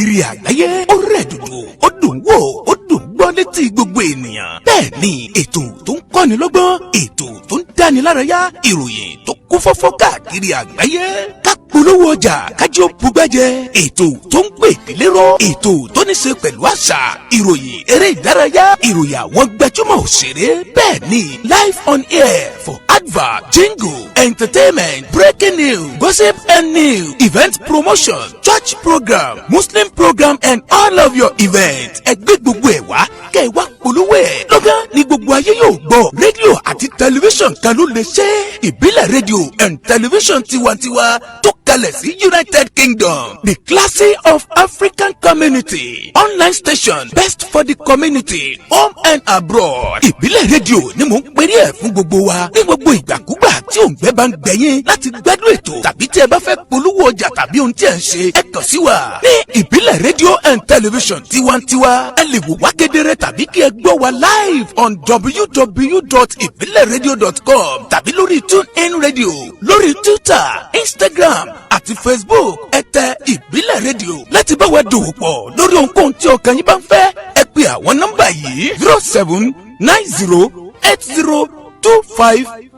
káàkiri àgbáyé ó rẹ̀ dòdò ó dùn wò ó dùn gbọ́ létí gbogbo ènìyàn. bẹ́ẹ̀ ni ètò tó ń kọ́ni lọ́gbọ́n ètò tó ń dáni lárayá ìròyìn tó kún fọ́fọ́ káàkiri àgbáyé. ká polówó ọjà kájọ bugbẹ́jẹ ètò tó ń pè délérò ètò tó ní ṣe pẹ̀lú àṣà ìròyìn eré ìdárayá ìròyìn àwọn gbajúmọ̀ òṣèré. bẹ́ẹ̀ ni live on air for advert jingle entertainment breaking news gossip and news event promotion church program muslim program and all of your events. ẹgbẹ́ gbogbo ẹ̀ wá kẹ́ ẹ wá polówó ẹ̀. lọ́gán ni gbogbo ayé yóò gbọ́ rédíò àti tẹlifíṣàn kan ló lè ṣe. ìbílẹ̀ rédíò and tẹlifíṣàn tiwantiwa tó kalẹ̀ sí United Kingdom, the classy of African community online station best for the community home and abroad. ìbílẹ̀ rédíò ni mò ń pèrè ẹ̀ fún gbogbo wa ní gbogbo ìgbàkúgbà tí òǹgbẹ́ bá ń gbẹ̀yìn láti gbádùn ètò tàbí tí ẹ bá fẹ́ polówó ọjà tàbí ohun tí ẹ ń ṣe ẹ kàn sí wa ní ìbílẹ̀ rédíò and television tiwantiwa. ẹ lè wò wá kedere tàbí kí ẹ gbọ́ wa live on www.ibileradio.com tàbí lórí TuneIn Radio lórí Twitter Instagram àti Facebook ẹ tẹ ìbílẹ̀ rédíò láti bá wa dòwò pọ̀ lórí ohunkóhun tí ọkàn yín bá ń fẹ́. ẹ pe àwọn nọ́mbà yìí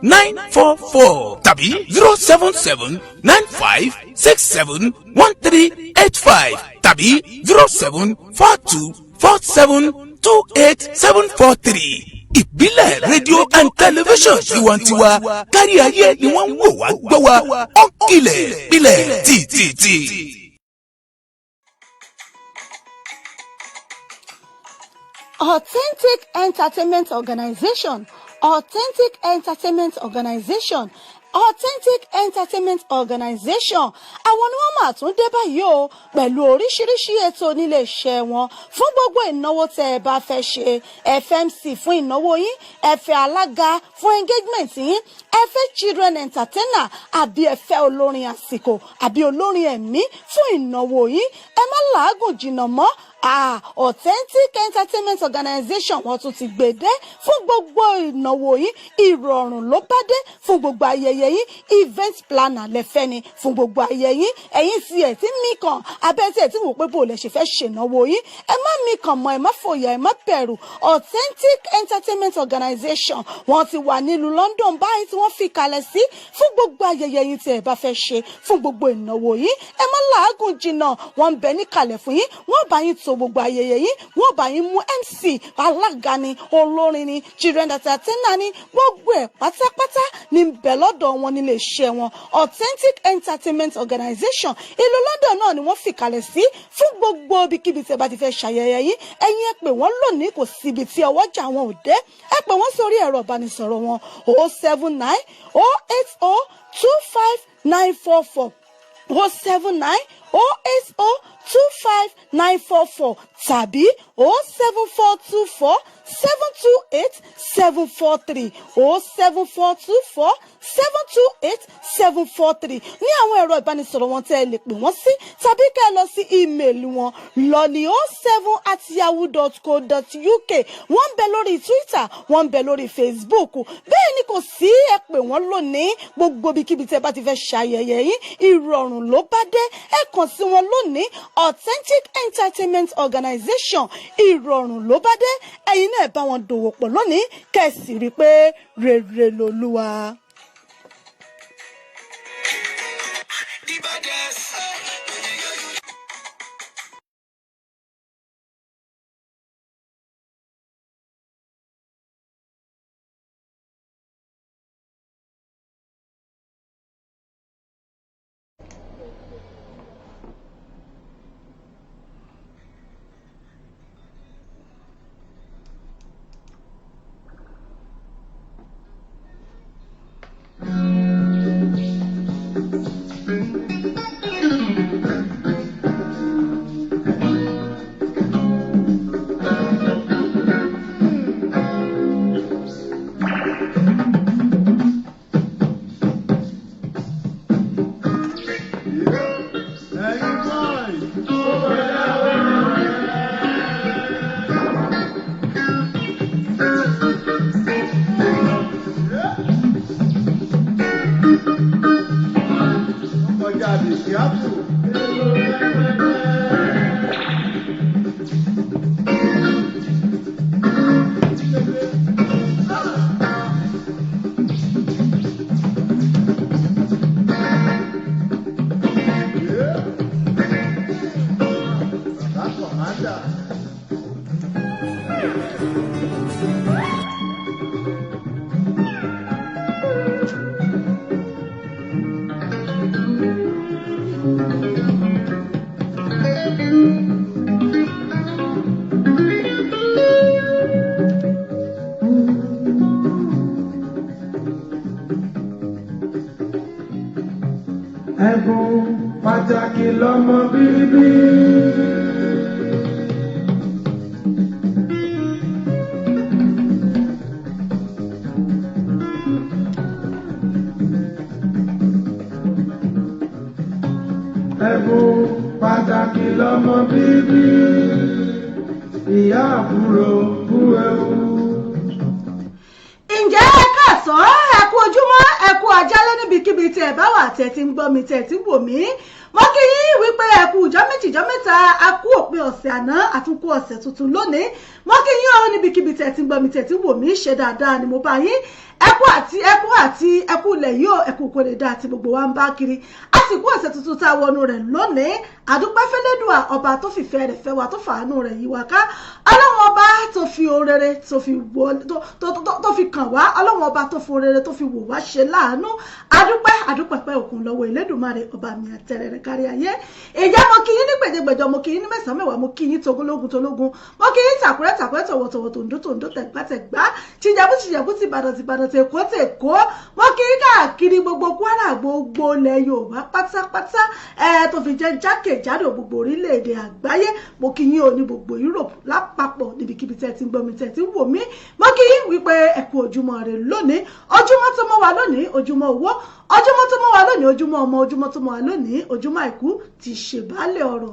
0790802594 tàbí 07795671385 tàbí 07424728743. ìbílẹ̀ rédíò and television tiwantiwa kárí ayé ni wọ́n ń wò wá gbọ́ wa ó kilẹ̀ pilẹ̀ tìtìtì. Authentic Entertainment Organization. Authentic Entertainment Organization. Authentic Entertainment Organization àwọn ni wọ́n máa tún dé báyìí o pẹ̀lú oríṣiríṣi ètò nílé iṣẹ́ wọn fún gbogbo ìnáwó tẹ́ ẹ bá fẹ́ ṣe FMC fún ìnáwó yín ẹ fẹ́ alága fún engagement yín ẹ fẹ́ children entertainer àbí ẹ fẹ́ olórin àsìkò àbí olórin ẹ̀mí fún ìnáwó yín ẹ má làágùn jìnnà mọ́ Authentic Entertainment Organization wọ́n tún ti gbèdé fún gbogbo ìnáwó yín ìrọ̀rùn ló bá dé fún gbogbo ayẹyẹ yín event planner lẹ́fẹ́ ni fún gbogbo ayẹyẹ yín ẹ̀yin tí ẹ̀ tí mí kan abẹ́tí ẹ̀ tí wò pé bò lẹ̀ ṣe fẹ́ ṣènáwó yín ẹ má mí kàn mọ́ ẹ má fòyà ẹ má bẹ̀rù Authentic Entertainment Organization wọ́n ti wà nílùú London báyìí tí wọ́n fi kalẹ̀ sí fún gbogbo ayẹyẹ yín tí ẹ bá fẹ́ ṣe fún gbogbo ìnáwó yín ẹ má làágùn jìnnà wọ́n ń bẹ níkàlẹ̀ fún yín wọ́n bá yín tó gbogbo ayẹyẹ yín wọ́n bá yín mú MC alága ni olórin ni children entertainer ni gbogbo ẹ̀ pátápátá ní bẹ̀ lọ́dọ̀ wọn nílé iṣẹ́ wọn Authentic Entertainment Organization ìlú London náà ni wọ́n fìkàlẹ̀ sí fún gbogbo ibikíbi tí ẹ bá ti fẹ́ ṣàyẹyẹ yín ẹ̀yin ẹ pè wọ́n lónìí kò síbi tí ọwọ́jà wọn ò dé ẹ pè wọ́n sórí ẹ̀rọ ìbánisọ̀rọ̀ wọn 079 080 25944 079 080 25944 tàbí 07424 728 743 07424 728 743 ní àwọn ẹ̀rọ ìbánisọ̀rọ̀ wọn tẹ́ ẹ lè pè wọ́n sí tàbí kẹ́ ẹ lọ sí ímeèlì wọn lolly07@yahoo.co.uk wọ́n ń bẹ lórí Twitter wọ́n ń bẹ lórí Facebook bẹ́ẹ̀ ni kò sí ẹ pè wọ́n lónìí gbogbo ibikíbi tẹ́ bá ti fẹ́ ṣayẹyẹ yín ìrọ̀rùn ló bá dé ẹ kàn sí wọn lónìí Authentic Entertainment Organization ìrọ̀rùn ló bá dé ẹ̀yin náà bá wọn dòwò pọ̀ lónìí kẹ́sì rí pé rere lolúwa. Ẹ̀bùn pàtàkì lọ́mọ bíbí. Ẹ̀bùn pàtàkì lọ́mọ bíbí. Ìyá àbúrò bú ewu. Ǹjẹ́ ẹ káàsán, ẹ kú ojúmọ́, ẹ kú àjálẹ́ níbikíbi tí ẹ bá wà tẹ́ ti ń gbọ́ mi tẹ́ ti wò mí. Mo kí yín wípé ẹ kú ìjọ́ méjì ìjọ́ mẹ́ta, a kú òpin ọ̀sẹ̀ àná àtúnkù ọ̀sẹ̀ tuntun lónìí. Mo kí yín o níbikíbi tẹ́ ti ń gbọ́ mi tẹ́ ti wò mí, ṣe dáadáa ni mo bá yín. Ẹkú ilẹ̀ yìí o, ẹkú kò lè dá àti gbogbo wa ń bá kiri. A sì kú ọ̀sẹ̀ tuntun tá a wọnú rẹ̀ lónìí. Àdúpẹ́ fẹ́lẹ́dùà ọba tó fìfẹ́ rẹ̀ fẹ́ wa tó fàánú rẹ̀ yí wa ká. Ọlọ́run ọba tó fi orere tó fi kàn wá. Ọlọ́run ọba tó fi orere tó fi wò wá ṣe láàánú. Àdúpẹ́ pẹ́ òkun lọ́wọ́ Elédùmarè ọba mi àtẹ̀rẹ̀ rẹ̀ kárí ayé. Ìjà mo kí yín ní gbèdégbèjọ, mo kí yín ní mẹ́sàn-án mẹ́wàá, mo kí yín togúnlógún tológun, mo kí yín tàkúrẹ́ tọ̀wọ̀tọ̀wọ̀ tòǹdó tẹ̀gbá tìjẹ̀bú tìbàdàn tèkó mo kí yín káàkiri gbogbo Kwara gbogbo ilẹ̀ Yorùbá pátápátá tó fi jẹ́ jákèjádò gbogbo orílẹ̀-èdè àgbáyé. Mo kí yín o ní gbogbo Europe lápapọ̀ níbikíbi tẹ́ ti ń gbọ́ mi tẹ́ ti ń wò mí. Mo kí yín wípé ẹ kú ojúmọ́ rẹ lónìí, ojúmọ́ tó mọ́ wa lónìí, ojúmọ́ owó, ojúmọ́ tó mọ́ wa lónìí, ojúmọ́ ọmọ, ojúmọ́ tó mọ́ wa lónìí, ojúmọ́ àìkú ti ṣèbálẹ̀ ọ̀rọ̀.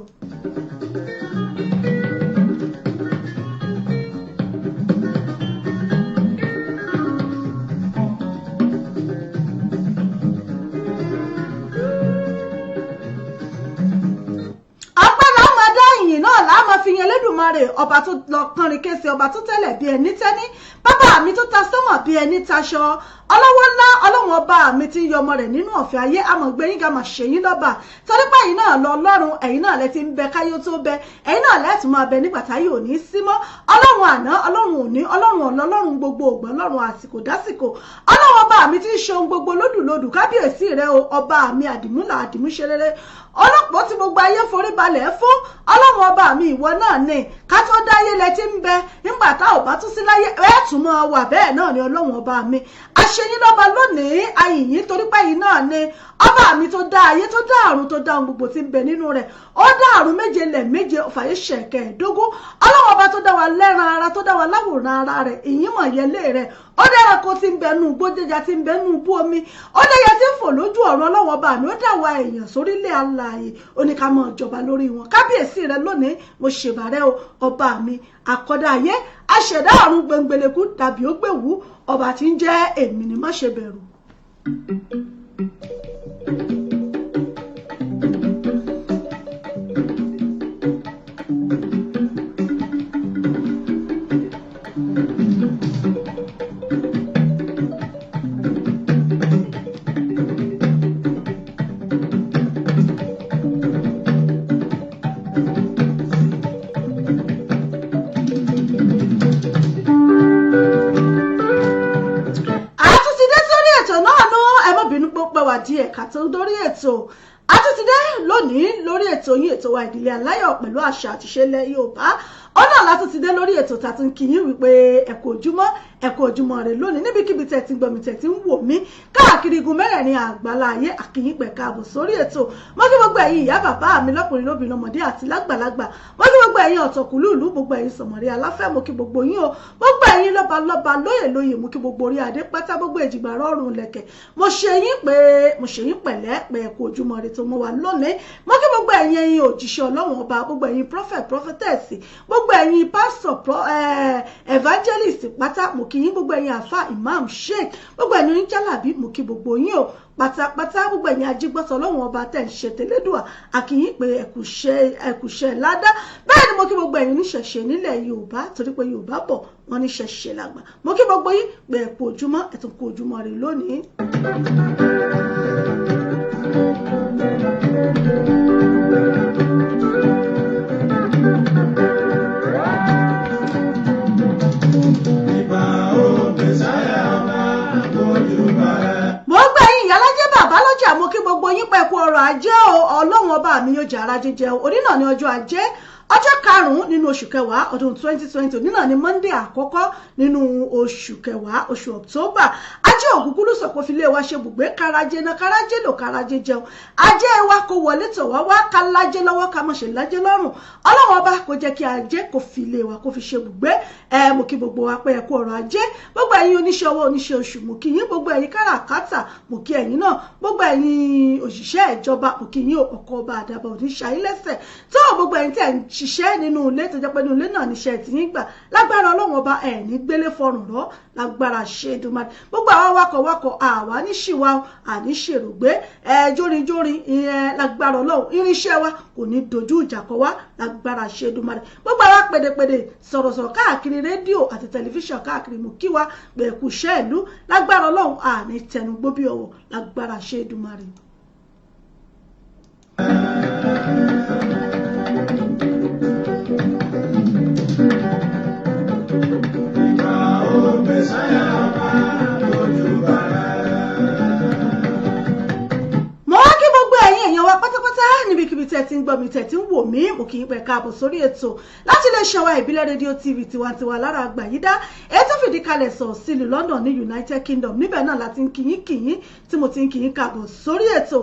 Náà láàmà fi yẹn Elédùmarè ọba tó lọ kánrin kése, ọba tó tẹ́lẹ̀ bí ẹni tẹ́ni, bàbá mi tó ta sọ́mọ̀ bí ẹni taṣọ, ọlọ́wọ́ ńlá ọlọ́run ọba mi ti ń yọ ọmọ rẹ̀ nínú ọ̀fẹ́ ayé, àmọ̀ gbẹ̀yìn ká máa ṣèyìn lọ́ba torí pé ẹ̀yin náà lọ ọlọ́run, ẹ̀yin náà lẹ ti ń bẹ káyé tó bẹ, ẹ̀yin náà lẹ́tùn máa bẹ nígbà táyé ò ní sí mọ́. Ọlọ́run àná, ọlọ́run òní, ọlọ́run ọ̀la, ọlọ́run gbogbo ògbà, ọlọ́run àsìkò dásìkò, ọlọ́run ọba mi ti ń ṣe ohun gbogbo lódùlódù, kábíyèsí rẹ o ọba mi àdìmúlà àdìmúṣe rere, ọlọ́pọ̀ tí gbogbo ayé forí balẹ̀ fún. Ọlọ́run ọba mi ìwọ náà ni ká tó dáyé lẹ ti ń bẹ, nígbà tá ò bá tún sí láyé ẹ̀ tún mọ́ wà bẹ́ẹ̀ náà ni ọlọ́run ọba mi. Aṣeyín lọ́ba lónìí, ayìyín torí pé yìí náà ni ọba mi tó dá ayé, tó dá àrùn, tó dá ohun gbogbo tí ń bẹ nínú rẹ̀. Ó dá àrùn méje lẹ̀ méje fàyè ṣẹ̀kẹ̀ẹ́dógún. Ọlọ́run ọba tó dá wa lẹ́ran ara, tó dá wa láwòrán ara rẹ̀, ìyín mọ̀ yẹlé rẹ̀. Ó dára kó tí ń bẹ nú gbójẹjà, tí ń bẹ nú bú omi, ó lẹ́yẹ tí ń fò lójú ọ̀run. Ọlọ́run ọba mi ó dá wa èèyàn sórílẹ̀ alààyè, ó ní ká máa jọba lórí wọn. Kábíyèsí rẹ lónìí mo ṣèbàrẹ́ o ọba mi àkọ́dá ayé, aṣẹ̀dá ọ̀run gbẹngbẹlẹ̀kú tàbí ó gbèwú, ọba tí ń jẹ́ èmi ni má ṣe bẹ̀rù. Díẹ̀ ká tó dórí ètò àtúntìdé lónìí lórí ètò yín, ètò wa ìdílé aláyọ̀ pẹ̀lú àṣà àti ìṣẹ̀lẹ̀ Yorùbá. Ọ̀nà látúntìdé lórí ètò tàtún kí yín wípé ẹ kú ojúmọ́ rẹ lónìí níbikíbi tẹ́ ti ń gbọ́ mi tẹ́ ti ń wò mí káàkiri igun mẹ́rẹ̀ẹ̀rin àgbàlá ayé. Àkíyín pẹ̀ káàbọ̀ sórí ètò. Mo kí gbogbo ẹ̀yin ìyá bàbá mi lọ́kùnrin lóbìnrin ọmọdé àti lágbàlagbà. Mo kí gbogbo ẹ̀yin ọ̀tọ̀kùlúùlú, gbogbo ẹ̀yin sọ̀mọ̀rí aláfẹ́, mo kí gbogbo yín o. Gbogbo ẹ̀yin lọ́balọ́ba, lóyè, mo kí gbogbo orí adé pátá, gbogbo èjìgbà rọrùn lẹ̀kẹ̀. Mo ṣe yín pẹ̀lẹ́ pé ẹ kú ojúmọ́ rẹ tó mọ́ wa lónìí. Mo kí gbogbo ẹ̀yin òjíṣẹ́ Ọlọ́run ọba, gbogbo ẹ̀yin prophetess, gbogbo ẹ̀yin pastor, evangelist pátá, mo kí yín gbogbo ẹ̀yin àfà, imam, sheikh, gbogbo ẹ̀yin oníjàlábí, mo kí gbogbo yín o pátápátá, gbogbo ẹ̀yin ajígbọ́sọ Ọlọ́run ọba tẹ̀ ń ṣe tẹ́lẹ́dùà, àkíyín pé ẹ̀kúṣẹ́ ládá. Bẹ́ẹ̀ ni mo kí gbogbo ẹ̀yin oníṣẹ̀ṣe nílẹ̀ Yorùbá torí pé Yorùbá bọ̀ wọ́n ní ṣẹ̀ṣe làgbà. Mo kí gbogbo yín pé ẹ kú ojúmọ́, ẹ tún kú ojúmọ́ rẹ lónìí. mo kí gbogbo yín pẹ̀kú ọrọ̀ ajé o ọlọ́run ọba mi yóò jẹ́ ara jíjẹ òní náà ní ọjọ́ ajé ọjọ́ karùn-ún nínú oṣù kẹwàá ọdún 2020 òní náà ní monday àkọ́kọ́ nínú oṣù kẹwàá oṣù october ajé ògúngúrú sọ̀pọ̀ fi lé wa ṣe bùgbé karajé náà karajé lò karajé jẹun ajé wa kó wọlé tọ̀ wá wá ká lájé lọ́wọ́ ká mọ̀ ṣe lájé lọ́rùn ọlọ́run ọba kò jẹ́ kí ajé kò fi lé wa kó fi ṣe bùgbé mo kí gbogbo wa pé ẹ kú ọrọ̀ ajé gbogbo ẹ̀yin oníṣẹ́ owó oníṣẹ́ oṣù mo kí yín gbogbo ẹ̀yin káràkátà mo kí ẹ̀yin náà gbogbo ẹ̀yin òṣìṣẹ́ ìjọba mo kí yín ọkọ̀ ọba àdàbà oníṣàyí lẹ́sẹ̀ tó gbogbo ẹ̀yin tẹ̀ ń ṣiṣẹ́ nínú ilé tó jẹ́ pé nínú ilé náà níṣẹ́ ti yín gbà lágbára ọlọ́run ọba ẹ̀ ní gbélé fọrùn rọ́ lágbára ṣe Èdùmàrè gbogbo àwọn wakọ̀wakọ̀ àwa ní ṣìwà àní ṣèrògbé jórinjórin ìyẹn lágbára ọlọ́run irinṣẹ́ wa kò ní dojú ìjà kọ wá lágbára ṣe Èdùmàrè gbogbo àwọn pèdèpèdè sọ̀rọ̀sọ̀rọ̀ káàkiri rédíò àti tẹlifíṣàn káàkiri mú kí wa pẹ̀kú iṣẹ́ ìlú lágbára ọlọ́run àní tẹnugbó bí ọwọ́ lágbára ṣe Èdùmàrè. Mo wá kí gbogbo ẹ̀yin èèyàn wa pátápátá níbikíbi tẹ́ ti ń gbọ́ mi tẹ́ ti ń wò mí mo kì í pẹ́ káàbọ̀ sórí ètò láti lè ṣe wa ìbílẹ̀ rédíò tv tiwantiwa lára àgbàyídá ètò fìdí kalẹ̀ sọ̀ sílùú London ní United Kingdom níbẹ̀ náà láti ń kìyín tí mo ti ń kìyín káàbọ̀ sórí ètò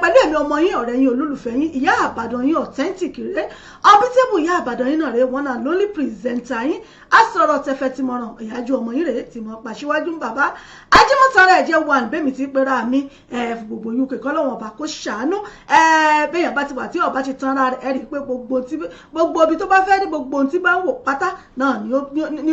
pẹ̀lú èmi ọmọ yín ọ̀rẹ́ yín olólùfẹ́ yín ìyá àbàdàn yín authentic rẹ̀ ọbítẹ́bù ìyá àbàdàn yín náà rẹ̀ wọ́n náà lólí pírẹsẹ̀ntà yín á sọ̀rọ̀ tẹfẹ́ tí mo ràn ìyájú ọmọ yín rẹ̀ tí mo pàṣíwájú ń bàbá ajímọ̀tara ẹ̀jẹ̀ wà bẹ́mi ti pera mi gbogbo uk kọ́lọ́wọ̀n ọba kó ṣàánú bẹ́yàn bá ti wà tí ọba ti tan ara rẹ̀ rí i pé gbogbo ibi tó bá fẹ́ ní gbogbo ohun tí bá ń wò pátá náà ni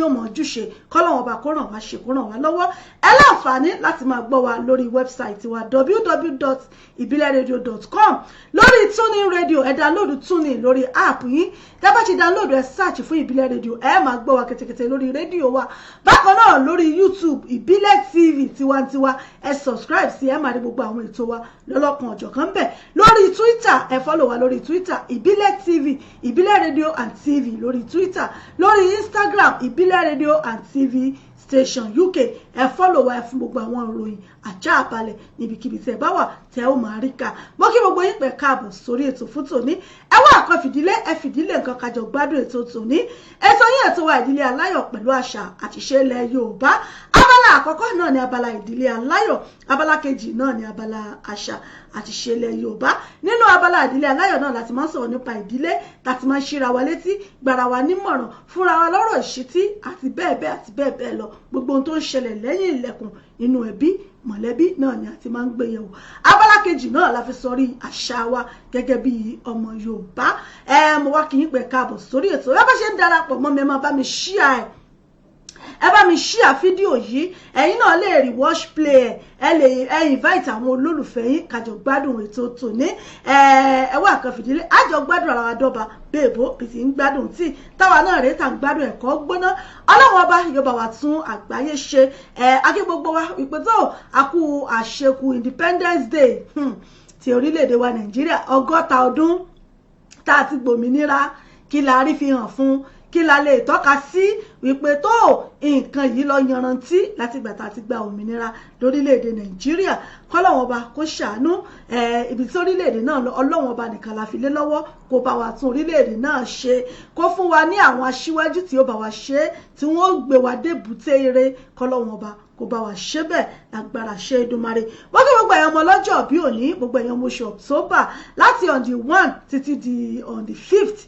ó mọ̀ ojúṣe kọ́lọ́wọ̀n ọba kó ràn wá ṣe kó ràn wá lọ́wọ́ ẹ láǹfààní láti máa gbọ́ wa lórí wẹ́bsáìtì wa www.ibileradio.com lórí tuning radio ẹ download tuning lórí app yín tẹ́ bá ti download ẹ search fún ìbílẹ̀ radio ẹ máa gbọ́ wa kẹ̀tẹ̀kẹ̀tẹ̀ lórí rédíò wa bákan náà lórí YouTube ìbílẹ̀ TV tiwantiwa ẹ subscribe sí ẹ máa rí gbogbo àwọn ètò wa lọ́lọ́kan ọ̀jọ̀kan bẹ̀ lórí Twitter ẹ follow wa lórí Twitter ìbílẹ̀ TV ìbílẹ̀ radio and TV lórí Twitter lórí Instagram ìbílẹ̀ radio and TV station UK ẹ follow wa ẹ fún gbogbo àwọn ìròyìn àjá àbalẹ̀ níbikíbi tẹ́ bá wà tẹ́ ó máa rí ká mo kí gbogbo yín pẹ́ káàbọ̀ sórí ètò fún tòní ẹ wá àkọ́ fìdílé nǹkan kájọ gbádùn ètò tòní ètò yín ètò wa ìdílé aláyọ̀ pẹ̀lú àṣà àti ìṣe ilẹ̀ Yorùbá abala àkọ́kọ́ náà ni abala ìdílé aláyọ̀ abala kejì náà ni abala àṣà àti ìṣe ilẹ̀ Yorùbá nínú abala ìdílé aláyọ̀ náà láti máa ń sọ̀rọ̀ nípa ìdílé láti máa ń ṣíra wa létí gbàrà wa nímọ̀ràn fúnra wa lọ́rọ̀ ìṣítí àti bẹ́ẹ̀ bẹ́ẹ̀ lọ gbogbo ohun tó ń ṣẹlẹ̀ lẹ́yìn ilẹ̀kùn nínú ẹbí mọ̀lẹ́bí náà ni a ti máa ń gbé yẹ̀wò abala kejì náà la fi sọrí àṣà wa gẹ́gẹ́ bí ọmọ Yorùbá mo wá kí yín pẹ́ káàbọ̀ sórí ètò ẹ bá ṣe ń darapọ̀ mọ́ mi ẹ máa bá mi ṣíà ẹ bá mi ṣíà fídíò yìí ẹ̀yin náà lè rí watch play ẹ invite àwọn olólùfẹ́ yín kájọ gbádùn ètò tòní ẹ wá kan fìdílé àjọ gbádùn ara wa dọ́ba bẹ́ẹ̀bó bìtì ń gbádùn tí táwa náà rèé tà ń gbádùn ẹ̀kọ́ gbóná ọlọ́run ọba yóò bá wa tún àgbáyé ṣe akí gbogbo wa ìpè tó àkú àṣekù Independence Day ti orílẹ̀-èdè wa Nàìjíríà 60 ọdún tá a ti gbòmìnira kí la rí fi hàn fún kí la lè tọ́ka sí wípé tó nǹkan yìí lọ yanrantí láti ìgbà tá a ti gba òmìnira lórílẹ̀‐èdè Nàìjíríà kọ́lọ́wọ́n ọba kó ṣàánú ibi tí orílẹ̀‐èdè náà lọ ọlọ́wọ́n ọba nìkan la fi lé lọ́wọ́ kó bá wa tún orílẹ̀‐èdè náà ṣe kó fún wa ní àwọn aṣíwájú tí ó bá wa ṣe tí wọ́n gbé wa débùté ire kọ́lọ́wọ́n ọba kó bá wa ṣe bẹ́ẹ̀ lágbára ṣe Èdùmàrè wọ́n kí gbogbo ẹ̀yàn ọmọ ọlọ́jọ́ bí òní gbogbo ẹ̀yàn ọmọ oṣù October láti on the 1 títí di on the 5th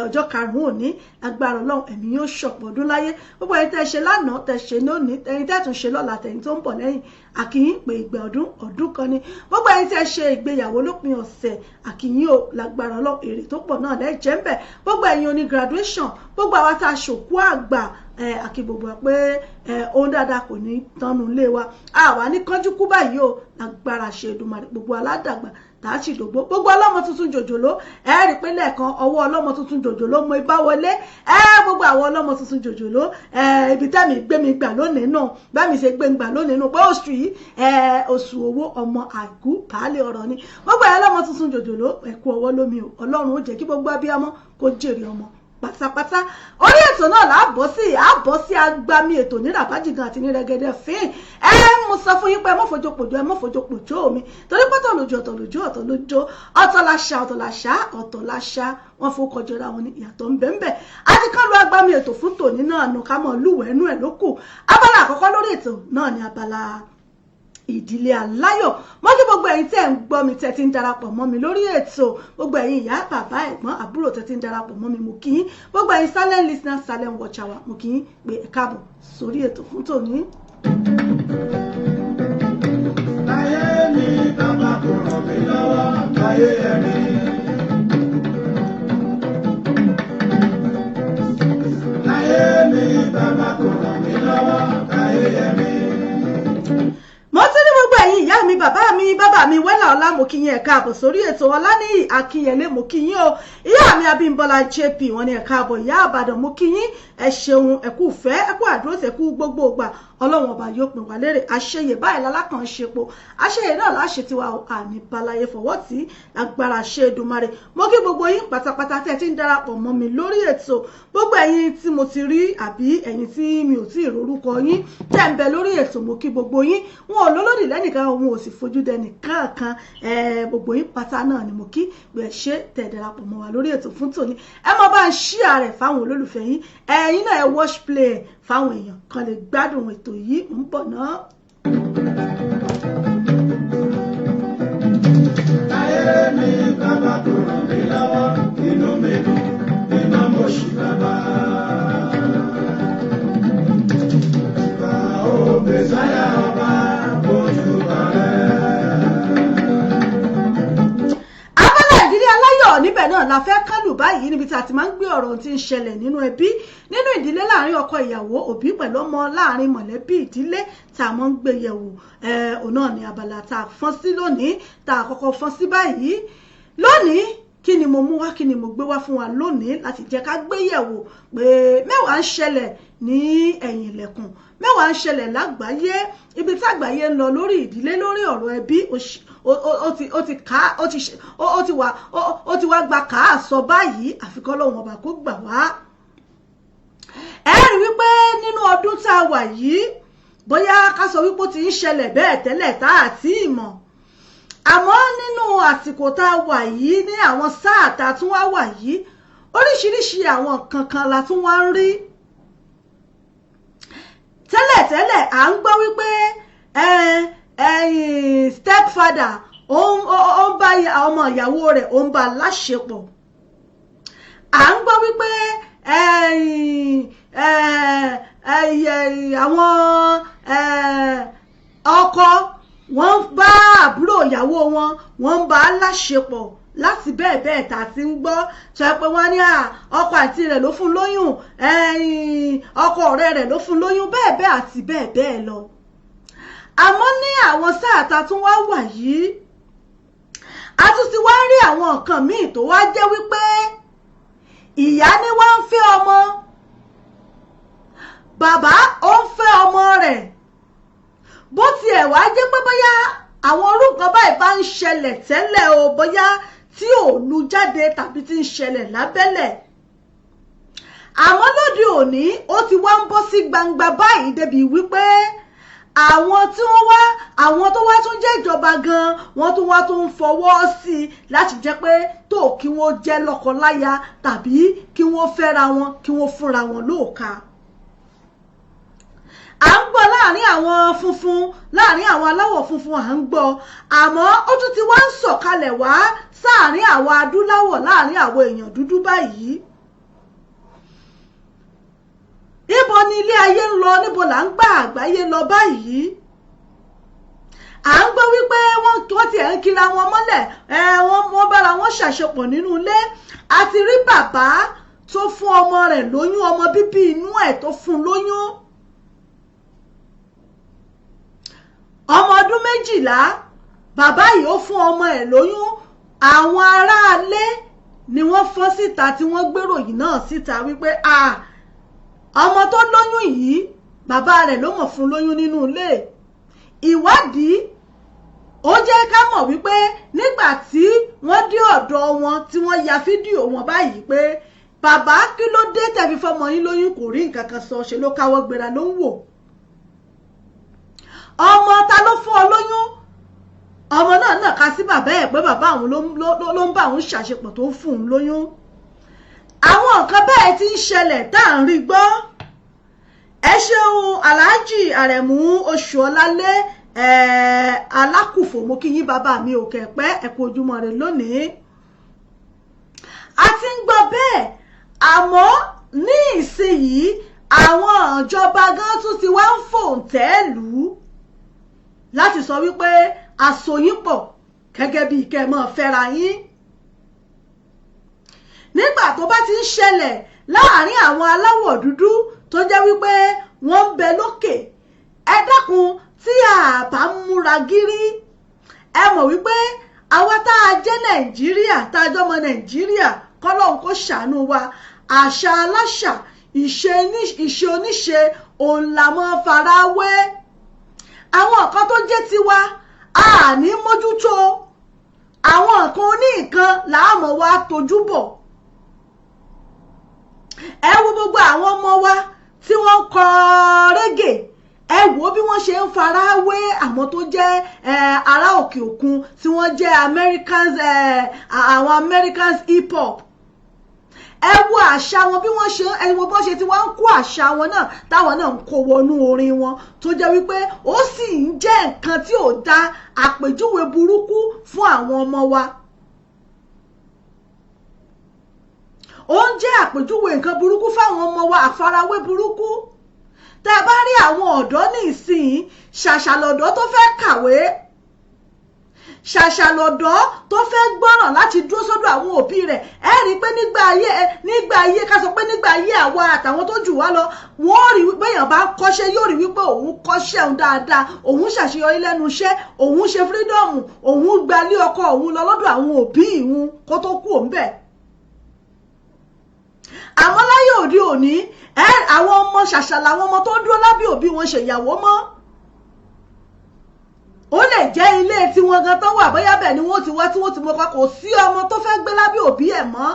ọjọ́ karùn-ún òní lágbára Ọlọ́run ẹ̀mí yóò ṣọ̀pọ̀ ọdún láyé gbogbo ẹ̀yin tẹ́ ṣe lánàá tẹ́ ṣe lónìí ẹ̀yin tẹ́ tún ṣe lọ́la tẹ̀yin tó ń bọ̀ lẹ́yìn àkìyìn pé ìgbà ọdún kan ni gbogbo ẹ̀yin tẹ́ ṣe ìgbéyàwó lópin ọ̀sẹ̀ àkìyìn ò lágbára Ọlọ́run èrè tó pọ̀ náà lẹ́jẹ̀ ń bẹ̀ gbogbo ẹ̀yin oní graduation gbogbo àwa tá a ṣòkú àgbà àkì gbogbo pé ohun dáadáa kò ní tánú ilé wa àwa ní kánjú kú báyìí o lágbára ṣe Èdùmàrè gbogbo aládàgbà tààtì dògbò gbogbo ọlọ́mọ tuntun jòjòló rí pé lẹ́ẹ̀kan ọwọ́ ọlọ́mọ tuntun jòjòló mo ibà wọlé gbogbo àwọn ọlọ́mọ tuntun jòjòló ibi tẹ́mi gbé mi gbà lónìí náà bá mi ṣe gbé mi gbà lónìí náà pé oṣù yìí oṣù owó ọmọ àìkú pàálẹ̀ ọ̀rọ̀ ni gbogbo ọlọ́mọ tuntun jòjòló ẹ̀kú ọwọ́ lómi o Ọlọ́run ó jẹ́ kí gbogbo abiyamọ kó jèrè ọmọ pátápátá orí ètò náà làbọ̀ sí agbami ètò ní ràbájìgan àti ní rẹ́gẹ́dẹ́ fín mo sọ fún yín pé ẹ mọ́ fojú pòjó mi torí pé ọ̀tọ̀ làṣà wọ́n fún kọjọra wọn ní ìyàtọ̀ ńbẹ́ńbẹ́ àti kán lu agbami ètò fún tòní náà nù ká mọ̀ lúwẹ̀ẹ́nú ẹ̀ lókù abala àkọ́kọ́ lórí ètò náà ní abala ìdílé aláyọ̀ mọ́ kí gbogbo ẹ̀yin tẹ́ ń gbọ́ mi tẹ́ ti ń darapọ̀ mọ́ mi lórí ètò gbogbo ẹ̀yin ìyá bàbá ẹ̀gbọ́n àbúrò tẹ́ ti ń darapọ̀ mọ́ mi mo kí yín gbogbo ẹ̀yin silent listener silent watcher wa mo kí yín pé ẹ káàbọ̀ sórí ètò fún tòní. láyé mi bàbá kò ràn mí lọ́wọ́ láyé ẹ̀mí. láyé mi bàbá kò ràn mí lọ́wọ́ láyé ẹ̀mí. mo ti ní gbogbo ẹ̀yin ìyá mi bàbá mi wẹ́là ọlá mo kí yín ẹ káàbọ̀ sórí ètò Ọláníyì Akínyẹlé mo kí yín o ìyá mi Abímbọ́lá JP wọ́n ní ẹ káàbọ̀ ìyá Ìbàdàn mo kí yín ẹ ṣeun ẹ kú fẹ́ ẹ kú àdúró tẹ kú gbogbo ìgbà Ọlọ́run ọba yóò pín wá lérè àṣeyè báyìí lálákàn ṣepo àṣeyè náà láṣẹ tiwa àní balaye fọwọ́ tí agbára ṣe Èdùmàrè mo kí gbogbo yín pátápátá tẹ́ ti ń darapọ̀ mọ́ mi lórí ètò gbogbo ẹ̀yin tí mo ti rí àbí ẹ̀yin tí mi ò tí ì rorúkọ yín tẹ́ ń bẹ lórí ètò mo kí gbogbo yín wọn ò lólódì lẹ́nìkan òun ò sì fojú dẹnì kankan gbogbo yín pátá náà ni mo kí gbẹ̀ ṣe tẹ́ darapọ̀ mọ́ wa lórí ètò fún tòní ẹ mọ bá ń share rẹ̀ fáwọn olólùfẹ́ yín ẹ̀yin náà ẹ watch play fáwọn èèyàn kan lè gbádùn ètò yìí ń bọ̀ náà. láyé mi bàbá kò ràn mí lọ́wọ́ inú mi dùn iná mo ṣì bàbá. bá o Mèsáyà ọba ojú bàrẹ́. abala ìdílé aláyọ̀ níbẹ̀ náà la fẹ́ kálù báyìí níbi tí a ti máa ń gbé ọ̀rọ̀ tí ń ṣẹlẹ̀ nínú ẹbí nínú ìdílé láàrin ọkọ ìyàwó òbí pẹ̀lú ọmọ láàrin mọ̀lẹ́bí ìdílé tá a máa ń gbé yẹ̀wò òun náà ní abala tá a fọ́n sí lónìí tá a kọ́kọ́ fọ́n sí báyìí lónìí kí ni mo mú wá kí ni mo gbé wá fún wa lónìí láti jẹ́ ká gbé yẹ̀wò pé mẹ́wàá ń ṣẹlẹ̀ ní ẹ̀yìn ilẹ̀kùn mẹ́wàá ń ṣẹlẹ̀ lágbàáyé ibi tágbàáyé ń lọ lórí ìdílé lórí ọ̀rọ̀ ẹbí ó ti wá gba kàá sọ báyìí àfikọ́ lọ́wọ́n ọba kó gbà wá. ẹ rí wípé nínú ọdún tá a wà yìí bóyá ká sọ wípé ó ti ń ṣẹlẹ̀ bẹ́ẹ̀ tẹ́lẹ̀ tá a ti mọ̀ àmọ́ nínú àsìkò tá a wà yìí ní àwọn sáà tá a tún wá wà yìí oríṣiríṣi àwọn kankan la tún wá ń rí tẹ́lẹ̀tẹ́lẹ̀ à ń gbọ́ wípé stepfather ó ń bá ọmọ ìyàwó rẹ̀ ó ń bá láṣepọ̀ à ń gbọ́ wípé àwọn ọkọ wọ́n ń bá àbúrò ìyàwó wọ́n ń bá láṣepọ̀ láti bẹ́ẹ̀ tá a ti ń gbọ́ sọ pé wọ́n ní ọkọ àti rẹ̀ ló fún lóyún ọkọ ọ̀rẹ́ rẹ̀ ló fún lóyún bẹ́ẹ̀ àti bẹ́ẹ̀ lọ àmọ́ ní àwọn sáà tá a tún wá wà yìí a tún ti wá rí àwọn nǹkan míì tó wá jẹ́ wípé ìyá ni wá ń fẹ́ ọmọ bàbá ó ń fẹ́ ọmọ rẹ̀ bó tiẹ̀ wá jẹ́ pé bóyá àwọn orúkọ báyìí bá ń ṣẹlẹ̀ tẹ́lẹ̀ o bóyá tí ò lu jáde tàbí tí ń ṣẹlẹ̀ lábẹ́lẹ̀ àmọ́ lóde òní ó ti wá ń bọ́ sí gbangba báyìí débi wípé àwọn tó wá tún jẹ́ ìjọba gan wọ́n tún wá tún ń fọwọ́ sí i láti jẹ́ pé tó kí wọ́n jẹ́ lọ́kọláya tàbí kí wọ́n fẹ́ra wọn kí wọ́n fúnra wọn lóòka à ń gbọ́ láàrin àwọn funfun láàrin àwọn aláwọ̀ funfun à ń gbọ́ àmọ́ ó tún ti wá ń sọ̀kalẹ̀ wá sáàrin àwọn adúláwọ̀ láàrin àwọn èèyàn dúdú báyìí níbo ni ilé ayé ń lọ níbo là ń gbà àgbáyé lọ báyìí à ń gbọ́ wípé wọ́n ti ẹ̀ ń kira wọn mọ́lẹ̀ wọ́n bára wọn ṣàṣepọ̀ nínú ilé àti rí bàbá tó fún ọmọ rẹ̀ lóyún ọmọ bíbí inú ẹ̀ tó fún lóyún ọmọ ọdún 12 bàbá yìí ó fún ọmọ ẹ̀ lóyún àwọn aráalé ni wọ́n fọ́n síta tí wọ́n gbéròyìn náà síta wípé ọmọ tó lóyún yìí bàbá rẹ̀ ló mọ̀ fún lóyún nínú ilé ìwádìí ó jẹ́ ká mọ̀ wípé nígbà tí wọ́n dé ọ̀dọ̀ wọn tí wọ́n ya fídíò wọn báyìí pé bàbá kí ló dé tẹ̀fi fọmọ yín lóyún kò rí nǹkan kan sọ ṣe ló káwọ́ gbéra ló ń wò ọmọ ta ló fún ọ lóyún ọmọ náà nàka sí bàbá ẹ̀ pé bàbá àwọn ló ń bá òun ṣàṣepọ̀ tó ń fún un lóyún àwọn nǹkan bẹ́ẹ̀ ti ń ṣẹlẹ̀ tá à ń rí gbọ́ ẹ ṣeun aláàjì àrẹ̀mú oṣù ọlálé alákùfò mo kí yín bàbá mi ò kẹ̀pẹ́ ẹ kú ojúmọ́ rẹ lónìí a ti ń gbọ́ bẹ́ẹ̀ àmọ́ ní ìsinyìí àwọn ìjọba gan tún ti wá ń fòǹtẹ̀ lù ú láti sọ wípé àsọyípọ̀ gẹ́gẹ́ bí ìkẹ́mọ́ fẹ́ra yín nígbà tó bá ti ń ṣẹlẹ̀ láàárín àwọn aláwọ̀ dúdú tó jẹ́ wípé wọ́n ń bẹ lókè ẹ dákun tí a bá ń múra gírí ẹ mọ̀ wípé àwa tá a jẹ́ nàìjíríà tá a jọmọ nàìjíríà kọ́lọ́hún kó ṣàánú wa àṣà aláṣà ìṣe oníṣe òun la mọ́ fara wé àwọn nǹkan tó jẹ́ tiwa a ní mójútó àwọn nǹkan oníǹkan làámọ̀ wa tójú bọ̀ ẹ wo gbogbo àwọn ọmọ wa tí wọ́n kọ régè ẹ wo bí wọ́n ṣe ń fara wé àwọn tó jẹ́ ará òkè òkun tí wọ́n jẹ́ àwọn Americans hip hop ẹ wo àṣà wọn bí wọ́n ṣe ẹ wo bó ṣe tí wọ́n ń kó àṣà wọn náà táwọn náà ń kó wọnú orin wọn tó jẹ́ wípé ó sì ń jẹ́ nǹkan tí ò dá àpèjúwe burúkú fún àwọn ọmọ wa ó ń jẹ́ àpèjúwe nǹkan burúkú fáwọn ọmọ wa àfarawé burúkú tẹ́ bá rí àwọn ọ̀dọ́ ní ìsìn ṣàṣàlọ̀dọ́ tó fẹ́ kàwé ṣàṣàlọ̀dọ́ tó fẹ́ gbọ́ràn láti dúró sọ́dọ̀ àwọn òbí rẹ̀ ẹ rí i pé nígbà ayé ká sọ pé nígbà ayé àwa àtàwọn tó jù wá lọ wọ́n rí wípé èèyàn bá kọ́ṣẹ́ yóò rí wípé òun kọ́ṣẹ́ òun dáadáa òun ṣàṣeyọrí lẹ́nu iṣẹ́ òun ṣe fírídọ́ọ̀mù òun gbalé ọkọ òun lọ lọ́dọ̀ àwọn òbí ìhun kó tó kú òun bẹ̀ àmọ́ láyé òde òní àwọn ọmọ ṣàṣà làwọn ọmọ tó ń dúró lábẹ́ òbí wọn ṣèyàwó mọ́ ó lè jẹ́ ilé tí wọ́n gan tán wà bóyá bẹ́ẹ̀ ni wọ́n ti wá tí wọ́n ti mọ pa kò sí ọmọ tó fẹ́ gbé lábẹ́ òbí ẹ̀ mọ́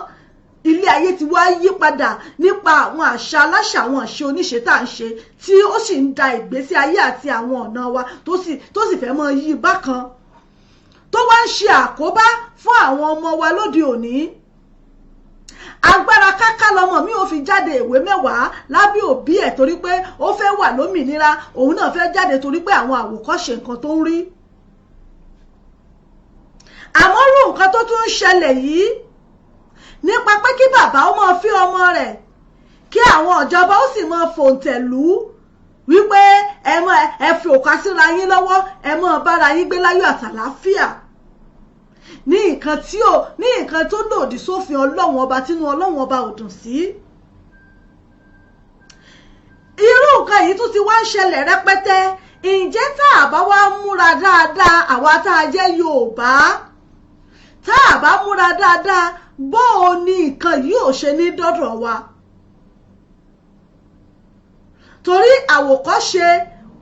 ilé ayé ti wá yí padà nípa àwọn àṣà aláṣà àwọn àṣẹ oníṣe tá à ń ṣe tí ó sì ń da ìgbésí ayé àti àwọn ọ̀nà wa tó sì fẹ́ mọ yí bákan tó wá ń ṣe àkóbá fún àwọn ọmọ wa lóde òní agbára káká lọmọ mi ò fi jáde ìwé mẹ́wàá lábẹ́ òbí ẹ̀ torí pé ó fẹ́ wà lómìnira òun náà fẹ́ jáde torí pé àwọn àwòkọ́ṣe nǹkan tó ń rí àmọ́ rú nǹkan tó tún ń ṣẹlẹ̀ yìí nípa pé kí bàbá ó máa fi ọmọ rẹ̀ kí àwọn ìjọba ó sì máa fòǹtẹ̀ lù ú wípé ẹ fi òkà síra yín lọ́wọ́ ẹ máa bára yín gbé láyọ̀ àtàlàáfíà ní nǹkan tó lòdì sófin ọlọ́run ọba tínú ọlọ́run ọba ò dùn sí irú nǹkan yìí tún ti wá ń ṣẹlẹ̀ rẹpẹtẹ ǹjẹ́ tá a bá wá múra dáadáa àwa tá a jẹ́ Yorùbá tá a bá múra dáadáa bó o ní nǹkan yìí ò ṣe ní dọ́dọ̀ wa torí àwòkọ́ṣe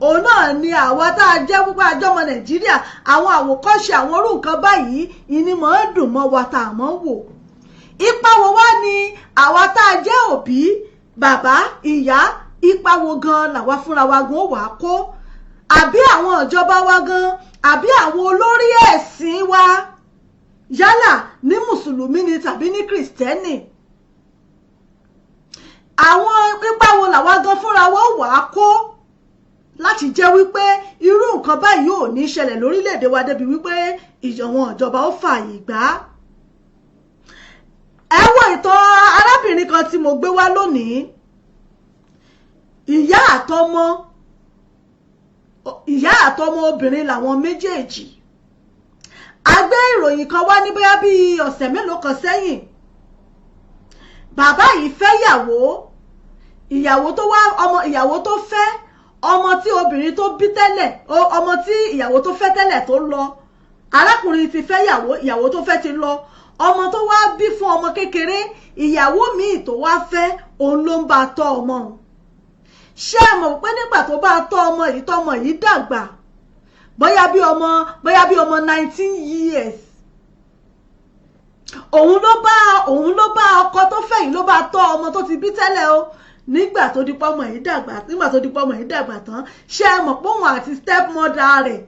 òun náà ni àwa tá a jẹ́ púpọ̀ àjọmọ Nàìjíríà àwọn àwòkọ́ṣe àwọn orú nǹkan báyìí ìní mọ̀ ń dùn mọ́ wa tá a mọ̀ ń wò ipa wo wá ni àwa tá a jẹ́ òbí bàbá ìyá ipa wo gan làwa fúnra wa gan wà á kó àbí àwọn ìjọba wa gan àbí àwọn olórí ẹ̀sìn wa yálà ní mùsùlùmí ni tàbí ní kìrìsìtẹ́nì àwọn ipa wo làwa gan fúnra wa wà á kó láti jẹ́ wípé irú nǹkan báyìí ò ní ṣẹlẹ̀ lórílẹ̀‐èdè wa débi wípé àwọn ìjọba ó fààyè gbà á. ẹ wo ìtàn arábìnrin kan tí mo gbé wá lónìí ìyá àtọmọ obìnrin làwọn méjèèjì a gbé ìròyìn kan wá ní bóyá bíi ọ̀sẹ̀ mélòó kan sẹ́yìn bàbá yìí fẹ́ ìyàwó tó fẹ́ ọmọ tí obìnrin tó bí tẹ́lẹ̀ ọmọ tí ìyàwó tó fẹ́ tẹ́lẹ̀ tó lọ arákùnrin ti fẹ́ ìyàwó tó fẹ́ ti lọ ọmọ tó wá bí fún ọmọ kékeré ìyàwó míì tó wá fẹ́ òun ló ń bá tọ́ ọmọ ṣé ẹ mọ̀ pé nígbà tó bá tọ́ ọmọ yìí tọ́mọ yìí dàgbà bóyá bí ọmọ 19 years òun ló bá ọkọ tó fẹ̀yìn ló bá tọ́ ọmọ tó ti bí tẹ́lẹ̀ o nígbà tó di pọ́mọ yìí dàgbà tán ṣé ẹ mọ̀ pé òun àti stepmother rẹ̀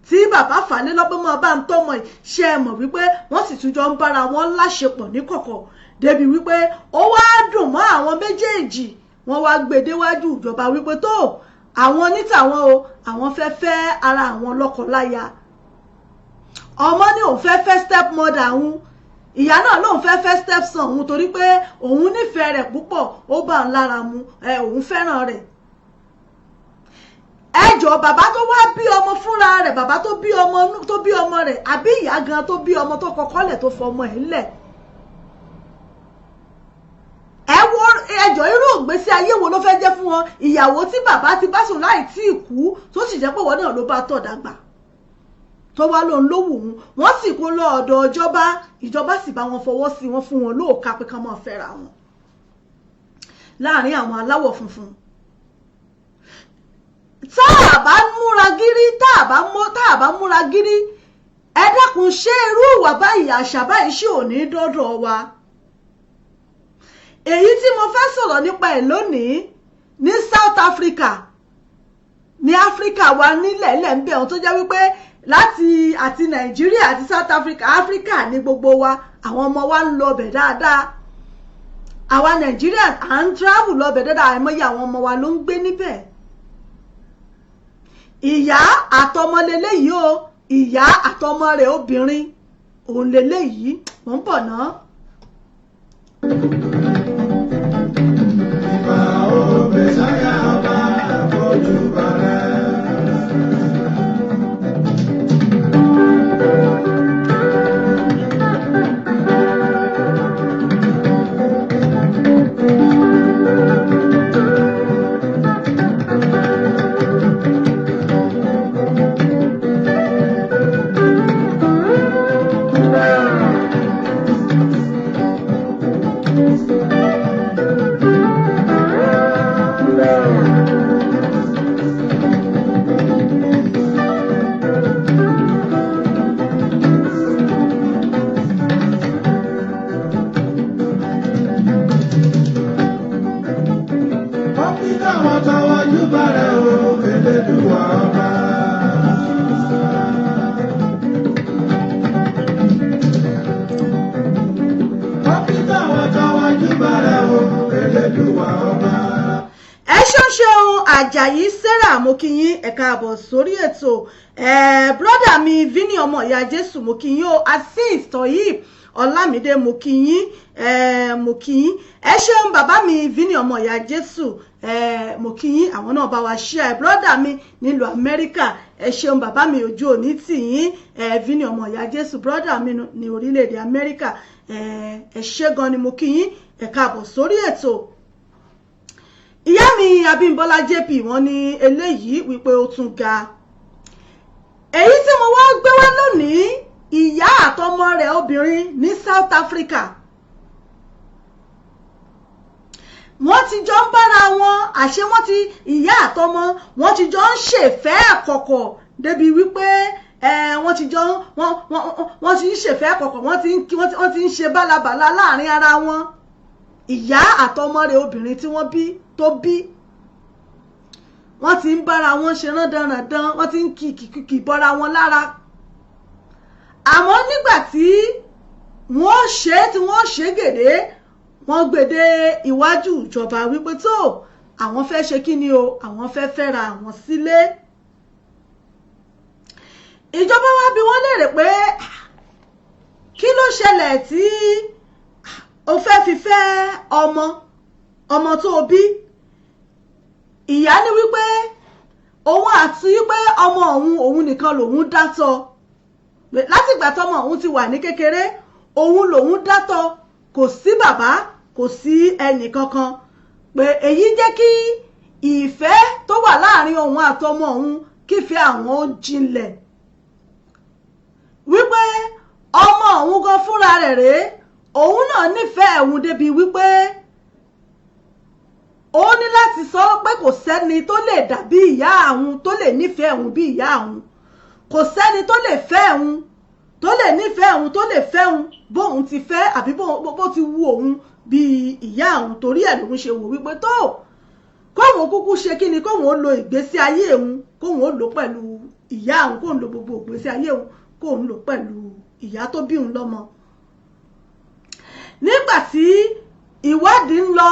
tí bàbá fàlẹ́ lọ́gbọ́mọ bá ń tọ́mọ yìí ṣé ẹ mọ̀ wípé wọ́n sì tún jọ ń bára wọn láṣepọ̀ níkọ̀kọ̀ débi wípé ó wá dùn mọ́ àwọn méjèèjì wọ́n wá gbé déwájú ìjọba wípé tó àwọn onítàwọn o àwọn fẹ́ fẹ́ ara àwọn lọ́kọláya ọmọ ní òun fẹ́ fẹ́ stepmother òun ìyá náà lóun fẹ́ fẹ́ stepson òun torí pé òun nífẹ̀ẹ́ rẹ̀ púpọ̀ ó bá ń lára mu òun fẹ́ràn rẹ̀ ẹjọ́ bàbá tó wá bí ọmọ fúnra rẹ̀ bàbá tó bí ọmọ rẹ̀ àbí ìyá gan tó bí ọmọ tó kọ́kọ́ lẹ̀ tó fọmọ ẹ̀ ńlẹ̀ ẹ wo ẹjọ́ irú ìgbésí ayé wo ló fẹ́ jẹ́ fún wọn ìyàwó tí bàbá ti bá sùn láì tí ì kú tó sì jẹ́ pé wọn náà ló bá tọ́ dàgbà tó wá lóun ló wù wọ́n sì kó lọ ọ̀dọ̀ ìjọba sì bá wọn fọwọ́ sí wọn fún wọn lóòka pé ká máa fẹ́ra wọn láàrin àwọn aláwọ̀ funfun tá a bá múra gírí ẹ dákun ṣé irú ìwà báyìí àṣà báyìí ṣì ò ní dọ́dọ̀ wa èyí tí mo fẹ́ sọ̀rọ̀ nípa ẹ̀ lónìí ní South Africa ní Africa wa nílẹ̀ ilẹ̀ ń bẹ̀ ohun tó jẹ́ wípé àti Nàìjíríà àti South Africa ní gbogbo wa àwọn ọmọ wa ń lọ bẹ̀ dáadáa àwa Nàìjíríà à ń travel lọ bẹ̀ dáadáa àìmọye àwọn ọmọ wa ló ń gbé níbẹ̀ ìyá àtọmọ leléyìí o ìyá àtọmọ rẹ̀ obìnrin òun leléyìí mò ń bọ̀ náà. Ìbà òbí sáyà bá fojú balẹ̀. Àjàyí Sarah mo kí yín ẹ káàbọ̀ sórí ètò brọ́dà mi Vini ọmọ ìyá Jésù mo kí yín o Azeez Toyib Ọlámídé mo kí yín ẹ ṣeun bàbá mi Vini ọmọ ìyá Jésù mo kí yín àwọn náà bá wa share brọ́dà mi nílùú Amẹ́ríkà ẹ ṣeun bàbá mi ojú òní tì yín Vini ọmọ ìyá Jésù brọ́dà mi ní orílẹ̀-èdè Amẹ́ríkà ẹ ṣé gan ni mo kí yín ẹ káàbọ̀ sórí ètò. Ìyá mi Abímbọ́lá JP wọ́n ní eléyìí wípé ó tún ga èyí tí mo wá gbé wá lónìí ìyá àtọmọ rẹ̀ obìnrin ní South Africa wọ́n ti jọ ń bára wọn àṣé ìyá àtọmọ wọ́n ti jọ ń ṣèfẹ́ àkọ́kọ́ débi wípé wọ́n ti ń ṣèfẹ́ àkọ́kọ́ wọ́n ti ń ṣe bálabàla láàrin ara wọn ìyá àtọmọ rẹ̀ obìnrin tí wọ́n bí wọ́n ti ń bára wọn ṣe rándanràndan wọ́n ti ń kìkì bọ́ra wọn lára àmọ́ nígbà tí wọ́n ṣe gèdè wọ́n gbèdé iwájú ìjọba wípé tó àwọn fẹ́ ṣe kí ni o àwọn fẹ́ fẹ́ra àwọn sílé ìjọba wá bi wọ́n léèrè pé kí ló ṣẹlẹ̀ tí o fẹ́ fi fẹ́ ọmọ tó o bí ìyá ní wípé òun àti wípé ọmọ òun nìkan lòun dátọ́ látìgbà tọ́mọ òun ti wà ní kékeré òun lòun dátọ́ kò sí bàbá kò sí ẹnì kankan pé èyí jẹ́ kí ìfẹ́ tó wà láàrin òun àtọmọ òun kífẹ́ àwọn ó jinlẹ̀ wípé ọmọ òun gan fúnra rẹ̀ rèé òun náà nífẹ̀ẹ́ òun débi wípé ó ní láti sọ pé kò sẹ́ni tó lè dàbí ìyá àwọn tó lè nífẹ̀ẹ́ òun bí ìyá àwọn kò sẹ́ni tó lè fẹ́ òun tó lè nífẹ̀ẹ́ òun tó lè fẹ́ òun bóun ti fẹ́ àbí bó ti wù òun bí ìyá òun torí ẹ̀ lòun ṣe wò wípé tó kóun kúkú ṣe kí ni kóun ó lo ìgbésí ayé òun kóun ó lò pẹ̀lú ìyá òun kóun lo gbogbo ìgbésí ayé òun kóun lò pẹ̀lú ìyá tó bí òun lọ́mọ. nígbà tí ìwádìí ń lọ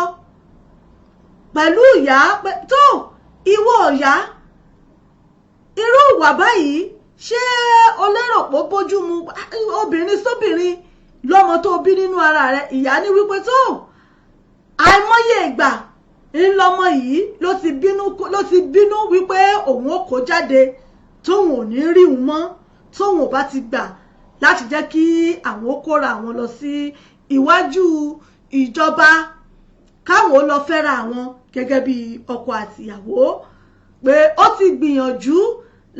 pẹ̀lú ìyá pé tó ìwọ ìyá irú ìwà báyìí ṣé o lérò pé ó bójú mu obìnrin sóbìnrin lọ́mọ tó bí nínú ara rẹ̀? ìyá ní wípé tó àìmọye ìgbà ńlọmọ yìí ló ti bínú wípé òun ó kó jáde tóun ò ní rí òun mọ́ tóun ò bá ti gbà láti jẹ́ kí àwọn ó kóra àwọn lọ sí iwájú ìjọba káwọn ó lọ fẹ́ra àwọn gẹ́gẹ́ bí ọkọ àtìyàwó pé ó ti gbìyànjú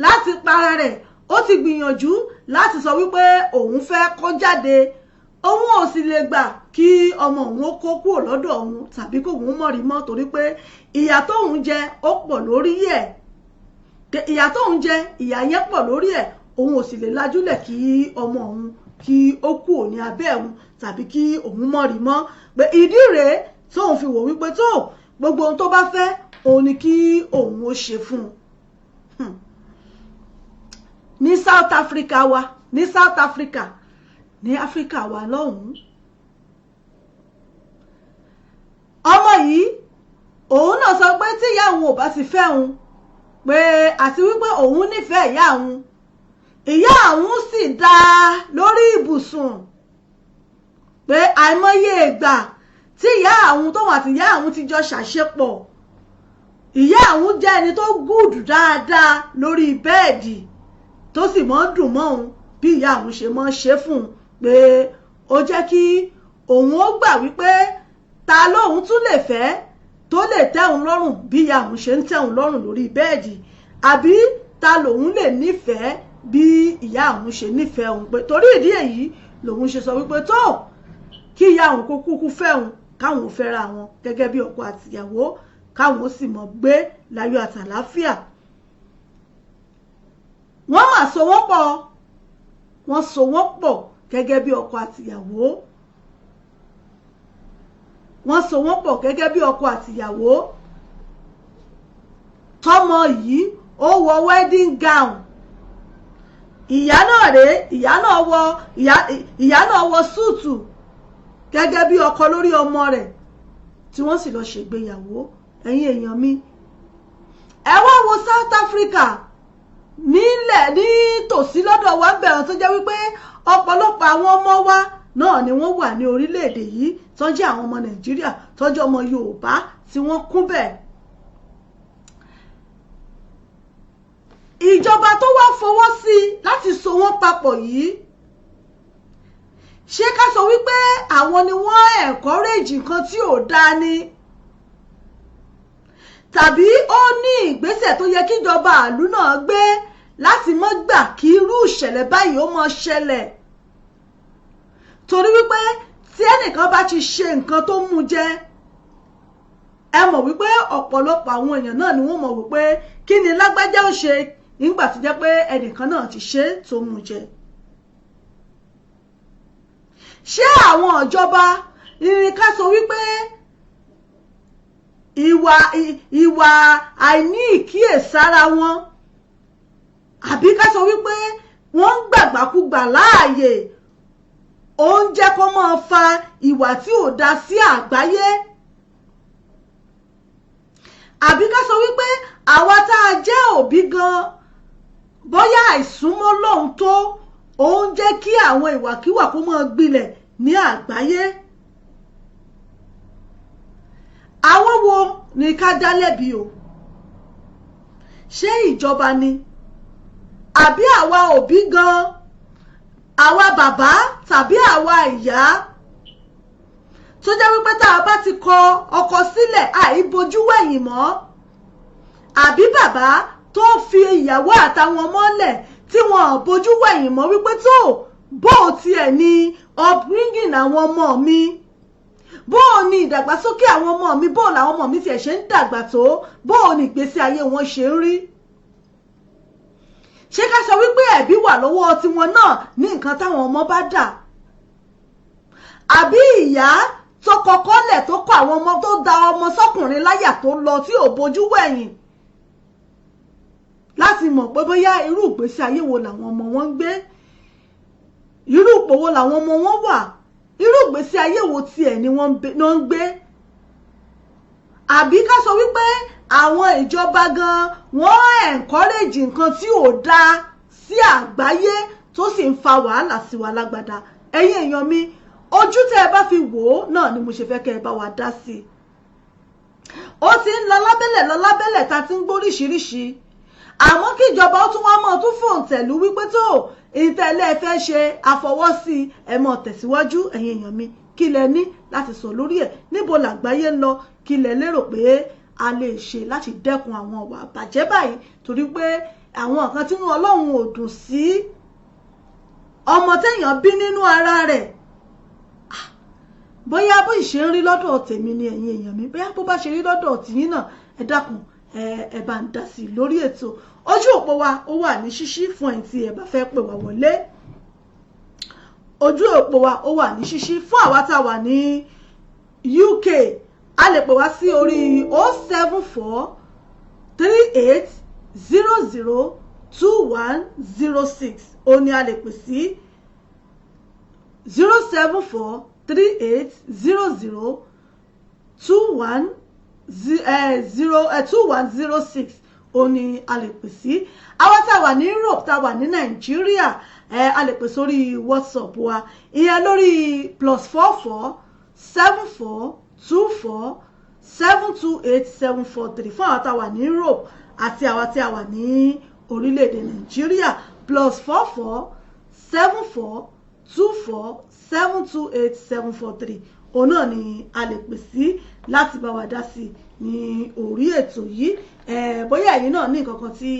láti para rẹ̀ ó ti gbìyànjú láti sọ wípé òun fẹ́ kó jáde òun ò sì lè gbà kí ọmọ òun ó kó kúrò lọ́dọ̀ òun tàbí kó òun mọ̀rí mọ́ torí pé ìyà tóun jẹ ó pọ̀ lórí ẹ̀ ìyà tóun jẹ ìyà yẹn pọ̀ lórí ẹ̀ òun ò sì lè lajúlẹ̀ kí ọmọ òun kí ó kúrò ní abẹ́ òun tàbí kí òun mọ̀rí mọ́ pé ìdí rèé tóun fi wò wípé tó gbogbo ohun tó bá fẹ́ òun ni kí òun ó ṣe fún un. ní South Africa wa ní South Africa ní Africa wa lọ́hùn-ún ọmọ yìí òun náà sọ pé tí ìyá òun ò bá ti fẹ́ òun pé àti wípé òun nífẹ̀ẹ́ ìyá òun sì dá lórí ibùsùn pé àìmọye ìgbà tí ìyá àwọn tóun àti ìyá àwọn ti jọ ṣàṣepọ̀ ìyá àwọn jẹ́ ẹni tó gùdù dáadáa lórí bẹ́ẹ̀dì tó sì mọ́ dùn mọ́ òun bí ìyá àwọn ṣe mọ́ ṣe fún un pé ó jẹ́ kí òun ó gbà wípé ta lóun tún lè fẹ́ tó lè tẹ́hun lọ́rùn bí ìyá àwọn ṣe ń tẹ́hun lọ́rùn lórí bẹ́ẹ̀dì àbí ta lòun lè nífẹ̀ẹ́ bí ìyá àwọn ṣe nífẹ̀ẹ́ òun pé torí ìdí èyí lòun ṣe sọ wípé tó kí ìyá àwọn kó kúkú fẹ́ òun káwọn ò fẹ́ra wọn gẹ́gẹ́ bí ọkọ àtìyàwó káwọn ó sì mọ̀ gbé láyọ̀ àtàláfíà. wọ́n mà so wọ́n pọ̀ wọ́n so wọ́n pọ̀ gẹ́gẹ́ bí ọkọ àtìyàwó wọ́n so wọ́n pọ̀ gẹ́gẹ́ bí ọkọ àtìyàwó tọmọ yìí ó wọ wedding gown ìyá náà rèé ìyá náà wọ súùtù gẹ́gẹ́ bí ọkọ lórí ọmọ rẹ̀ tí wọ́n sì lọ ṣègbéyàwó. ẹ̀yin èèyàn mi ẹ wá wo South Africa nílẹ̀ ní tòsí lọ́dọ̀ wa bẹ̀rẹ̀ tó jẹ́ wípé ọ̀pọ̀lọpọ̀ àwọn ọmọ wa náà ni wọ́n wà ní orílẹ̀-èdè yìí tó jẹ́ àwọn ọmọ Nàìjíríà tó jẹ́ ọmọ Yorùbá tí wọ́n kún bẹ́ẹ̀. ìjọba tó wá fọwọ́ sí láti so wọ́n papọ̀ yìí ṣé ká sọ wípé àwọn ni wọ́n encourage nǹkan tí ò dáa ni tàbí ó ní ìgbésẹ̀ tó yẹ kíjọba ìlú náà gbé láti má gbà kí irú ìṣẹ̀lẹ̀ báyìí ó má ṣẹlẹ̀ torí wípé tí ẹnìkan bá ti ṣe nǹkan tó mú jẹ ẹ mọ̀ wípé ọ̀pọ̀lọpọ̀ àwọn èèyàn náà ni wọ́n mọ̀ wípé kí ni lágbájá ó ṣe nígbà tí jẹ́ pé ẹnìkan náà ti ṣe tó mú jẹ. ṣé àwọn ìjọba ìrìn ká sọ wípé ìwà àìní ìkíyèsára wọn àbí ká sọ wípé wọ́n ń gbàgbàkúgbà láàyè ó ń jẹ́ kó máa fa ìwà tí ò dá sí àgbáyé àbí ká sọ wípé àwa tá a jẹ́ òbí gan bóyá àìsúnmọ́ lọ́hùn tó ó ń jẹ́ kí àwọn ìwàkíwà kó máa gbilẹ̀ ní àgbáyé. àwọn wo ni ká dá lẹ́bi o ṣé ìjọba ni àbí àwa òbí gan àwa bàbá tàbí àwa ìyá tó jẹ́ wípé tá a bá ti kọ ọkọ sílẹ̀ àìbojú wẹ̀yìn mọ́ àbí bàbá tó fi ìyàwó àtàwọn ọmọ lẹ̀ tí wọn ò bojú wẹ̀yìn mọ́ wípé tó bó tiẹ̀ ní upbringing àwọn ọmọ mi bó ní ìdàgbàsókè àwọn ọmọ mi bó làwọn ọmọ mi tiẹ̀ ṣe ń dàgbà tó bó ní ìgbésí ayé wọn ṣe ń rí ṣé ká sọ wípé ẹ̀bí wà lọ́wọ́ tiwọn náà ní nǹkan táwọn ọmọ bá dà àbí ìyá tó kọ́kọ́ lẹ̀ tó kọ́ àwọn ọmọ tó da ọmọ sọ́kùnrin láyà tó lọ tí ò bojú wẹ̀yìn láti mọ̀ pé bóyá irú ìgbésí ayé wo làwọn ọmọ wọn ń gbé irú ipò wo làwọn ọmọ wọn wà irú ìgbésí ayé wo tiẹ̀ ni wọ́n ń gbé àbí ká sọ wípé àwọn ìjọba gan wọ́n encourage nǹkan tí ò dáa sí àgbáyé tó sì ń fa wàhálà sí wa lágbádá ẹ̀yin èèyàn mi ojú tẹ́ ẹ bá fi wò ó náà ni mo ṣe fẹ́ kẹ́ ẹ bá wa dá sí i ó ti ń lọ lábẹ́lẹ̀ ta ti ń gbóríṣiríṣi àmọ́ kí ìjọba ó tún wá mọ́ tún fòǹtẹ̀lú wípé tó ìtẹ̀lẹ́ fẹ́ ṣe àfọwọ́sí ẹ mọ́ tẹ̀síwájú ẹ̀yin èèyàn mi kí lẹ ní láti sọ lórí ẹ̀ níbo làgbáyé ń lọ kí lẹ lérò pé a lè ṣe láti dẹ́kun àwọn ọ̀wà àbàjẹ́ báyìí torí pé àwọn nǹkan tí wọn Ọlọ́run ò dùn sí ọmọ téèyàn bí nínú ara rẹ̀ bóyá bó ìṣe ń rí lọ́dọ̀ tèmi ni ẹ̀yin èèyàn mi bóyá bó bá ṣe rí lọ́dọ̀ tìyín náà ẹ dákun ẹ bá ń dá sí i lórí ètò ojú òpó wa ó wà ní ṣíṣí fún ẹ̀yin tí ẹ bá fẹ́ pè wá wọlé ojú òpó wa ó wà ní ṣíṣí fún àwa tá a wà ní UK a lè pè wá sí orí 07438002106 ó ní a lè pè sí 07438002106 ó ní a lè pè sí àwa tá a wà ní Europe tá a wà ní Nàìjíríà a lè pè sórí WhatsApp wa ìyẹn lórí +447424728743 fún àwọn tá a wà ní Europe àti àwa tí a wà ní orílẹ̀-èdè Nàìjíríà +447424728743 òun náà ni a lè pè sí láti bá wa dá sí ní orí ètò yìí bóyá ẹ̀yin náà ní nǹkan kan tí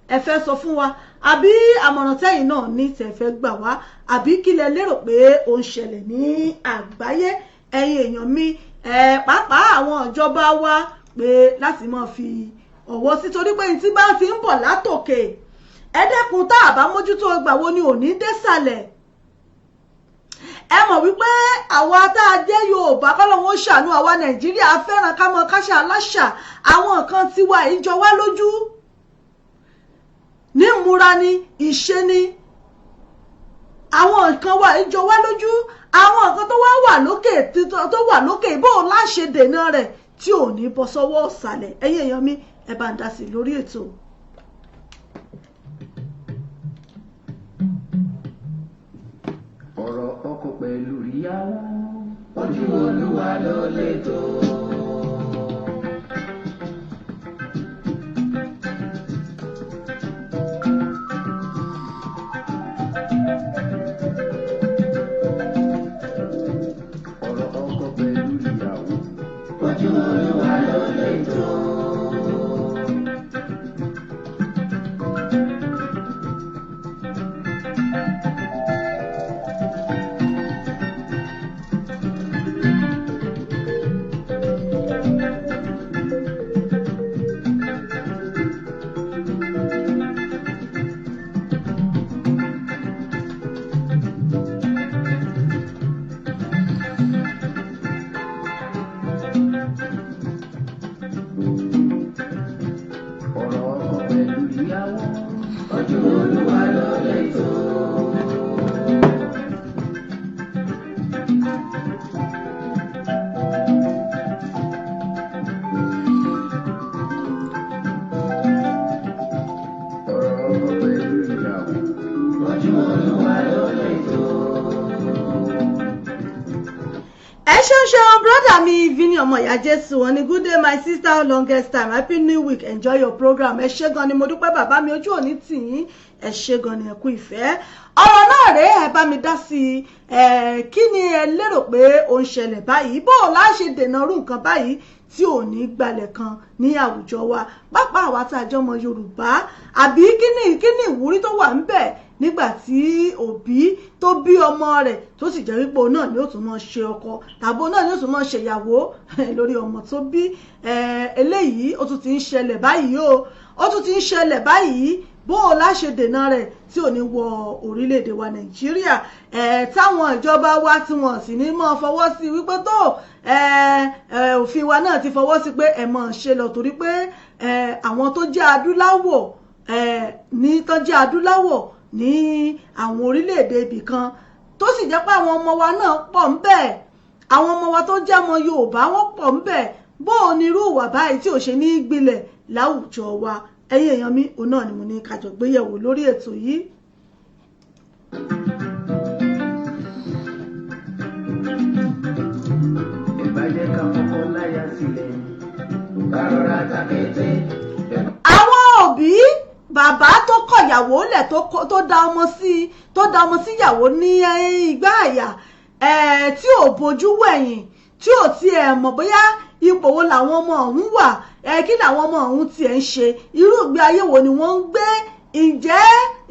ẹ fẹ́ sọ fún wa àbí àmọ̀ràn tẹ́yin náà ní tẹ́ fẹ́ gbà wá àbí kí lẹ lérò pé ó ń ṣẹlẹ̀ ní àgbáyé ẹ̀yin èèyàn mi pàápàá àwọn ìjọba wa pé láti máa fi ọwọ́ sí torí pé tí bá ti ń bọ̀ látòkè ẹ dẹ́kun tá a bá mójútó ìgbà wo ni ò ní désàlẹ̀ ẹ mọ̀ wípé àwa tá a jẹ́ Yorùbá kọ́lọ́wọ́ ṣàánú àwa Nàìjíríà fẹ́ràn ká mọ káṣà aláṣà àwọn nǹkan tiwa ìjọ wá lójú ní ìmúra ni ìṣe ni àwọn nǹkan wa ìjọ wá lójú àwọn nǹkan tó wà lókè bó o láṣẹ dènà rẹ̀ tí ò ní bọ́ sọ́wọ́ ọ̀sàlẹ̀ ẹ̀yin èèyàn mi ẹ bá ń dá sí lórí ètò. ọ̀rọ̀ ọkọ pẹ̀lú ìyàwó ojú Olúwa ló lè tó. ọ̀rọ̀ ọkọ pẹ̀lú ìyàwó ojú Olúwa ló lè tó. ọmọ ìyá Jésù wọn ni good day my sister longest time happy new week enjoy your program ẹ ṣé gan ni mo dúpẹ́ bàbá mi ojú òní tì yín ẹ ṣé gan ni ẹ kú ìfẹ́ ọ̀rọ̀ náà rèé ẹ bá mi dá sí kí ni ẹ lérò pé ó ń ṣẹlẹ̀ báyìí bó o láṣẹ dènà irú nǹkan báyìí tí ò ní gbalẹ̀ kan ní àwùjọ wa pápá àwa tá a jọ ọmọ Yorùbá àbí kí ni ìwúrí tó wà ń bẹ̀ nígbà tí òbí tó bí ọmọ rẹ̀ tó sì jẹ́ wípé òun náà ni ó tún máa ṣe ọkọ tàbí òun náà ni ó tún máa ṣe ìyàwó lórí ọmọ tó bí eléyìí ó tún ti ń ṣẹlẹ̀ báyìí ó tún ti ń ṣẹlẹ̀ báyìí bó o láṣẹ dènà rẹ̀ tí ò ní wọ orílẹ̀-èdè wa Nàìjíríà táwọn ìjọba wa tí wọ́n sì ní mọ́ fọwọ́ sí wípé tó òfin wa náà ti fọwọ́ sí pé ẹ mọ̀ ṣe lọ torí pé àwọn tó jẹ́ adúláwọ̀ ní àwọn orílẹ̀-èdè ibì kan tó sì jẹ́ pé àwọn ọmọ wa náà pọ̀ ń bẹ̀ àwọn ọmọ wa tó jẹ́ ọmọ Yorùbá wọ́n pọ̀ ń bẹ̀ bó o ní irú ìwà báyìí tí ò ṣe ní gbilẹ̀ láwùjọ wa ẹ̀yin èèyàn mi òun náà ni mo ní kájọ gbéyẹ̀wò lórí ètò yìí. ìbàjẹ́ ká fọkọ láyà sílẹ̀ kárọ̀rà tàkété. àwọn òbí bàbá tó kọ̀yàwó lẹ̀ tó da ọmọ síyàwó ní igbá àyà tí ò bójú wẹ̀yìn tí ò tiẹ̀ mọ̀ bóyá ipò wo làwọn ọmọ ọ̀hún wà kí làwọn ọmọ ọ̀hún tiẹ̀ ń ṣe irú ìgbé ayé wo ni wọ́n ń gbé ǹjẹ́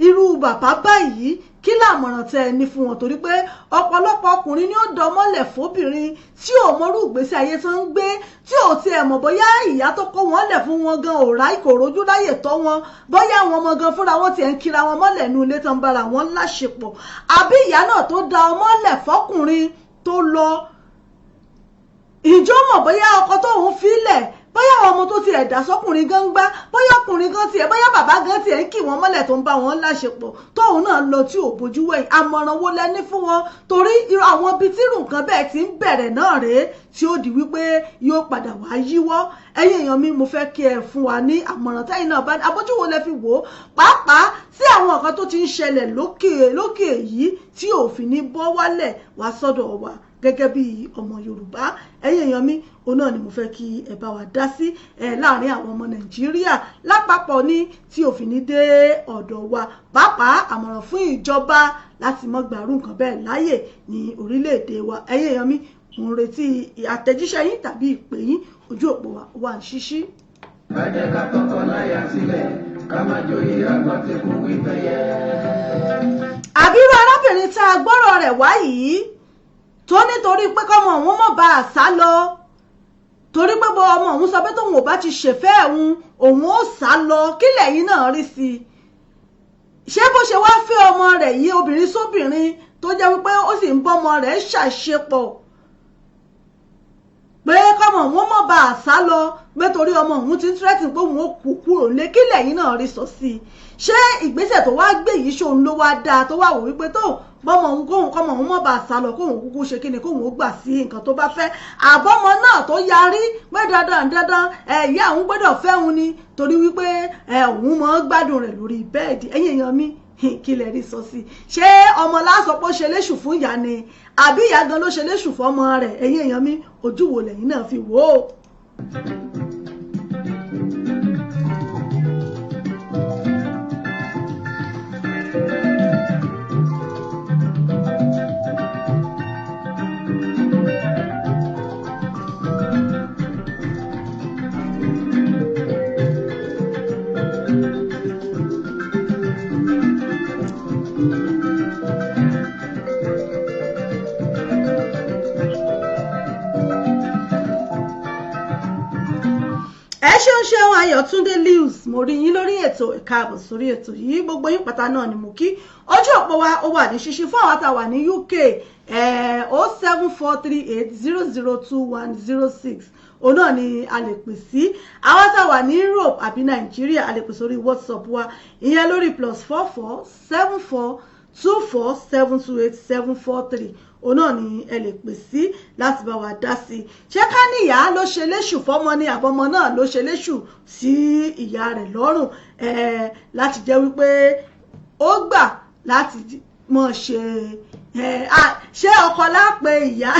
irú bàbá báyìí kí làmọ̀ràn tẹ ẹ ní fún wọn torí pé ọ̀pọ̀lọpọ̀ ọkùnrin ni ó dọmọ́lẹ̀ fóbìnrin tí ò mọrú ìgbésí ayé tó ń gbé tí ò tiẹ̀ mọ̀ bóyá ìyá tó kó wọn lẹ̀ fún wọn gan òrá ìkòrójú láyè tọ́ wọn bóyá àwọn ọmọ gan fúnra wọn tiẹ̀ ń kira wọn mọ́lẹ̀ nu ilé tó ń bára wọn láṣepọ̀ àbí ìyá náà tó da ọmọlẹ̀ fọkùnrin tó lọ ìjọ mọ̀ bóyá ọkọ tóun fílẹ̀ bóyá àwọn ọmọ tó ti ẹ̀dá sọ́kùnrin gan ń gbá bóyá ọkùnrin gan tiẹ̀ bóyá bàbá gan tiẹ̀ ń kì wọ́n mọ́lẹ̀ tó ń bá wọn láṣepọ̀ tóun náà lọ tí ò bójú wẹ̀yìn àmọ̀ràn wo lẹ́ni fún wọn torí àwọn ibi tí irú nǹkan bẹ́ẹ̀ ti ń bẹ̀rẹ̀ náà rèé tí ó di wípé yóò padà wá yíwọ́ ẹ̀yin èèyàn mi mo fẹ́ kí ẹ fún wa ní àmọ̀ràn tẹ́yìn náà bá ní abójúwo lẹ fi wò ó pàápàá sí àwọn nǹkan tó ti ń ṣẹlẹ̀ lókè èyí tí òfin ní bọ́ wálẹ̀ wá sọ́dọ̀ wa gẹ́gẹ́ bí ọmọ Yorùbá ẹ̀yin èèyàn mi òun náà ni mo fẹ́ kí ẹ bá wa dá sí láàrin àwọn ọmọ Nàìjíríà lápapọ̀ ní tí òfin ní dé ọ̀dọ̀ wa pàápàá àmọ̀ràn fún ìjọba láti mọ́ gbàrú nǹkan bẹ́ẹ̀ láyè ní orílẹ̀-èdè wa ẹ̀yin èèyàn mi mo ń retí àtẹ̀jíṣẹ́ yín tàbí ìpè yín ojú òpó wa wà ń ṣíṣí. ìbàjẹ́ ká fọkọ láyà sílẹ̀ ká má joyè agbọ́tẹ̀kùn wípé yẹ. àbírú arábìnrin tá a gbọ́rọ̀ rẹ̀ wá yìí tó nítorí pé kọ́mọ òun mọ̀ bá a sá lọ torí pé ọmọ òun sọ pé tóun ò bá ti ṣèfẹ́ òun ó sá lọ kí lẹ́yìn náà rí sí i ṣé bó ṣe wá fẹ́ ọmọ rẹ̀ yìí obìnrin sóbìnrin tó jẹ́ wípé ó sì ń bọ́mọ rẹ̀ ṣàṣepọ̀ pé kọ́mọ òun mọ̀ bá a sá lọ pé torí ọmọ òun ti ń tírẹ́tì pé òun ó kú kúrò lé kí lẹ́yìn náà rí sọ sí i ṣé ìgbésẹ̀ tó wá gbé yìí ṣòun ló wá dáa tó wá wò wípé tó bọ́mọ òun kọ́mọ òun mọ̀ bá a sá lọ kóun kúkú ṣe kí ni kóun ó gbà sí nǹkan tó bá fẹ́ àbọ́mọ náà tó yarí pé dandan ìyá òun gbọ́dọ̀ fẹ́ òun ni torí wípé òun mọ̀ ń gbádùn rẹ̀ lórí bẹ́ẹ̀dì ẹ̀yin èèyàn mi kí lè rí sọ sí ṣé ọmọ lásán pé ó ṣe léṣù fún ìyá ni àbí ìyá gan ló ṣe léṣù fọmọ rẹ̀ ẹ̀yin èèyàn mi ojú wo lẹ́yìn náà fi wò ó. ṣeun Ayọ̀túndé Lewis mo rí yín lórí ètò ìkáàbọ̀ sórí ètò yìí gbogbo yín pátá náà ni mo kí ojú òpó wa ó wà ní ṣíṣí fún àwọn tá a wà ní UK 07438002106 òun náà ni a lè pè sí àwọn tá a wà ní Europe àbí Nàìjíríà a lè pè sórí WhatsApp wa ìyẹn lórí +447424728743 òun náà ni ẹ lè pè sí láti bá wa dá sí ṣé ká ní ìyá ló ṣe léṣù fọ́mọ ni àbọ̀mọ náà ló ṣe léṣù sí ìyá rẹ̀ lọ́rùn láti jẹ́ wípé ó gbà láti mọ̀ ṣe ṣé ọkọ lápè ìyá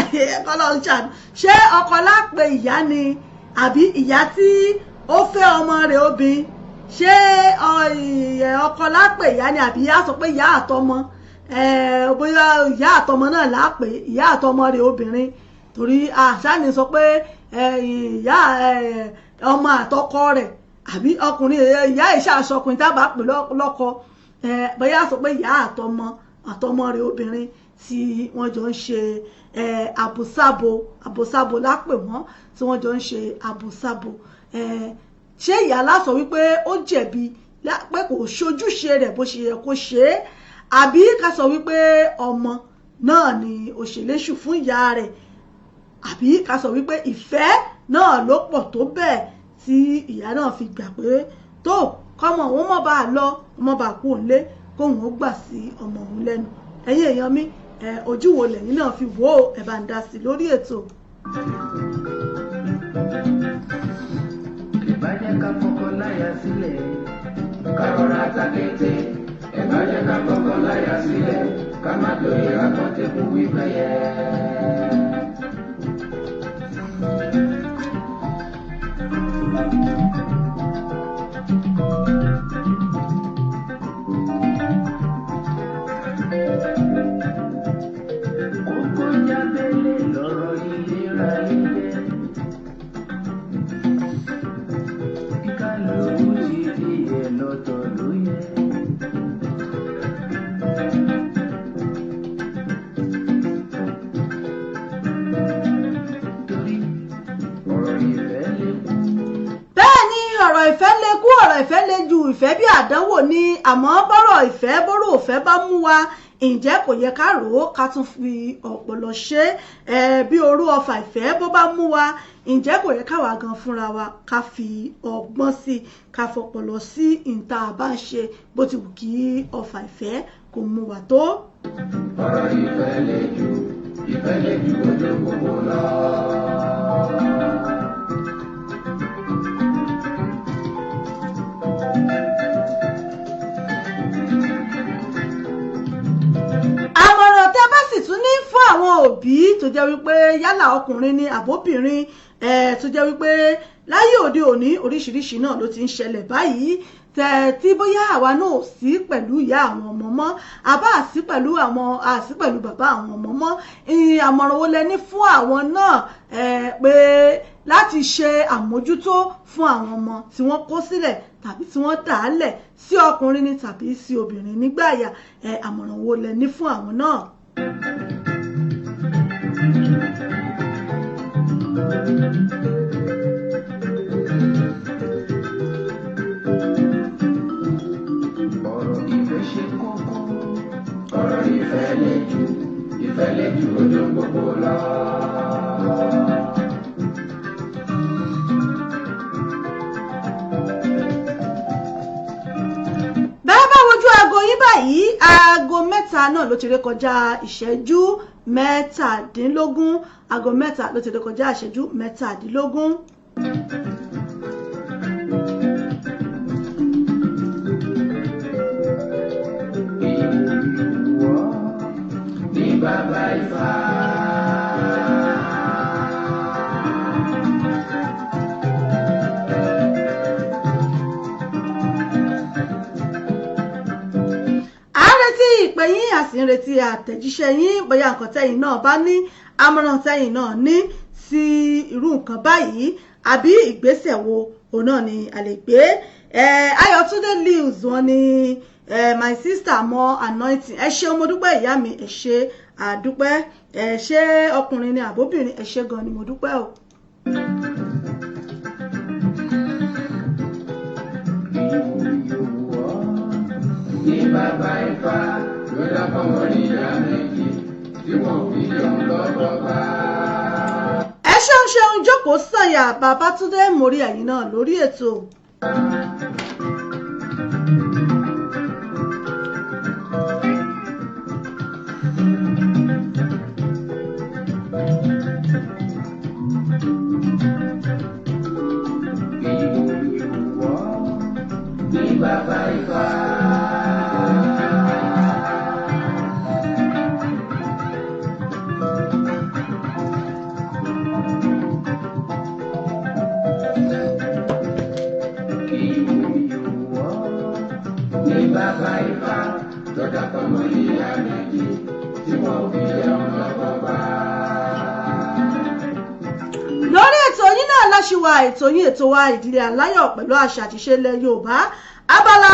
ṣé ọkọ lápè ìyá ni àbí ìyá tí ó fẹ́ ọmọ rẹ̀ obìnrin ṣé ọkọ lápè ìyá ni àbí ìyá sọ pé ìyá àtọmọ bóyá ìyá àtọmọ náà lápè ìyá àtọmọ rẹ̀ obìnrin torí àṣàní sọ pé ìyá ọmọ àtọkọ rẹ̀ àbí ọkùnrin ìyá ìṣàṣọkùnrin tá a bá pè lọ́kọ bóyá sọ pé ìyá àtọmọ rẹ̀ obìnrin tí wọ́n jọ ń ṣe àbòsábo lápè wọ́n tí wọ́n jọ ń ṣe àbòsábo ṣé ìyá lásọ wípé ó jẹ̀bi pé kò ṣojúṣe rẹ̀ bó ṣe yẹ kó ṣe é àbí ká sọ wípé ọmọ náà ni òṣèléṣù fún ìyá rẹ̀ àbí ká sọ wípé ìfẹ́ náà ló pọ̀ tó bẹ́ẹ̀ tí ìyá náà fi gbà pé tó kọ́mọ òun mọ̀ bá a lọ ọmọ bá kú òǹlé kóun ó gbà sí ọmọ òun lẹ́nu ẹ̀yin èèyàn mi ojú wo lẹ́yìn náà fi wò ó ẹ̀ bá ń dá sí lórí ètò. ìbàjẹ́ ká kọ́kọ́ láyà sílẹ̀ ká rọra takété ìbàjẹ́ ká kọ́kọ́ láyà sílẹ̀ ká má lóye àkọ́tẹ́kù wípé yẹ. kókó jábélé lọ́rọ̀ ìlera ilé kíkálukú ti di ẹ̀ lọ́tọ̀ ló yẹ. ọ̀rọ̀ ìfẹ́ lè kú ọ̀rọ̀ ìfẹ́ lè ju ìfẹ́ bí àdánwò ni àmọ́ bọ́rọ̀ ìfẹ́ bọ́rọ̀ òfẹ́ bá mú wa ǹjẹ́ kò yẹ ká rò ó ká tún fi ọpọlọ ṣe bí orú ọfà ìfẹ́ bó bá mú wa ǹjẹ́ kò yẹ káwa gan fúnra wa ká fi ọgbọ́n sí ká fọpọlọ sí ìta bá ń ṣe bó ti wù kí ọfà ìfẹ́ kò mú wa tó. ọ̀rọ̀ ìfẹ́ lè ju ojú gbogbo lọ. àmọ̀ràn tẹ́ bá sì tún ní fún àwọn òbí tó jẹ́ wípé yálà ọkùnrin ni àbóbìnrin tó jẹ́ wípé láyé òde òní oríṣiríṣi náà ló ti ń ṣẹlẹ̀ báyìí tí bóyá àwa náà ò sí pẹ̀lú ìyá àwọn ọmọ mọ́ àbá àsí pẹ̀lú bàbá àwọn ọmọ mọ́ àmọ̀ràn wo lẹ ní fún àwọn náà pé láti ṣe àmójútó fún àwọn ọmọ tí wọ́n kó sílẹ̀ tàbí tí wọ́n dà á lẹ̀ sí ọkùnrin ni tàbí sí obìnrin nígbàyà àmọ̀ràn wo lẹ ní fún àwọn náà. ọ̀rọ̀ ìfẹ́ ṣe kókó ọ̀rọ̀ ìfẹ́ lè ju ojú gbogbo lọ. aago yín báyìí aago mẹ́ta náà ló ti ré kọjá ìṣẹ́jú mẹ́tàdínlógún aago mẹ́ta ló ti ré kọjá ìṣẹ́jú mẹ́tàdínlógún. ìwọ ní bàbá Ifá. ìpè yín a sì ń retí àtẹ̀jíṣẹ́ yín bóyá nǹkan tẹ́yìn náà bá ní àmọ̀ràn tẹ́yìn náà ní sí irú nǹkan báyìí àbí ìgbésẹ̀ wo òun náà ni a lè gbé. Ayọ̀túndé Lewis wọn ni my sister more anointing ẹ ṣé mo dúpẹ́ ìyá mi ẹ ṣé àdúpẹ́ ẹ ṣé ọkùnrin ni àbóbìnrin ẹ ṣé gan ni mo dúpẹ́ o. ní bàbá Ifá ló dápọ̀ mọ́ ní ìyá méjì tí wọ́n fi jẹun lọ́dọ̀ bá. ẹ ṣeun jókòó sànyà Babátúndé mórí ẹ̀yìn náà lórí ètò. ní bàbá Ifá. Bàbá Ifá tó dàpọ̀ mọ́ ìyá méjì tí wọ́n fi jẹun lọ́kọ̀ bá. lórí ètò yín náà láṣìwà ètò yín ètò wa ìdílé aláyọ̀ pẹ̀lú àṣà àtiṣe ilẹ̀ Yorùbá abala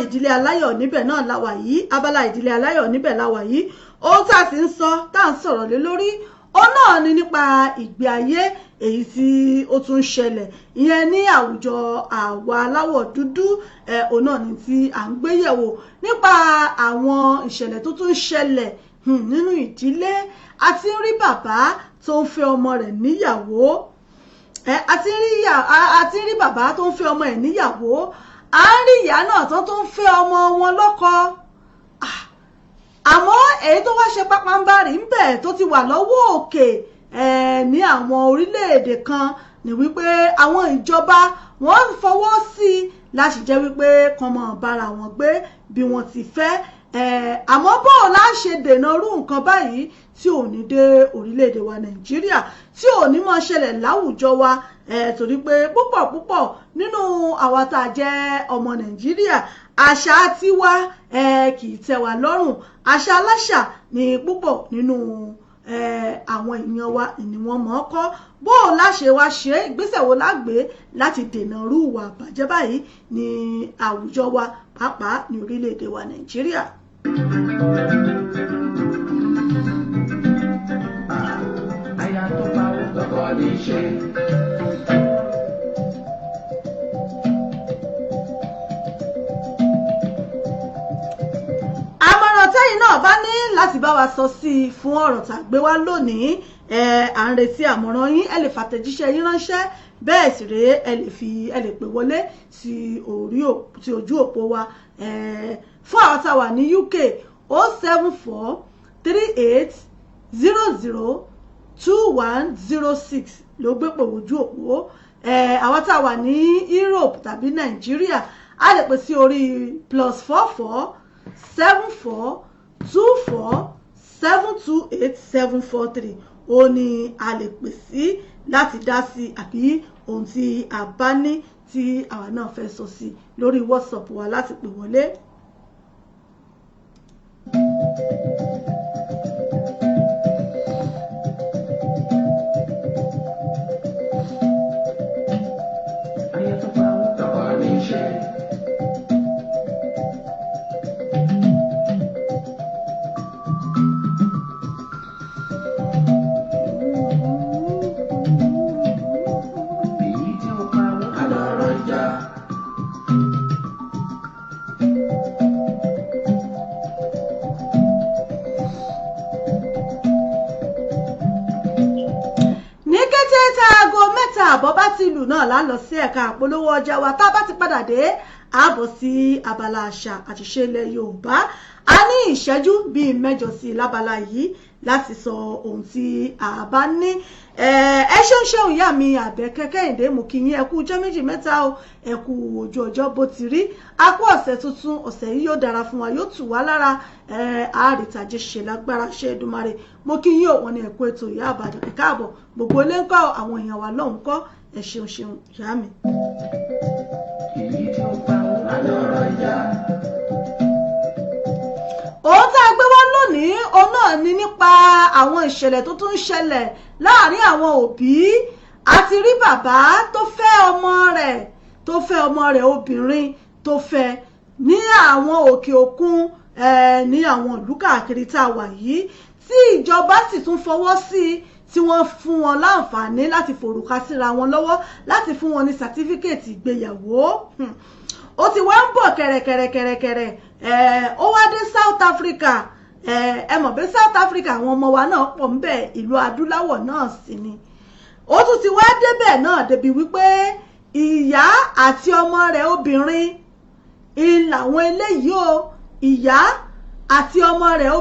ìdílé aláyọ̀ níbẹ̀ náà láwà yìí abala ìdílé aláyọ̀ níbẹ̀ láwà yìí ohun tá a sì ń sọ tá à ń sọ̀rọ̀ lé lórí òun náà ni nípa ìgbé ayé èyí tí ó tún ṣẹlẹ̀ ìyẹn ní àwùjọ àwa aláwọ̀ dúdú òun náà ni tí à ń gbé yẹ̀wò nípa àwọn ìṣẹ̀lẹ̀ tó tún ṣẹlẹ̀ nínú ìdílé. a ti rí bàbá tó ń fẹ́ ọmọ rẹ̀ níyàwó a ti rí bàbá tó ń fẹ́ ọmọ ẹ̀ níyàwó a ń rí ìyá náà tó ń fẹ́ ọmọ wọn lọ́kọ. àmọ́ èyí tó wá ṣe pápánbárì ń bẹ̀ tó ti wà lọ́wọ́ òkè ní àwọn orílẹ̀-èdè kan ní wípé àwọn ìjọba wọ́n ń fọwọ́ sí i láti jẹ́ wípé kàn mọ́ bára wọn gbé bí wọ́n ti fẹ́ àmọ́ bọ́ọ̀ la ṣe dènà irú nǹkan báyìí tí ò ní dé orílẹ̀-èdè wa Nàìjíríà tí ò ní máa ṣẹlẹ̀ láwùjọ wa torí pé púpọ̀ nínú àwa tá a jẹ́ ọmọ Nàìjíríà àṣà tiwa kì í tẹ́ wa lọ́rùn àṣà aláṣà ni púpọ̀ nínú àwọn èèyàn wa ni wọ́n mọ̀ ọ́ kọ́ bó o láṣẹ wá ṣe ìgbésẹ̀ wo lágbé láti dènà irú ìwà àbàjẹ́ báyìí ní àwùjọ wa pàápàá ní orílẹ̀-èdè wa Nàìjíríà. Aya tó bá wù tọkọ ní ṣe. àmọ̀ràn tẹ́yìn náà bá ní láti bá wa sọ sí i fún ọ̀rọ̀ tá a gbé wá lónìí à ń retí àmọ̀ràn yín ẹ lè fàtẹ̀jíṣẹ́ yín ránṣẹ́ bẹ́ẹ̀ sì rèé ẹ lè pè wọlé sí ojú òpó wa fún àwọn tá a wà ní UK 07438002106 ló gbé pè ojú òpó àwọn tá a wà ní Europe tàbí Nàìjíríà a lè pè sí orí +447424728743 ó ní a lè pè sí láti dá sí àbí ohun tí a bá ní tí àwa náà fẹ́ sọ sí lórí WhatsApp wa láti pè wọlé. Aya tó bá wù tọkọ ní ṣe. Èyí tí ó bá wù àlọ́rọ̀ ìjà. ní kété tá aago mẹ́ta àbọ̀ bá ti lù náà lá lọ sí ẹ̀ka àpolówó ọjà wa tá a bá ti padà dé ààbọ̀ sí abala àṣà àti ìṣe ilẹ̀ Yorùbá a ní ìṣẹ́jú bíi mẹ́jọ sí lábala yìí láti sọ ohun tí a bá ní ẹ ṣeun ìyá mi Àbẹ̀kẹ́ Kẹ́hìndé mú kí yín ẹ kú ọjọ́ méjì mẹ́ta o ẹ kú ojú ọjọ́ bó ti rí a kú ọ̀sẹ̀ tuntun ọ̀sẹ̀ yìí yóò dára fún wa yóò tù wá lára àárítàjẹ́ ṣe lágbára ṣe Èdùmàrè mo kí yín òun ní ẹ̀kú ètò ìyá Ìbàdàn ẹ káàbọ̀ gbogbo ilé ńkọ́ àwọn èèyàn wa lọ́hùn kọ́ ẹ ṣeun ìyá mi. Èyí tí ó bá wù àlọ́rọ̀ ìjà. ohun tá a gbé wá lónìí òun náà ni nípa àwọn ìṣẹ̀lẹ̀ tó tún ń ṣẹlẹ̀ láàárín àwọn òbí àti rí bàbá tó fẹ́ ọmọ rẹ̀ obìnrin tó fẹ́ ní àwọn òkè òkun ní àwọn ìlú káàkiri tá a wà yìí tí ìjọba sì tún fọwọ́ sí i tí wọ́n fún wọn láǹfààní láti forúkà síra wọn lọ́wọ́ láti fún wọn ní sàtífíkẹ́ẹ̀tì ìgbéyàwó ó ti wá ń bọ̀ kẹ̀rẹ̀kẹ̀rẹ̀ ó wá dé South Africa ẹ mọ̀ pé South Africa àwọn ọmọ wa náà pọ̀ ńbẹ̀ ìlú adúláwọ̀ náà sì ni ó tún ti wá débẹ̀ náà débi wípé ìyá àti ọmọ rẹ̀ obìnrin làwọn eléyìí o ìyá àti ọmọ rẹ̀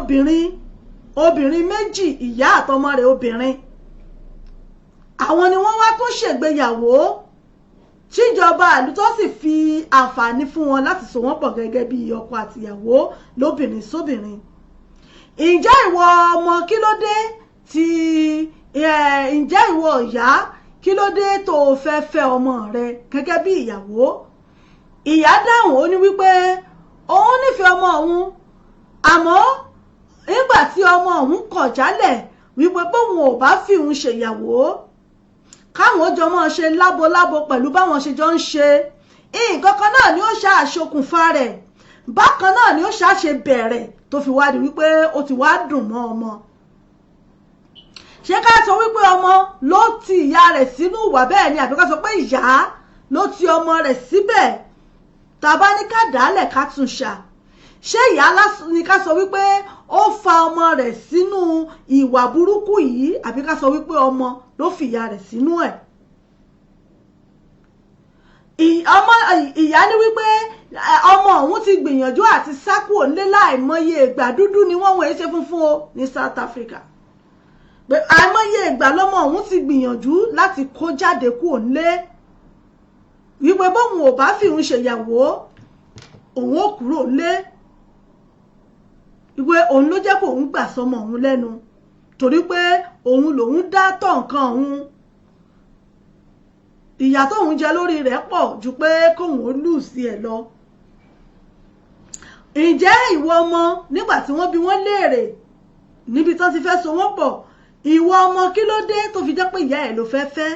obìnrin méjì ìyá àtọmọ rẹ̀ obìnrin àwọn ni wọ́n wá tún ṣègbéyàwó tíjọba ìlú tó sì fi àǹfààní fún wọn láti so wọ́n pọ̀ gẹ́gẹ́ bí ọkọ àtìyàwó lóbìnrin sóbìnrin. ǹjẹ́ ìwọ ọmọ kí ló dé ǹjẹ́ ìwọ ìyá kí ló dé tó o fẹ́ ọmọ rẹ gẹ́gẹ́ bí ìyàwó? ìyá dáhùn ó ní wípé òun nífẹ̀ẹ́ ọmọ òun àmọ́ nígbà tí ọmọ òun kọ̀ jálẹ̀ wípé bóun ò bá fi òun ṣèyàwó káwọn jọ mọ́ ṣe lábolábo pẹ̀lú báwọn ṣe jọ ń ṣe nǹkan kan náà ni ó ṣàṣokùnfà rẹ̀ bákan náà ni ó ṣàṣe bẹ̀rẹ̀ tó fi wá di wípé ó ti wá dùn mọ́ ọmọ. ṣé ká sọ wípé ọmọ ló ti ìyá rẹ̀ sínú ìwà bẹ́ẹ̀ ni àbí ká sọ pé ìyá ló ti ọmọ rẹ̀ síbẹ̀ tàbá ní ká dálẹ̀ ká tún ṣà ṣé ìyá lásán ni ká sọ wípé ó fa ọmọ rẹ̀ sínú ìwà burúkú yìí àbí ká sọ wípé ọmọ ló fi ìyá rẹ̀ sínú ẹ̀. Ìyá ní wípé ọmọ òun ti gbìyànjú àti sá kúrò nílé láìmọye ìgbà, dúdú ni wọ́n wọ̀nyí ṣe funfun o ní South Africa, pé àìmọye ìgbà lọ́mọ òun ti gbìyànjú láti kó jáde kúrò nílé wípé bóun ò bá fi òun ṣèyàwó òun ò kúrò nílé, ìwé òun ló jẹ́ kó òun gbà sọmọ òun lẹ́nu torí pé òun lòun dá tọ̀ nǹkan òun, ìyà tóun jẹ lórí rẹ̀ pọ̀ ju pé kóun ó lù sí ẹ̀ lọ. Ǹjẹ́ ìwọ ọmọ nígbà tí wọ́n bi wọ́n léèrè níbi tán ti fẹ́ so wọ́n pọ̀, ìwọ ọmọ kí ló dé tó fi jẹ́ pé ìyá ẹ̀ ló fẹ́ fẹ́?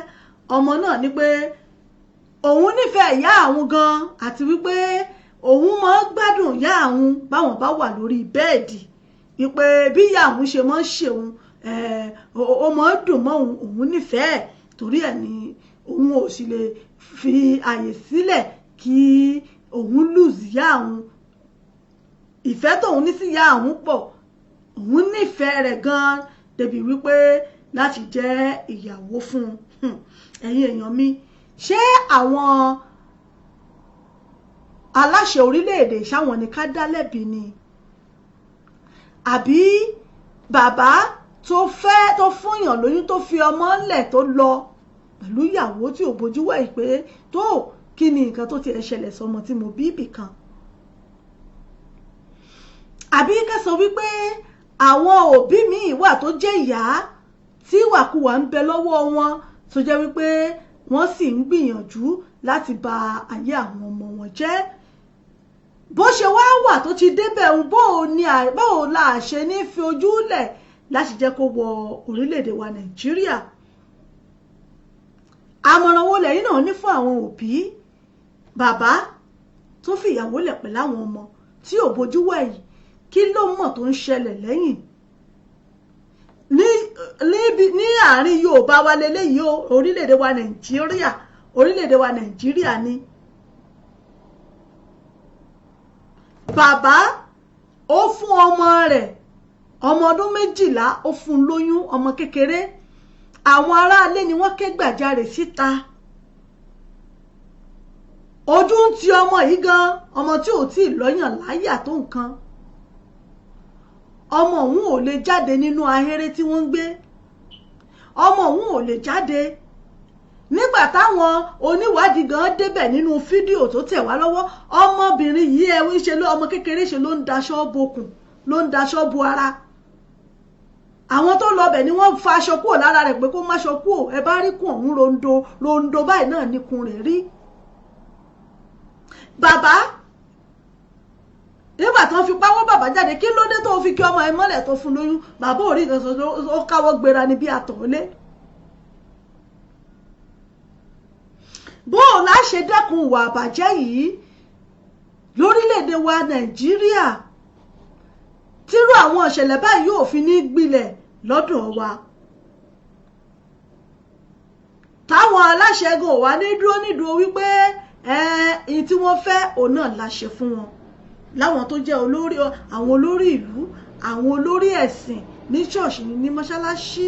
Ọmọ náà ní pé òun nífẹ̀ẹ́ ìyá àwọn gan àti wípé òun máa ń gbádùn ìyá àwọn báwọn bá wà lórí bẹ́ẹ̀dì, wípé bí ìyá àwọn ṣe máa ń ṣeun ó máa ń dùn mọ́ òun nífẹ̀ẹ́, torí ẹ̀ ni òun ò sì lè fi àyè sílẹ̀ kí òun lùzì ìyá àwọn. Ìfẹ́ tóun ní sí ìyá àwọn pọ̀, òun nífẹ̀ẹ́ rẹ̀ gan débi wípé láti jẹ́ ìyàwó fún un. Ẹ̀yin èèyàn mi, ṣé àwọn aláṣẹ orílẹ̀-èdè ṣáwọn ni ká dá lẹ́bi ni àbí bàbá tó fúnyàn lóyún tó fi ọmọ ńlẹ̀ tó lọ pẹ̀lú ìyàwó tí ò bójú wẹ̀ pé tó kí ni nǹkan tó ti ẹ̀ ṣẹlẹ̀ sọmọ tí mo bí ibì kan? Àbí ká sọ wípé àwọn òbí míì wà tó jẹ́ ìyá tí ìwàkuwà ń bẹ lọ́wọ́ wọn tó jẹ́ wípé wọ́n sì ń gbìyànjú láti ba ayé àwọn ọmọ wọn jẹ́. Bó ṣe wá wà tó ti débẹ̀ ń bó la ṣe ní fi ojú lẹ̀ láti jẹ́ kó wọ orílẹ̀-èdè wa Nàìjíríà. Àmọ̀ràn wo lẹ́yìn náà ní fún àwọn òbí bàbá tó fi ìyàwó lẹ̀ pẹ̀lú àwọn ọmọ tí ò bójú wẹ̀yìn? Kí ló mọ̀ tó ń ṣẹlẹ̀ lẹ́yìn? Ní àárín Yorùbá wa lélẹ́yìí o, orílẹ̀-èdè wa Nàìjíríà ni. Bàbá ó fún ọmọ rẹ̀ ọmọ ọdún 12 ó fún lóyún, ọmọ kékeré. Àwọn aráalé ni wọ́n ké gbàjarè síta. Ojú ń ti ọmọ yìí gan, ọmọ tí ò tí ì lọ́yàn láyà tó nǹkan. Ọmọ òun ò lè jáde nínú ahéré tí wọ́n ń gbé, ọmọ òun ò lè jáde. Nígbà táwọn oníwádìí gan débẹ̀ nínú fídíò tó tẹ̀ wá lọ́wọ́, ọmọbìnrin yìí ọmọ kékeré ṣe ló ń daṣọ bokùn, ló ń daṣọ bo ara. Àwọn tó lọ bẹ̀ ni wọ́n fa aṣọ kúrò lára rẹ̀ pé kó má aṣọ kúrò, ẹ bá rí kùn òun rondo báyìí náà níkun rẹ̀ rí. Bàbá nígbà tó fi pawọ́ bàbá jáde, kí ló dé tó fi kí ọmọ ẹ mọ́lẹ̀ tó fún lóyún? Bàbá ò rí nǹkan sọ, ó káwọ́ gbéra ní bí àtọ̀ọ́lé. Bó o lá ṣe dẹ́kun ìwà àbàjẹ́ yìí lórílẹ̀‐èdè wa Nàìjíríà tírú àwọn ìṣẹ̀lẹ̀ báyìí yóò fi ní gbilẹ̀ lọ́dọ̀ wa, táwọn aláṣẹ gan wà ní dúró nídúró wípé ẹ̀ẹ́n tí wọ́n fẹ́ òun náà láṣẹ fún wọn, láwọn tó jẹ́ àwọn olórí ìlú, àwọn olórí ẹ̀sìn ní ṣọ́ọ̀ṣì ní mọ́ṣáláṣí,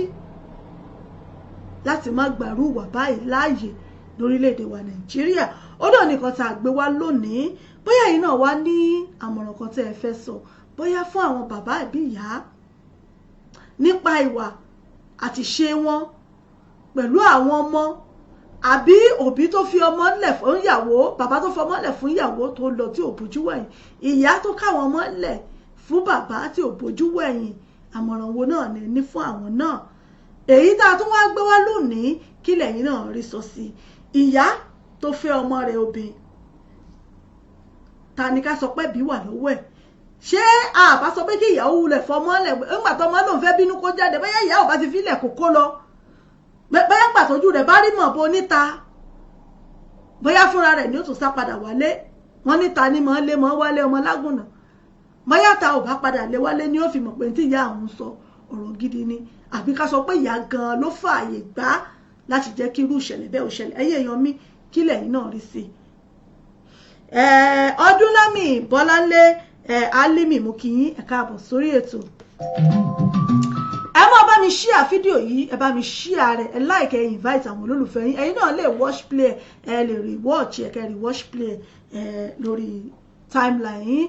láti má gbàrú ìwà báyìí láàyè lórílẹ̀‐èdè wa Nàìjíríà. Ó dọ̀ nìkan tá a gbé wá lónìí, bóyá yìí náà wá ní àmọ̀ràn kan tẹ́ ẹ fẹ́ sọ, bóyá fún àwọn bàbá àbí ìyá nípa ìwà àti ṣe wọn pẹ̀lú àwọn ọmọ, àbí òbí tó fi ọmọ ńlẹ̀ fún ìyàwó, bàbá tó fi ọmọ ńlẹ̀ fún ìyàwó tó lọ tí ò bójú wẹ̀yìn, ìyá tó káwọn ọmọ ńlẹ̀ fún bàbá tí ò bójú wẹ̀yìn. Àmọ̀ràn wo náà ní fún àwọn náà? Èyí tá a tún wá gbé wá lónìí, kí lẹ̀yin náà rí sọ sí? Ìyá tó fẹ́ ọmọ rẹ̀ obìnrin, ta ni ká sọ pé bí wà lọ́wọ́ ẹ̀? Ṣé àbá sọ pé kí ìyàwó wulẹ̀ fọmọ lẹ̀ ńgbà tọmọ lòun fẹ́ bínú kó jáde, bóyá ìyá ò bá ti fílẹ̀ kókó lọ, bóyá pàtójú rẹ̀ bá rí mọ̀ bó níta, bóyá fúnra rẹ̀ ni ó tún sá padà wálé. Wọ́n níta ni mọ̀ lé mọ̀ wálé ọmọ lágùnà, bóyá ta ò bá padà lé wálé ni ó fi mọ̀ pé tí ìyá àwọn sọ ọ̀rọ̀ gidi ni. àbí ká sọ pé ìyá gan ló fààyè gbà láti jẹ́ kí irú ìṣẹ̀lẹ̀ bẹ́ẹ̀ ò ṣẹlẹ̀. ẹ̀yin èèyàn mi kí lẹ̀yin náà rí sí Ọdúnlámì Bọ́láńlé Álímì mú kí yín ẹ káàbọ̀ sórí ètò. Ẹ máa bá mi share fídíò yìí, ẹ bá mi share rẹ̀, ẹ like, ẹ invite àwọn olólùfẹ́ yín. Ẹ̀yin náà lè watch play, ẹ lè rewatch, ẹ kẹ́ rewatch play lórí timeline yín.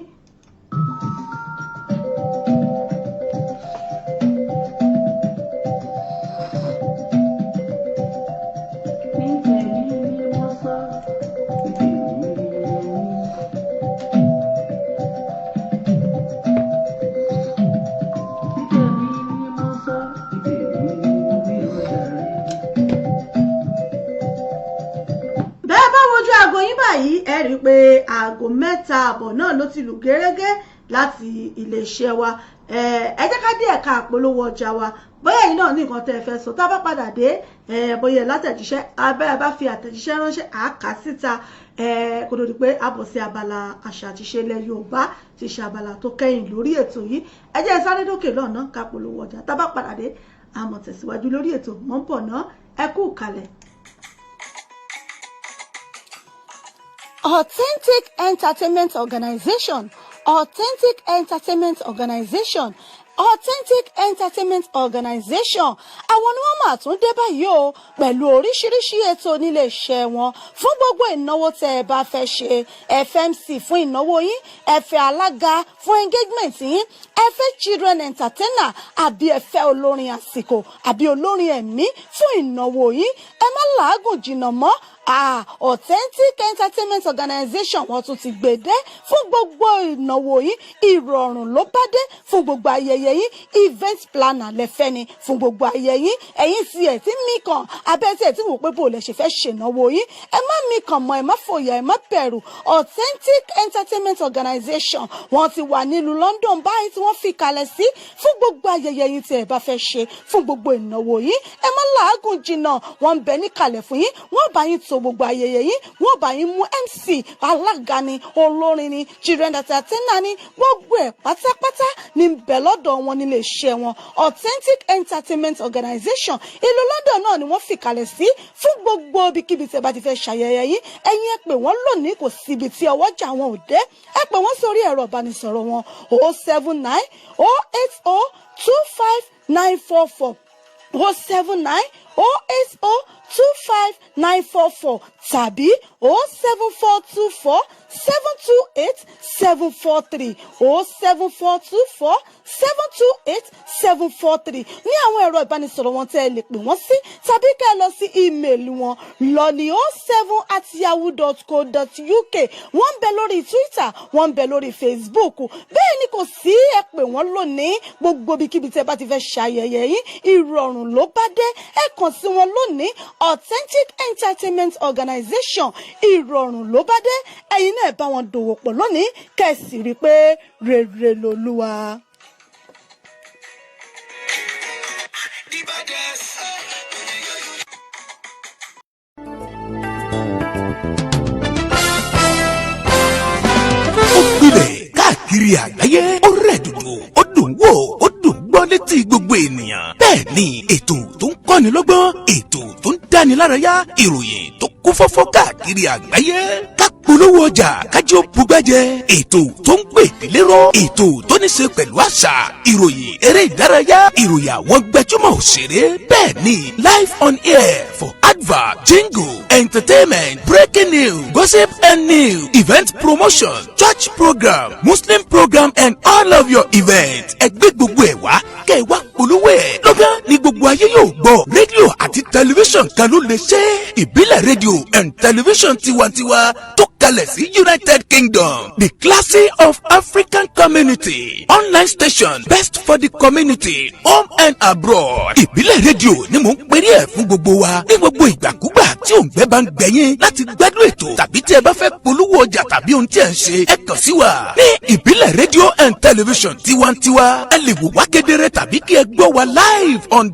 Báyìí ẹ rí pé aago 7:00 náà ló ti lù gẹ́rẹ́gẹ́ láti iléeṣẹ́ wa. Ẹ jẹ́ ká dé ẹ̀ka àpolówó ọjà wa. Bóyá ẹ̀yin náà ní nǹkan tẹ́ ẹ fẹ́ sọ, tá bá padà dé bóyá látẹ̀jíṣẹ́ abẹ́ bá fi àtẹ̀jíṣẹ́ ránṣẹ́ àáká síta kó tó di pé a bọ̀ sí abala àṣà àti ìṣe ilẹ̀ Yorùbá ti ṣe abala tó kẹ́yìn lórí ètò yìí. Ẹ jẹ́ sáré dókè lọ́nà ká polówó ọjà, tá bá padà dé a máa tẹ̀síwájú lórí ètò. Mò ń bọ̀ ná, ẹ kú kalẹ̀. Authentic Entertainment Organization, Authentic Entertainment Organization, Authentic Entertainment Organization. Àwọn ni wọ́n máa tún dé báyìí o pẹ̀lú oríṣiríṣi ètò nílé iṣẹ́ wọn fún gbogbo ìnáwó tẹ́ ẹ bá fẹ́ ṣe. FMC fún ìnáwó yín, ẹ fẹ́ alága fún engagement yín, ẹ fẹ́ children entertainer àbí ẹ fẹ́ olórin àsìkò àbí olórin ẹ̀mí fún ìnáwó yín. Ẹ má làágùn jìnnà mọ́. Authentic Entertainment Organization wọ́n tún ti gbèdé fún gbogbo ìnáwó yín. Ìrọ̀rùn ló bá dé fún gbogbo ayẹyẹ yín. Event planner lẹ́fẹ́ ni fún gbogbo ayẹyẹ yín. Ẹ̀yin sì ẹ̀ tí mí kan abẹ́tẹ̀ tí wò pé bò lẹ ṣe fẹ́ ṣènáwó yín. Ẹ má mí kàn mọ́, ẹ má fòyà, ẹ má bẹ̀rù. Authentic Entertainment Organization wọ́n ti wà nílùú London báyìí tí wọ́n fi kalẹ̀ sí fún gbogbo ayẹyẹ yín tí ẹ bá fẹ́ ṣe, fún gbogbo ìnáwó yín. Ẹ má làágùn jìnnà, wọ́n ń bẹ níkàlẹ̀ fún yín. Wọ́n bá yín tó gbogbo ayẹyẹ yín, wọ́n bá yín mú MC, alága ni, olórin ni, children entertainer ni, gbogbo ẹ̀ pátápátá ní bẹ̀ lọ́dọ̀ wọn nílé iṣẹ́ wọn. Authentic Entertainment Organization ìlú London náà ni wọ́n fi kalẹ̀ sí fún gbogbo ibikíbi tí ẹ bá ti fẹ́ ṣayẹyẹ yín. Ẹ̀yin ẹ pè wọ́n lónìí, kò síbi tí ọwọ́jà wọn ò dé. Ẹ pè wọ́n sórí ẹ̀rọ ìbánisọ̀rọ̀ wọn 079 080 25944 079 080 25944 tàbí 07424 728 743 07424 728 743 ní àwọn ẹ̀rọ ìbánisọ̀rọ̀ wọn tẹ́ ẹ lè pè wọ́n sí, tàbí ká ẹ lọ sí ímeèlì wọn lolly07@yahoo.co.uk. wọ́n ń bẹ lórí Twitter, wọ́n ń bẹ lórí Facebook. Bẹ́ẹ̀ ni kò sí, ẹ pè wọ́n lónìí. Gbogbo ibikíbi tẹ́ bá ti fẹ́ ṣayẹyẹ yín, ìrọ̀rùn ló bá dé. Ẹ kàn sí wọn lónìí. Authentic Entertainment Organization, ìrọ̀rùn ló bá dé. Ẹ̀yin náà bá wọn dòwò pọ̀ lónìí, kẹ́sì rí pé rere lolúwa. Ó gbilẹ̀ káàkiri àgbáyé, ó rẹ̀ dòdò, ó dùn wò, ó dùn gbọ́ létí gbogbo ènìyàn. Bẹ́ẹ̀ ni ètò tó ń kọ́ni lọ́gbọ́n, ètò tó ń dáni lárayá, ìròyìn tó kún fọ́fọ́ káàkiri àgbáyé. Ká polówó ọjà kájí ó bugbẹ́jẹ, ètò tó ń pè délé rọ, ètò tó ní ṣe pẹ̀lú àṣà, ìròyìn eré ìdárayá, ìròyìn àwọn gbajúmọ̀ òṣèré. Bẹ́ẹ̀ ni live on air for advert, jingle, entertainment, breaking news, gossip and news, event promotion, church program, Muslim program and all of your events. Ẹgbẹ́ gbogbo ẹ̀ wá kẹ́ ẹ wá polówó ẹ̀. Lọ́gán ni gbogbo ayé yóò gbọ́. Rédíò àti tẹlifíṣàn kan ló lè ṣe. Ìbílẹ̀ rédíò and tẹlifíṣàn tiwantiwa tó kalẹ̀ sí United Kingdom. The classy of African community. Online station best for the community, home and abroad. Ìbílẹ̀ rédíò ni mò ń pèrè ẹ̀ fún gbogbo wa. Ní gbogbo ìgbàkúgbà tí òǹgbẹ́ bá ń gbẹ̀yìn láti gbádùn ètò, tàbí tí ẹ bá fẹ́ polówó ọjà tàbí ohun tí ẹ ń ṣe, ẹ kàn sí wa. Ní Ìbílẹ̀ rédíò and television tiwantiwa, ẹ lè wò wá kedere tàbí kí ẹ gbọ́ wa live on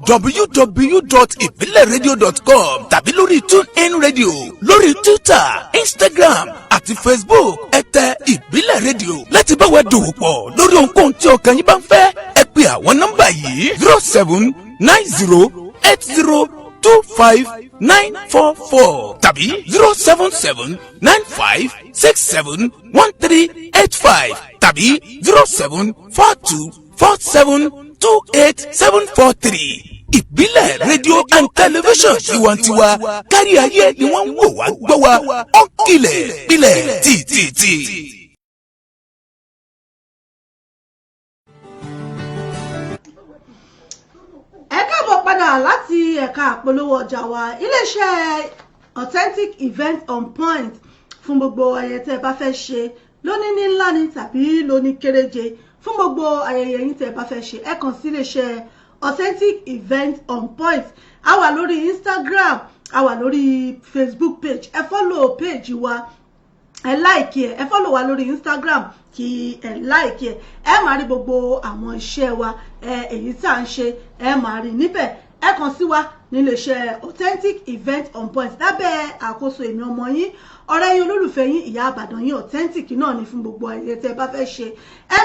www.ibileradio.com tàbí lórí TuneIn Radio, lórí Twitter, Instagram àti Facebook. Ẹ tẹ Ìbílẹ̀ rédíò láti bá wa dòwò pọ̀ lórí ohunkóhun tí ọkàn yín bá ń fẹ́. Ẹ pè àwọn nọ́mbà yìí 07 08025959944 tàbí 07795671385 tàbí 07424728743. ìbílẹ̀ rédíò and tẹlifíṣàn tiwantiwa kárí ayé ni wọ́n ń wò wá gbọ́ wa ó kilẹ̀ bilẹ̀ tìtìtì. ẹ káàbọ̀ padà láti ẹ̀ka àpolówó ọjà wa iléeṣẹ́ authentic event on point fún gbogbo ayẹyẹ tẹ́ ẹ bá fẹ́ ṣe lónìí ní ńlá ni tàbí lónìí kéréje fún gbogbo ayẹyẹ yín tẹ́ ẹ bá fẹ́ ṣe ẹ kàn sí iléeṣẹ́ authentic event on point a wà lórí Instagram a wà lórí Facebook page ẹ follow page wa ẹ like ẹ follow wa lórí Instagram kí ẹ like ẹ máa rí gbogbo àwọn iṣẹ́ wa èyí tá à ń ṣe ẹ máa rí níbẹ̀ ẹ kàn sí wa níléeṣẹ́ authentic event on point lábẹ́ àkóso èmi ọmọ yín ọ̀rẹ́ yín olólùfẹ́ yín ìyá àbàdàn yín authentic náà ni fún gbogbo ayẹyẹ tẹ́ bá fẹ́ ṣe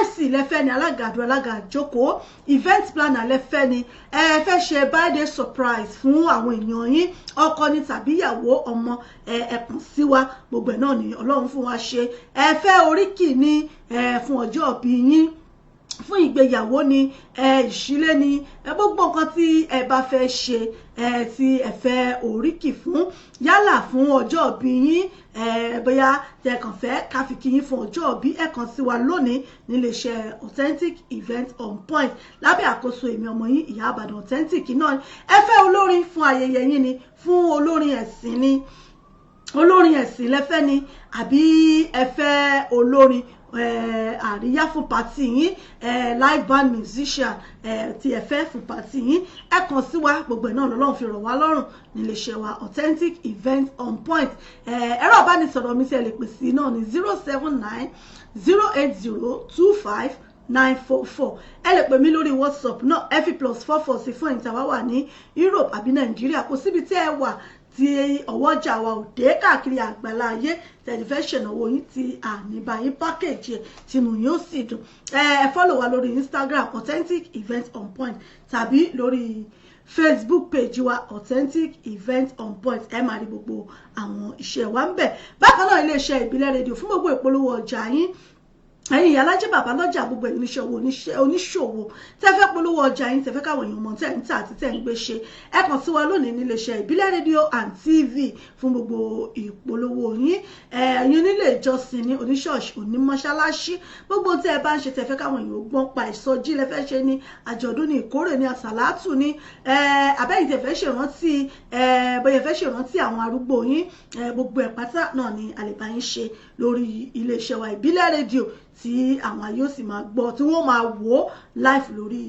MC lẹ́fẹ́ ni alága àdúrà alága àjókòó event planner lẹ́fẹ́ ni ẹ fẹ́ ṣe birthday surprise fún àwọn èèyàn yín ọkọ ni tàbí ìyàwó ọmọ ẹ kàn sí wa gbogbo ẹ̀ náà ni Ọlọ́run fún wa ṣe ẹ fẹ́ oríkì ni fún ọjọ́ ìbí yín fún ìgbéyàwó ni ìṣílé ni gbogbo nǹkan tí ẹ bá fẹ́ ṣe tí ẹ fẹ́ oríkì fún yálà fún ọjọ́ ìbí yín bóyá tẹkàn fẹ́ káfíkì yín fún ọjọ́ ìbí ẹ kàn sí wa lónìí níléeṣẹ́ authentic event on point lábẹ́ àkóso èmi ọmọ yín ìyá àbàdàn authentic náà ẹ fẹ́ olórin fún ayẹyẹ yín ni fún olórin ẹ̀sìn ni olórin ẹ̀sìn lẹ́fẹ́ ni àbí ẹ fẹ́ olórin àríyá fún pàtì yín live band musician tí ẹ fẹ́ fún pàtì yín ẹ kàn sí wa gbogbo ẹ̀ náà lọ́lọ́run fi rọ̀ wá lọ́rùn níléeṣẹ́ wa authentic event on point ẹ̀rọ ìbánisọ̀rọ̀ mi tí ẹ lè pè sí náà ní 079-080-25-944 ẹ lè pè mí lórí WhatsApp náà +44 sí fún ìtawá wà ní Europe àbí Nàìjíríà kò síbi tí ẹ wà tí ọwọ́jà wa ò dé káàkiri àgbàlá ayé tẹlifíṣàn owó yín tí àníbá yín pákéjì ẹ̀ tínú yín ó sì dùn ẹ fọ́lọ̀ wa lórí Instagram authentic event on point tàbí lórí Facebook page wa authentic event on point ẹ máa rí gbogbo àwọn iṣẹ́ wa ń bẹ̀ bákan náà iléeṣẹ́ ìbílẹ̀ rédíò fún gbogbo ìpolówó ọjà yín ẹ̀yin ìyá alájẹ́ bàbá lọ́jà gbogbo oníṣòwò tẹ́ fẹ́ polówó ọjà yín tẹ́ fẹ́ káwọn èèyàn mọ̀ tẹ́ ń tà àti tẹ́ ń gbé ṣe ẹ kàn sí wa lónìí níléeṣẹ́ ìbílẹ̀ rédíò and TV fún gbogbo ìpolówó yín ẹ̀yin onílé ìjọsìn ní oníṣọ́ọ̀ṣì onímọ́ṣáláṣí gbogbo tẹ́ ẹ bá ń ṣe tẹ́ fẹ́ káwọn èèyàn gbọ́n pa ìsọjí lẹ́fẹ́ ṣe ní àjọ̀dún ní ìkórè ní àsàlátù ní abẹ́yìn tẹ́ fẹ́ ṣèrántí bóyá fẹ́ ṣèrántí àwọn arúgbó yín gbogbo ẹ̀ pátá náà ni àlèbá yín ṣe lórí iléeṣẹ́ wa ìbílẹ̀ rédíò tí àwọn yóò sì máa gbọ́ tí wọ́n máa wò live lórí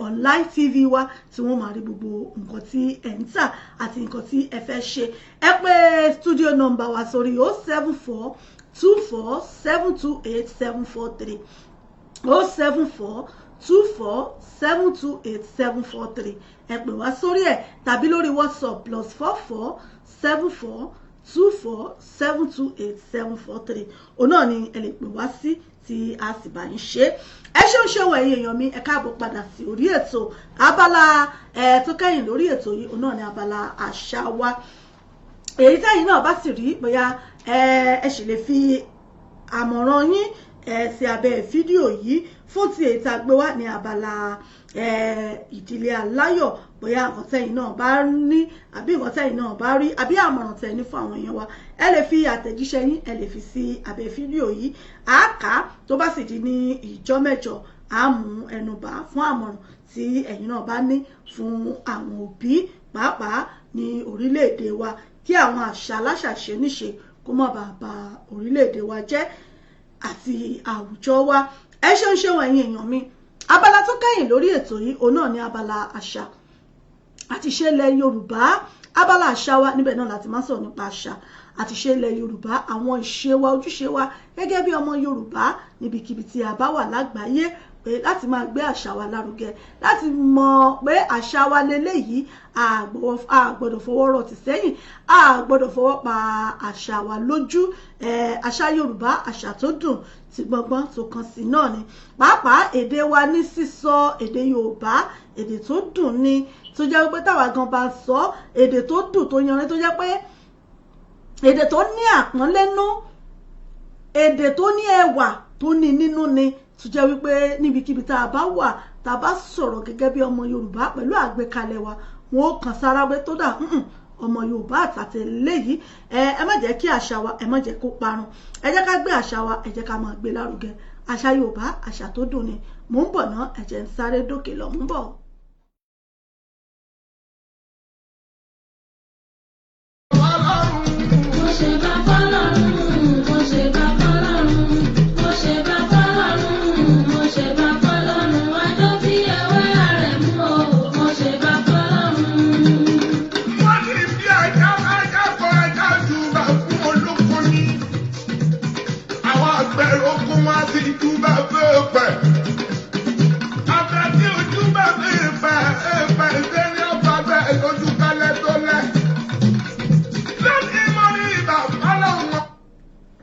online TV wa tí wọ́n máa rí gbogbo nǹkan tí ẹ̀ ń tà àti nǹkan tí ẹ fẹ́ ṣe ẹ pè studio number wa sórí 07424728743 07424728743 ẹ pè wá sórí ẹ̀ tàbí lórí WhatsApp +4474728743 òun náà ni ẹ lè pè wá sí tí a sì bá ń ṣe ẹ ṣeun ṣeun ẹ̀yin èèyàn mi ẹ káàbọ̀ padà sí orí ètò abala tó kẹ́yìn lórí ètò yìí òun náà ni abala àṣà wa èyí tẹ́yìn náà bá sì rí bóyá ẹ sì lè fi àmọ̀ràn yín sí abẹ́ fídíò yìí fún ti èyí tá a gbé wá ní abala ìdílé aláyọ̀ bóyá nǹkan tẹ́yìn náà bá ní àbí nǹkan tẹ́yìn náà bá rí àbí àmọ̀ràn tẹ́yìn ní fún àwọn èèyàn wa ẹ lè fi àtẹ̀jíṣẹ́ yín ẹ lè fi sí abẹ́ fídíò yìí àáká tó bá sì di ní ìjọ́ mẹ́jọ á mú ẹnubà fún àmọ̀ràn tí ẹ̀yin náà bá ní fún àwọn òbí pàápàá ní orílẹ̀-èdè wa kí àwọn àṣà aláṣàṣe níṣe kó má bàa ba orílẹ̀-èdè wa jẹ́ àti àwùjọ wa ẹ ṣeun ṣeun ẹ̀yin èèyàn mi abala tó kẹ́yìn lórí ètò yìí òun náà ni abala àṣà àti ìṣe ilẹ̀ Yorùbá abala àṣà wa níbẹ̀ náà láti máa sọ̀rọ̀ nípa àṣà àti ìṣe ilẹ̀ Yorùbá àwọn ìṣe wa ojúṣe wa gẹ́gẹ́ bí ọmọ Yorùbá níbikíbi tí a bá wà lágbàáyé pé láti máa gbé àṣà wa lárugẹ láti mọ̀ pé àṣà wa leléyìí a gbọ́dọ̀ fọwọ́ rọ̀ tì sẹ́yìn a gbọ́dọ̀ fọwọ́ pa àṣà wa lójú àṣà Yorùbá àṣà tó dùn tí gbọ́ngbọ́n tó kàn sí náà ni pàápàá èdè wa ní sísọ èdè Yorùbá èdè tó dùn ni tó jẹ́ pé táwa gan bá sọ èdè tó dùn tó yanrìn tó jẹ́ pé èdè tó ní àpọ́nlẹ́nú èdè tó ní ẹwà tó ní nínú ni tó jẹ́ wípé níbikíbi tá a bá wà tá a bá sọ̀rọ̀ gẹ́gẹ́ bí ọmọ Yorùbá pẹ̀lú àgbékalẹ̀ wa wọn ó kàn sára pé tó dà ọmọ Yorùbá àtàtẹ̀lé yìí ẹ má jẹ́ kí àṣà wa ẹ má jẹ́ kó parun ẹ jẹ́ ká gbé àṣà wa ẹ jẹ́ ká máa gbé lárugẹ àṣà Yorùbá àṣà tó dùn ni mò ń bọ̀ náà ẹ jẹ́ ń sáré dókè lọ mò ń bọ̀.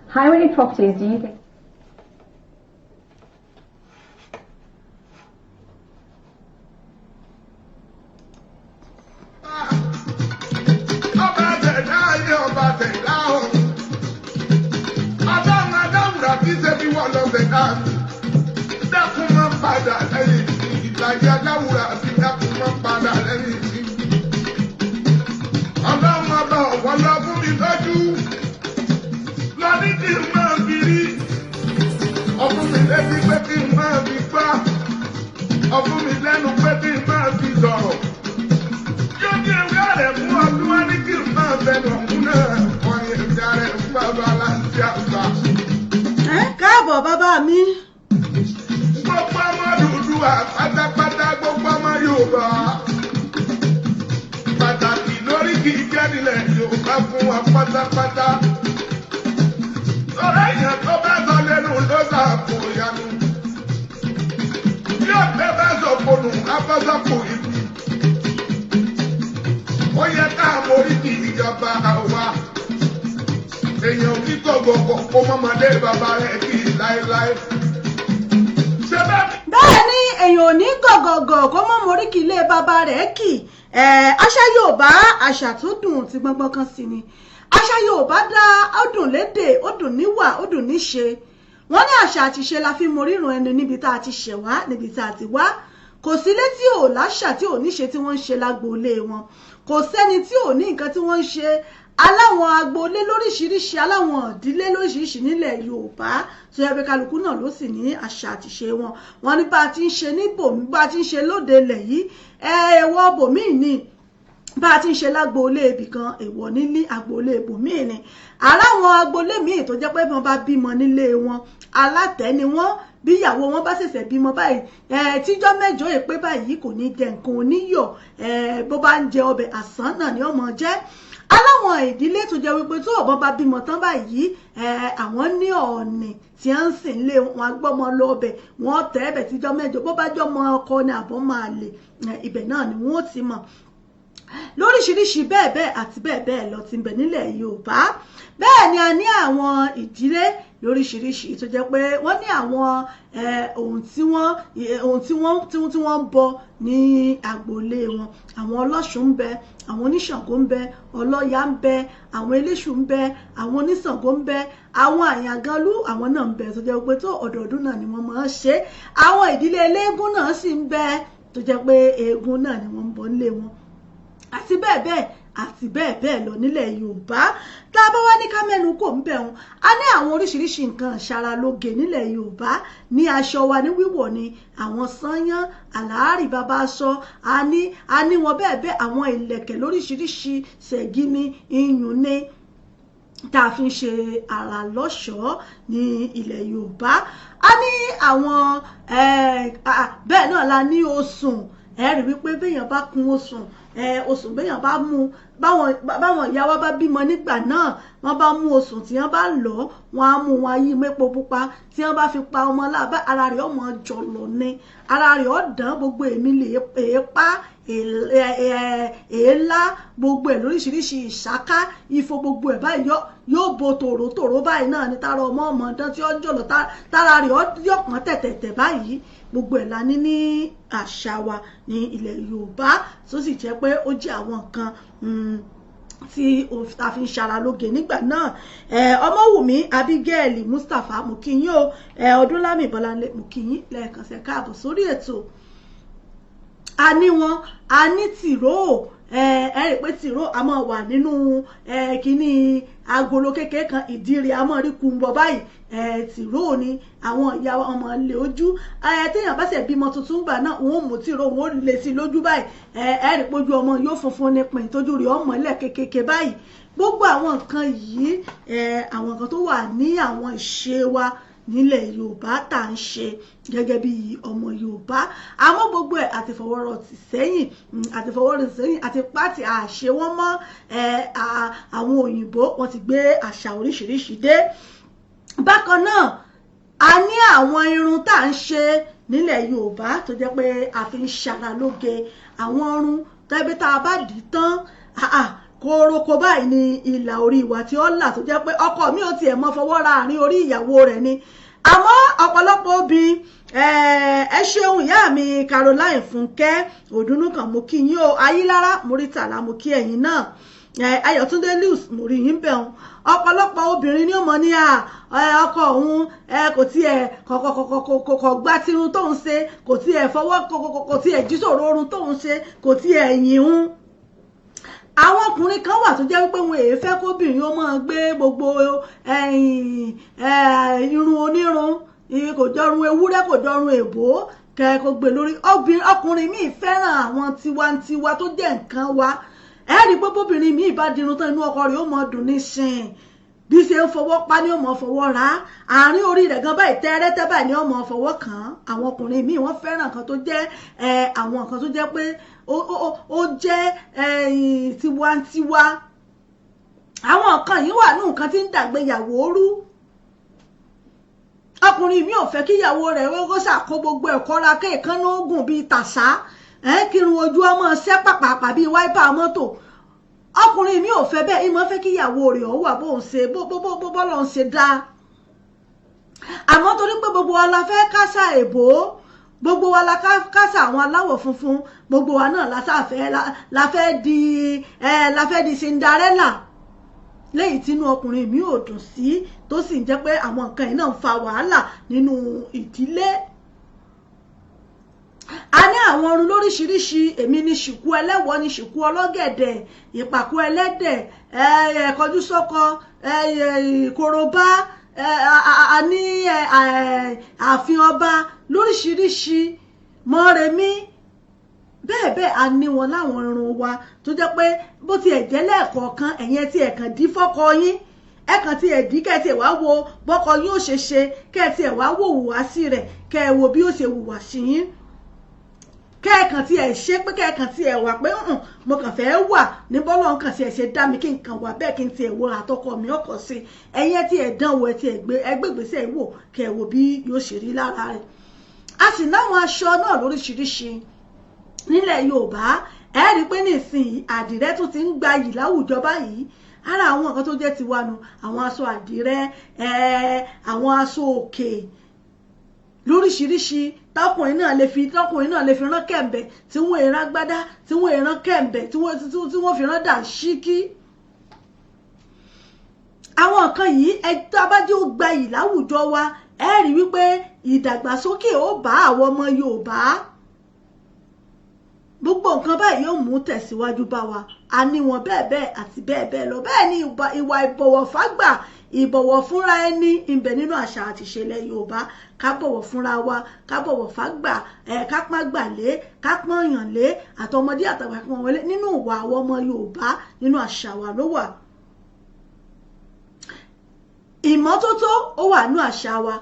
How many properties do you think? Ọdún mi lẹ́nu pé kí n máa fi sọ̀rọ̀. Yóò ní ewé rẹ̀ fún ọdún wá ní kí n máa bẹnu ọ̀hún náà. Ọ̀yẹ̀ ìjà rẹ̀ fún bàbá aláǹtí àgbà. Káàbọ̀ bàbá mi. Gbogbo ọmọ Odùduwà pátápátá gbogbo ọmọ Yorùbá. Pàtàkì lórí kì í jẹ́ nílẹ̀ Yorùbá fún wa pátápátá. Sọ̀rọ̀ èèyàn tó bá sọ lẹ́nu ló sàkó yanu. Yóò bẹ́ bá sọ fóònù abọ́sọ̀kò ibi. Ó yẹ ká mórí kì ìjọba àwa. Èèyàn kí gọ̀gọ̀gọ̀ kó mọ́mọdé bàbá rẹ̀ kì í láéláé. Bẹ́ẹ̀ ni èèyàn ò ní gọ̀gọ̀gọ̀ kó mọ́ mórí kì ilé bàbá rẹ̀ kì. Àṣà Yorùbá àṣà tó dùn tí gbọ́ngbọ́n kan sí ni. Àṣà Yorùbá dá ó dùn lédè ó dùn níwà ó dùn níṣe. Wọ́n ní àṣà àti ìṣe la fi morírun ẹni níbi tá a ti ṣẹ̀ wá níbi tá a ti wá kò sí ilé tí ò láṣà tí ò níṣe tí wọ́n ń ṣe lágboolé wọn kò sẹ́ni tí ò ní nǹkan tí wọ́n ń ṣe aláwọn agboolé lóríṣiríṣi aláwọn ìdílé lóríṣiríṣi nílẹ̀ Yorùbá tó yẹ pé kálukú náà ló sì ní àṣà àti ìṣe wọn wọ́n ní bá a ti ń ṣe níbòmí bá a ti ń ṣe lóde ilẹ̀ yìí ẹ̀wọ̀ bòmíì ni bá a ti ń ṣe lágboolé ibì kan èèwọ̀ nílé agboolé ibòmíì ni aláwọn agboolé míì tó jẹ́ pé wọ́n bá bímọ nílé wọn alátẹ̀ ni wọ́n bí ìyàwó wọn bá ṣẹ̀ṣẹ̀ bímọ báyìí tíjọ́ mẹ́jọ èpè báyìí kò ní jẹ nǹkan oníyọ̀ bó bá ń jẹ ọbẹ̀ àsán náà ni ọmọ jẹ́ aláwọn ìdílé tó jẹ́ wípé tó ọ̀bọ̀n bá bímọ tán báyìí àwọn ní ọ̀ọ̀nì tí wọ́n ń sìn lé wọn agbọ́mọ lọ ọbẹ̀ wọn tẹ́ ẹ̀bẹ̀ tíjọ́ mẹ́jọ bó bá jọmọ ọkọ ni àbọ̀ máa lè ibẹ̀ náà ni wọ́n ti mọ̀ lóríṣiríṣi bẹ́ẹ̀ bẹ́ẹ̀ àti bẹ́ẹ̀ bẹ́ẹ̀ lọ ti ń bẹ nílẹ̀ Yorùbá bẹ́ẹ̀ ni a ní àwọn ìdílé lóríṣiríṣi tó jẹ́ pé wọ́n ní àwọn ohun tí wọ́n ń bọ ní agboolé wọn àwọn ọlọ́ṣun ń bẹ àwọn oníṣàngó ń bẹ ọlọ́ya ń bẹ àwọn eléṣù ń bẹ àwọn oníṣàngó ń bẹ àwọn àyàngalú àwọn náà ń bẹ tó jẹ́ pé tó ọdọọdún náà ni wọ́n máa ń ṣe àwọn ìdílé eléégún náà sì ń bẹ tó jẹ́ pé eégún náà ni wọ́n ń bọ nílé wọn àti bẹ́ẹ̀ bẹ́ẹ̀ àti bẹ́ẹ̀ bẹ́ẹ̀ lọ nílẹ̀ Yorùbá tá a bá wá ní ká mẹ́nu kò ń bẹ̀ wọn a ní àwọn oríṣiríṣi nǹkan ìṣaralóge nílẹ̀ Yorùbá ní aṣọ wa ní wíwọ̀ ni àwọn sányán àlàárì bàbá aṣọ a ní wọn bẹ́ẹ̀ bẹ́ẹ̀ àwọn ìlẹ̀kẹ̀ lóríṣiríṣi ṣẹ̀gínní iyùn ní tá a fi ń ṣe ara lọ́ṣọ̀ọ́ ní ilẹ̀ Yorùbá a ní àwọn bẹ́ẹ̀ náà la ní osùn rí wípé béèyàn bá kun osùn oṣù béèyàn bá mú báwọn ìyá wa bá bímọ nígbà náà wọ́n bá mú oṣù tí wọ́n bá lọ wọ́n á mú wọn ayé mépo pupa tí wọ́n bá fi pa ọmọ láàbá ara rẹ̀ ọmọ jọ̀lọ̀ ni ara rẹ̀ ọ̀dàn gbogbo èmi lè èépá èélá gbogbo ẹ̀ lóríṣiríṣi ìṣáká ifo gbogbo ẹ̀ báyìí yóò bo tòrótòró báyìí náà ní tára ọmọ ọdán tí ó jọ̀lọ̀ tára rẹ̀ yọ̀pọ̀n tẹ̀tẹ̀tẹ̀ báyìí gbogbo ẹ̀ la ní àṣà wa ní ilẹ̀ Yorùbá tó sì jẹ́ pé ó jẹ́ àwọn nǹkan tí a fi ń ṣara lóge nígbà náà. Ọmọwùmí Abigail Mustapha mo kí yín o, Ọdúnlámì Bọ́láńlé mo kí yín lẹ́ẹ̀kan sí káàbọ̀ sórí ètò. A ní wọn a ní tìró ẹ rí pé tìró a máa wà nínú kíní agolo kékeré kan ìdíre a máa rí kùnbọ báyìí tìró ni àwọn ìyá ọmọ lè ojú téèyàn bá ṣe bímọ tuntun gbà náà wọn ò mú tìró wọn ò lè sí lójú báyìí ẹ rí pójú ọmọ yóò funfun nípìn tójú rí ọmọ ilẹ̀ kékeré báyìí gbogbo àwọn nǹkan yìí àwọn nǹkan tó wà ní àwọn ìṣe wa nílẹ̀ Yorùbá tá ń ṣe gẹ́gẹ́ bí ọmọ Yorùbá àmọ́ gbogbo ẹ̀ àti fọwọ́rọ̀ tì sẹ́yìn àti pàtì àṣẹ wọn mọ́ àwọn òyìnbó wọn ti gbé àṣà oríṣiríṣi dé. Bákan náà a ní àwọn irun tá ń ṣe nílẹ̀ Yorùbá tó jẹ́ pé a fi ń ṣara lóge àwọn irun tẹ́bí tá a bá dì í tán kórókó báyìí ni ìlà orí ìwà tí ó là tó jẹ́ pé ọkọ mi ò tiẹ̀ mọ́ fọwọ́ ra àárín orí ìyàwó rẹ̀ ni àmọ́ ọ̀pọ̀lọpọ̀ obìnrin ẹ ṣeun ìyá mi Caroline Fúnkẹ́ Òdùnnú kan mo kí yín o Ayílára Muritàlá mo kí ẹ̀yin náà Ayọ̀túndé Lewis mo rí yín bẹ̀ ọ́n ọ̀pọ̀lọpọ̀ obìnrin ní ọmọ ní ọkọ òun kò tiẹ̀ kọ̀kọ̀ gbá tirun tóun ṣe kò tiẹ̀ fọwọ́ kò tiẹ̀ jísòrò orun tóun ṣe kò tiẹ̀ yìn ún. Àwọn ọkùnrin kan wà tó jẹ́ wípé wọn èé fẹ́ kóbìnrin ó máa gbé gbogbo irun onírun kò jọrun ewúrẹ́ kò jọrun èbó kò gbé lórí ọkùnrin míì fẹ́ràn àwọn tiwantiwa tó jẹ́ nǹkan wa rí pé bóbìnrin míì bá dirun tán inú ọkọ rẹ̀ ó mọ dùn ní sìn bí ṣe ń fọwọ́ pa ní ó mọ fọwọ́ ra àárín orí rẹ̀ gan báyìí tẹ́rẹ́tẹ́ báyìí ní ó mọ fọwọ́ kàn án àwọn ọkùnrin míì wọ́n fẹ́ràn nǹkan tó jẹ́ àwọn nǹkan tó jẹ́ pé ó jẹ́ tiwantiwa àwọn nǹkan yìí wà ní nǹkan tí ń dàgbéyàwó rú ọkùnrin mi ò fẹ́ kí ìyàwó rẹ̀ ó ṣàkó gbogbo ẹ̀kọ́ ra kéèkán ní oògùn bíi tàṣá kírun ojú ọmọ ṣẹ́ pàpàpà bíi wáípà mọ́tò ọkùnrin mi ò fẹ́ bẹ́ẹ̀ ìmọ̀ fẹ́ kí ìyàwó rẹ̀ ó wà bóun ṣe bọ́lọ̀ ń ṣe dáa àmọ́ torí pé gbogbo wa la fẹ́ kásá èbó gbogbo wa la kásá àwọn aláwọ̀ funfun gbogbo wa náà la fẹ́ di Cinderella lẹ́yìn tínú ọkùnrin mi ò dùn sí tó sì ń jẹ́ pé àwọn nǹkan yìí náà ń fa wàhálà nínú ìdílé. A ní àwọn ọrùn lóríṣiríṣi èmi ní ṣìkú ẹlẹ́wọ̀ ní ṣìkú ọlọ́gẹ̀dẹ̀ ìpàkọ́ ẹlẹ́dẹ̀ ẹ̀kọjú sọ́kọ ìkorobá a ní ààfin ọba lóríṣiríṣi mọ́remí bẹ́ẹ̀ a ní wọn láwọn irun wa tó jẹ́ pé bó ti ẹ̀jẹ̀ lẹ́ẹ̀kọ̀ọ̀kan ẹ̀yẹn tí ẹ̀kan dí fọ́kọ yín ẹ̀kan tí ẹ̀dí kẹ́ẹ̀tì ẹ̀ wá wo bọ́kọ yín ó ṣe kẹ́ẹ̀tì ẹ̀ wá wò hùwàsí rẹ̀ kẹ́ẹ̀ wo bí ó ṣe hùwàsí yín kẹ́ẹ̀kan tí ẹ̀ ṣe pé kẹ́ẹ̀kan tí ẹ̀ wà pé mo kàn fẹ́ wà ní bọ́lọ̀ nǹkan tí ẹ̀ ṣe dá mi kí nǹkan wà bẹ́ẹ̀ kí n ti ẹ̀ wo àtọkọ mi ọkọ̀ sí ẹ̀yẹn tí ẹ̀ dánwò ẹ̀ tí ẹgbẹ́gbèsè wò kẹ́ẹ̀ wo bí yóò ṣe rí lára rẹ̀ a sì náwọn aṣọ náà lóríṣiríṣi nílẹ̀ Yorùbá ẹ rí pé nísìnyí àdìrẹ tó ti ń gbayì láwùjọ báyìí ara àwọn nǹkan tó jẹ́ tiwa nu àwọn aṣọ àdìrẹ àwọn aṣọ òkè lóríṣiríṣi tọkùnrin náà lè fi rán kẹ̀m̀bẹ̀ tí wọ́n èèrán gbádá tí wọ́n èèrán kẹ̀m̀bẹ̀ tí wọ́n fi rán dàńṣíkí àwọn nǹkan yìí ẹjọ́ abájẹ́ ó gbayì láwùjọ wa ẹ rí wípé ìdàgbàsókè ó bá àwọn ọmọ Yorùbá gbogbo nǹkan báyìí yóò mú tẹ̀síwájú bá wa a ní wọn bẹ́ẹ̀ àti bẹ́ẹ̀ lọ bẹ́ẹ̀ ni ìwà ìbọ̀wọ̀ fágbà ìbọ̀wọ̀ fúnra ẹni ìbẹ̀ nínú àṣà àti ìṣẹ̀lẹ̀ Yorùbá ká bọ̀wọ̀ fúnra wa ká bọ̀wọ̀ fágbà ká pọ́n gbà lé ká pọ́n yàn lé àtọmọdé àtàgbà kí wọ́n wọlé nínú ìwà àwọn ọmọ Yorùbá nínú àṣà wa ló wà. Ìmọ́tótó ó wà nínú àṣà wa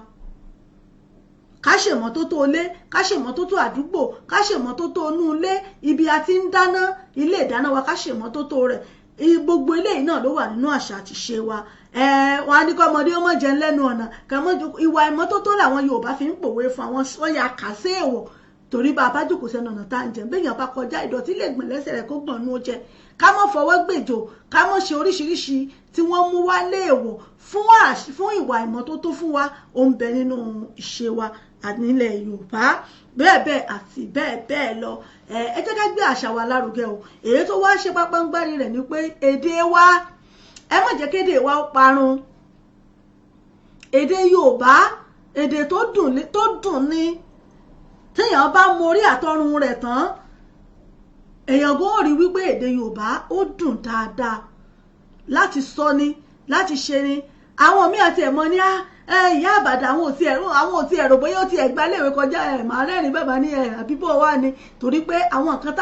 ká ṣe ìmọ́tótó ilé, ká ṣe ìmọ́tótó àdúgbò, ká ṣe ìmọ́tótó inú ilé, ibi a ti ń dáná, ilé ìdáná wa ká ṣe ìmọ́tótó rẹ̀. Gbogbo eléyìí náà ló wà nínú àṣà àti ṣe wa. Wọn á ní kọ́ ọmọdé ó mọ̀ jẹun lẹ́nu ọ̀nà, ìwà ìmọ́tótó làwọn Yorùbá fi ń pòwe fún àwọn wọ́n ya kà sí èèwọ̀ torí bá a bá jókòó sẹ́nu ọ̀nà tá à ń jẹun béèyàn bá kọjá ìdọ̀tí lè gbọ̀n lẹ́sẹ̀ rẹ̀ kó gbọ̀n nú jẹ. Ká mọ́ fọwọ́ gbèjò, ká mọ́ ṣe oríṣiríṣi tí wọ́n mú wá léèwọ̀ fún ìwà ìmọ́tótó fún wa, ó ń bẹ nínú ìṣe wa nílẹ̀ Yorùbá bẹ́ẹ̀ bẹ́ẹ̀ àti bẹ́ẹ̀ bẹ́ẹ̀ lọ. Ẹ jẹ́ ká gbé àṣà wa lárugẹ o. Èyí tó wá ṣe pápángbárí rẹ̀ ni pé èdè wa, ẹ má jẹ́ kéde wa ó parun. Èdè Yorùbá, èdè tó dùn ni téèyàn bá mórí àtọrun rẹ̀ tán, èèyàn gbọ́ rí wípé èdè Yorùbá ó dùn dáadáa láti sọ ni, láti ṣe ni. Àwọn míì àti ẹ̀mọ́ ní ìyá àbàdàn àwọn ò ti ẹ̀rọ bóyá ó ti ẹ̀gbá léèwé kọjá màá rẹ́rìn bàbá ní àbíbọ̀ wà ní torí pé àwọn nǹkan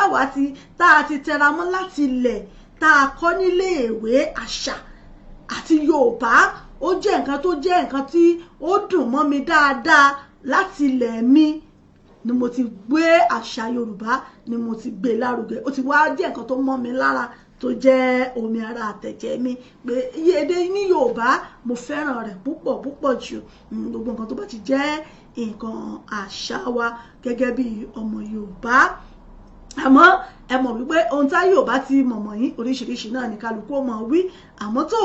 tá a ti tẹra mọ́ láti ilẹ̀ tá a kọ́ nílé ìwé àṣà àti Yorùbá, ó jẹ́ nǹkan tí ó dùn mọ́ mi dáadáa láti ilẹ̀ mi ni mo ti gbé àṣà Yorùbá ni mo ti gbé lárugẹ. Ó ti wá jẹ́ nǹkan tó mọ́ mi lára tó jẹ́ omi ara àtẹ̀jẹ́ mi pé èdè ní Yorùbá mo fẹ́ràn rẹ̀ púpọ̀ jù. Gbogbo nǹkan tó bá ti jẹ́ nǹkan àṣà wa gẹ́gẹ́ bí ọmọ Yorùbá. Àmọ́ ẹ mọ̀ wípé ohun tá Yorùbá ti mọ̀mọ̀ yín oríṣiríṣi náà ní kálukú ó mọ̀ wí, àmọ́ tó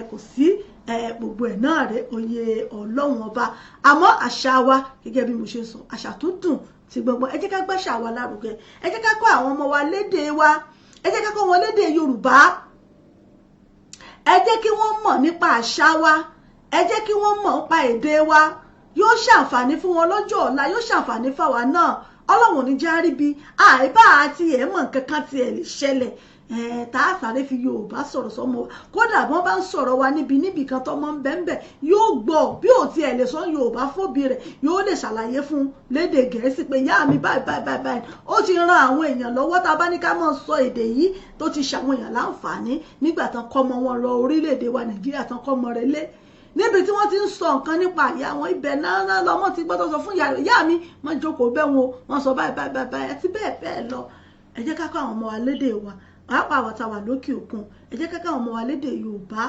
kò sí gbogbo ẹ̀ náà rẹ̀ oyè Ọlọ́run ọba. Àmọ́ àṣà wa gẹ́gẹ́ bí mo ṣe sọ, àṣà tó dùn ti gbogbo. Ẹ jẹ́ ká gbàṣà wa lárugẹ, ẹ jẹ́ ká kọ́ àwọn ọmọ wa lédè wa, ẹ jẹ́ ká kọ́ wọn lédè Yorùbá, ẹ jẹ́ kí wọ́n mọ̀ nípa àṣà wa, ẹ jẹ́ kí wọ́n mọ̀ nípa èdè wa. Yóò ṣàǹfààní fún wọn lọ́jọ́ ọ̀la, yóò ṣàǹfààní fáwa náà. Ọlọ́run ní járíbi àìbá àti ẹ̀mọ̀ kankan tí ẹ̀ lè ṣẹlẹ̀ tá a sáré fi Yorùbá sọ̀rọ̀ sọ́mọ wa. Kódà wọ́n bá ń sọ̀rọ̀ wa níbi kan tọ́mọ ń bẹ́ẹ̀ yóò gbọ́ bí ò ti ẹ̀ lè sọ Yorùbá fóbi rẹ̀ yóò lè ṣàlàyé fún lédè Gẹ̀ẹ́sì pé ìyá mi báyìí. Ó ti ran àwọn èèyàn lọ́wọ́ tá a bá ní ká máa sọ èdè yìí tó ti ṣàwọn èèyàn láǹfààní nígbà tán kọ́mọ wọn lọ orílẹ̀-èdè wa Nàìjíríà tán kọ́mọ rẹ̀ lé níbi tí wọ́n ti ń sọ nǹkan nípa ìyá wọn ibẹ̀ náà lọ́mọ ti gbọ́dọ̀ sọ fún ìyá mi má jókòó bẹ́ẹ̀ wọ́n sọ báyìí àti bẹ́ẹ̀ bẹ́ẹ̀ lọ. Ẹ jẹ́ ká kọ́ àwọn ọmọ wa lédè wa, pàápàá àwọn tá a wà lókè òkun, ẹ jẹ́ ká kọ́ àwọn ọmọ wa lédè Yorùbá.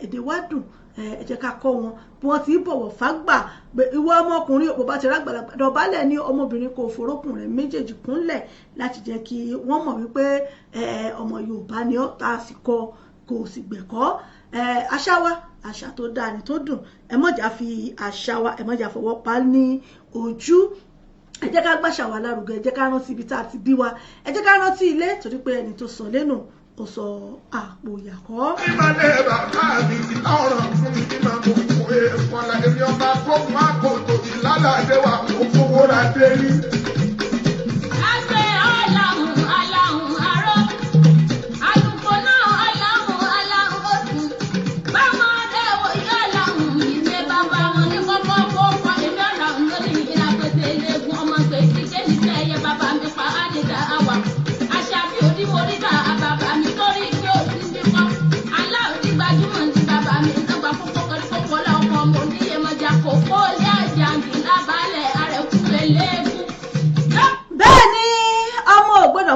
Èdè wa dùn, ẹ jẹ́ ká kọ́ wọn bí wọ́n ti bọ̀wọ̀ fágbà. Ìwọ ọmọkùnrin òpó bá ti rágbàlagbà dọ̀bálẹ̀ ní ọmọbìnrin kò forókùn rẹ̀ méjèèjì kúnlẹ̀ láti jẹ́ kí wọ́n mọ̀ wípé ọmọ Yorùbá ni ọ́ tá a sì kọ́ kò sì gbẹ̀kọ́. Àṣà wa àṣà tó dáa ni tó dùn, ẹ mọ̀jà fi àṣà wa ẹ mọ̀jà fọwọ́ pa ní ojú. Ẹ jẹ́ ká gbàṣà wa lárugẹ, ẹ jẹ́ ká rántí ibi tá a ti bí wa, ẹ jẹ́ ká rántí ilé torí pé ẹni tó sọ lẹ́nu ó sọ àpò ìyàkọ́. ìmọ̀lẹ̀ bàbá mi ọ̀rọ̀ fún mi bí màá mọ̀ fún èèfọ̀lá èmi ọba kó má kó tòbí lálàdé wa kó fowó ra dé rí.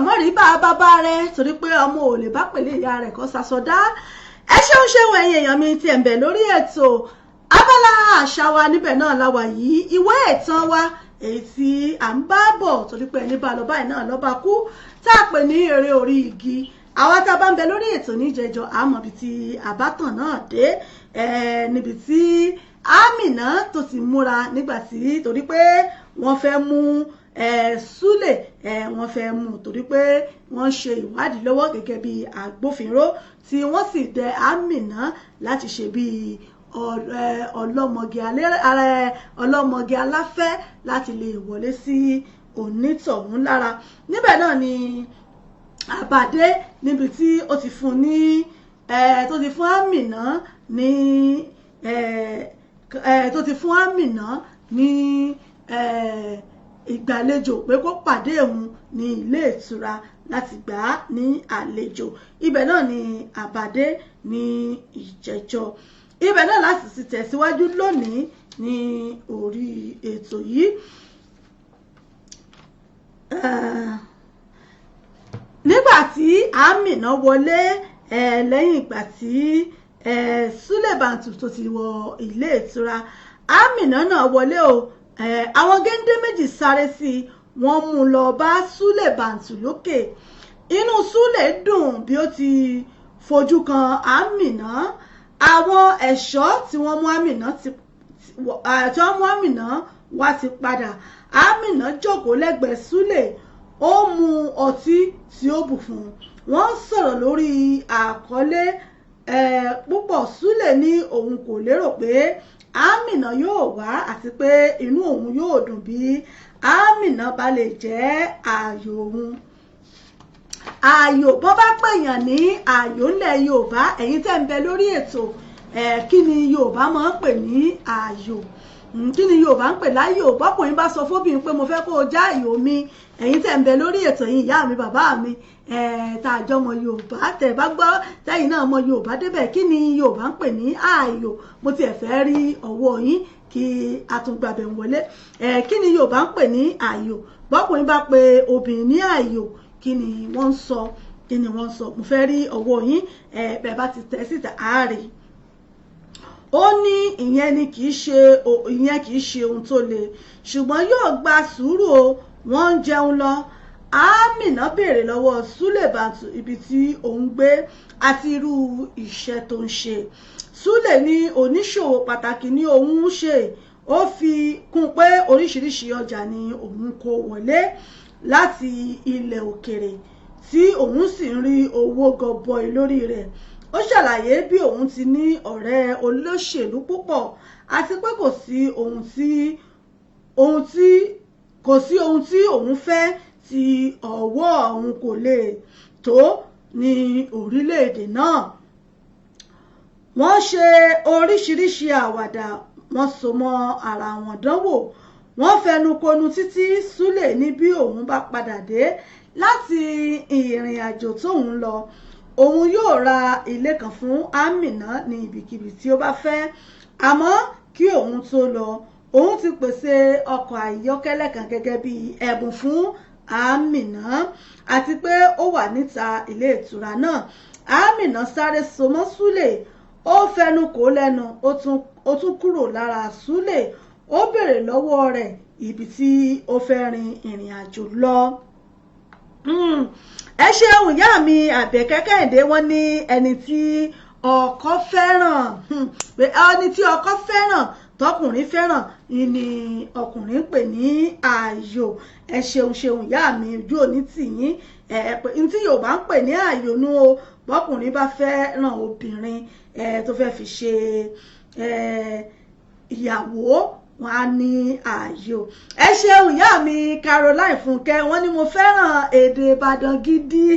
Mọ́rí bàbá rẹ̀ torí pé ọmọ ò lè bá pèlè ìyá rẹ̀ kọ́ sasọdá. Ẹ ṣeun ẹ̀yin èèyàn mi ti ẹ̀ǹbẹ̀ lórí ètò abala àṣà wa níbẹ̀ náà la wà yìí. Ìwé ìtàn wa èyí tí à ń bá bọ̀ torí pé ẹni bá lọ báyìí náà lọ́ba kú tá a pè ní eré orí igi. Àwa tá a bá ń bẹ lórí ètò níjẹjọ àmọ́ ibi tí àbátàn náà dé níbi tí Àmìnà tó ti múra nígbà tí torí pé wọ́n fẹ́ mú Súlè wọ́n fẹ́ mú torí pé wọ́n ṣe ìwádìí lọ́wọ́ gẹ́gẹ́ bí agbófinró tí wọ́n sì dẹ Àmìnà láti ṣe bí ọlọ́mọge aláfẹ́ láti lè wọlé sí onítọ̀hún lára. Níbẹ̀ náà ni àbàdé níbi tí ó ti fún ní tó ti fún Àmìnà ní tó ti fún Àmìnà ní ìgbàlejò pé kó pàdé òun ní ilé ìtura láti gbà á ní àlejò. Ibẹ̀ náà ni àbàdé ní ìjẹjọ. Ibẹ̀ náà láti sì tẹ̀síwájú lónìí ní orí ètò yìí. Nígbà tí Amina wọlé lẹ́yìn ìgbà tí Sule Bantu tó ti wọ ilé ìtura, Amina náà wọlé o. Àwọn géńdé méjì sáré sí i, wọ́n mú lọ bá Sule Bantu lókè. Inú Sule dùn bí ó ti fojú kan Amina. Àwọn ẹ̀ṣọ́ tí wọ́n mú Amina wá ti padà. Amina jókòó lẹ́gbẹ̀ẹ́ Sule, ó mu ọtí tí ó bù fún un. Wọ́n sọ̀rọ̀ lórí àkọlé púpọ̀. Sule ní òun kò lérò pé Amina yóò wá àti pé inú òun yóò dùn bí Amina bá lè jẹ́ ààyò òun. Ààyò bọ́ bá pèèyàn ní ààyò ńlẹ̀ Yorùbá, ẹ̀yin tẹ́ ń bẹ lórí ètò kí ni Yorùbá máa ń pè ní ààyò? Kí ni Yorùbá ń pè láyò? Bọ́kùnrin bá sọ fóbìnrin pé mo fẹ́ kó o já ààyò mi, ẹ̀yin tẹ́ ń bẹ lórí ètò yìí, ìyá mi bàbá mi tá a jọ mọ Yorùbá, tẹ́ bá gbọ́ tẹ́yìn náà mọ Yorùbá débẹ̀, kí ni Yorùbá ń pè ní ààyò? Mo tiẹ̀ fẹ́ rí ọwọ́ yín kí a tún gbàbẹ̀ wọlé. Kí ni Yorùbá ń pè ní ààyò? Bọ́kùnrin bá pe obìnrin ní ààyò, kí ni wọ́n ń sọ? Kí ni wọ́n ń sọ? Mo fẹ́ rí ọwọ́ yín bẹ́ẹ̀ bá ti tẹ̀ síta àárẹ̀. Ó ní ìyẹn kì í ṣe ohun tó le, ṣùgbọ́n yóò gba sùúrù o. Wọ́n ń jẹun lọ. Amina béèrè lọ́wọ́ Sule Bantu ibi tí òun gbé àti irú iṣẹ́ tó ń ṣe. Sule ní oníṣòwò pàtàkì ní òun ń ṣe. Ó fi kún pé oríṣiríṣi ọjà ni òun kó wọlé láti ilẹ̀ òkèrè tí òun sì ń rí owó gọbọi lórí rẹ̀. Ó ṣàlàyé bí òun ti ní ọ̀rẹ́ olóṣèlú púpọ̀ àti pé kò sí ohun tí òun fẹ́ tí ọwọ́ òun kò lè tó ní orílẹ̀-èdè náà. Wọ́n ṣe oríṣiríṣi àwàdà, wọ́n so mọ́ ara wọn dánwò. Wọ́n fẹnu konu títí Sule ní bí òun bá padà dé láti ìrìn àjò tóun lọ, òun yóò ra ilé kan fún Amina ní ibikíbi tí ó bá fẹ́. Àmọ́ kí òun tó lọ, òun ti pèsè ọkọ̀ ayọ́kẹ́lẹ́ kan gẹ́gẹ́ bí ẹ̀bùn fún Amina àti pé ó wà níta ilé ìtura náà. Amina sáré so mọ́ Sule, ó fẹnu kò lẹ́nu, ó tún kúrò lára Sule. Ó béèrè lọ́wọ́ rẹ̀ ibi tí ó fẹ́ rin ìrìn àjò lọ. Ẹ ṣeun ìyá mi Àbẹ̀kẹ́ Kẹ́hìndé, wọ́n ní ẹni tí ọkọ fẹ́ràn pé ẹni tí ọkọ fẹ́ràn tọkùnrin fẹ́ràn ni ọkùnrin pè ní ààyò. Ẹ ṣeun ìyá mi, ojú òní tì yín. Tí Yorùbá ń pè ní ààyò nú o, bọ́kùnrin bá fẹ́ràn obìnrin tó fẹ́ fi ṣe ìyàwó, wọn á ní ààyò. Ẹ ṣeun ìyá mi Caroline Fúnkẹ́, wọ́n ní mo fẹ́ràn èdè Ìbàdàn gidi.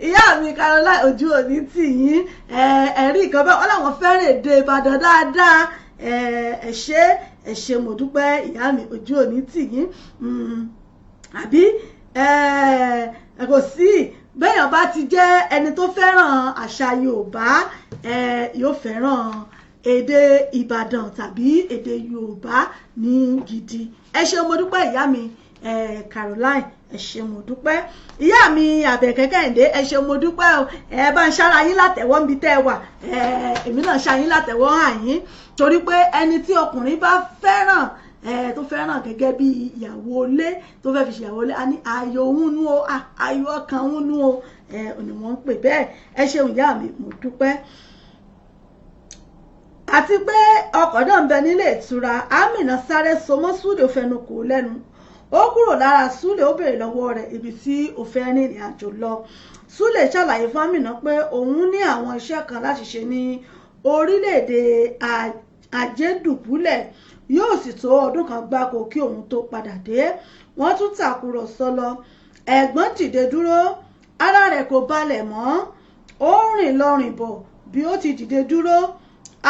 Ìyá mi Caroline, ojú òní tì yín. Ẹ̀rí nǹkan bẹ́ẹ̀, wọ́n làwọn fẹ́ràn èdè Ìbàdàn dáadáa. Ẹ ṣé mo dúpẹ́ ìyá mi, ojú òní tì yín. Àbí kò sí béèyàn bá ti jẹ́ ẹni tó fẹ́ràn àṣà Yorùbá, yóò fẹ́ràn èdè Ìbàdàn tàbí èdè Yorùbá ní gidi. Ẹ ṣé mo dúpẹ́ ìyá mi Caroline, ẹ ṣé mo dúpẹ́ ìyá mi Àbẹ̀kẹ́ Kẹ́hìndé, ẹ ṣé mo dúpẹ́ o. Bá ń ṣára yín látẹ̀wọ́ níbi tẹ́ ẹ wà, èmi náà ṣá yín látẹ̀wọ́ hàn yín, torí pé ẹni tí ọkùnrin bá fẹ́ràn tó fẹ́ràn gẹ́gẹ́ bí ìyàwó ilé, tó fẹ́ fi ṣe ìyàwó ilé, a ní ààyò òun nú o, ààyò ọkàn òun nú o, ni wọ́n ń pè bẹ́ẹ̀. Ẹ ṣeun ìyá mi, mo dúpẹ́. Àti pé ọkọ̀ náà ń bẹ nílé ìtura. Amina sáré so mọ́ Sule, ó fẹnu kò lẹ́nu. Ó kúrò lára Sule, ó béèrè lọ́wọ́ rẹ̀ ibi tí ó fẹ́ rìnrìn àjò lọ. Sule ṣàlàyé fún Amina pé òun ní àwọn iṣẹ́ kan láti ṣe ní orílẹ̀-èdè Ajédùbúlẹ̀, yóò sì tó ọdún kan gbáko kí òun tó padà dé. Wọ́n tún tàkùrọ̀sọ lọ. Ẹ̀gbọ́n dìde dúró, ara rẹ̀ kò balẹ̀ mọ́. Ó rìn lọ rìn bọ̀. Bí ó ti dìde dúró,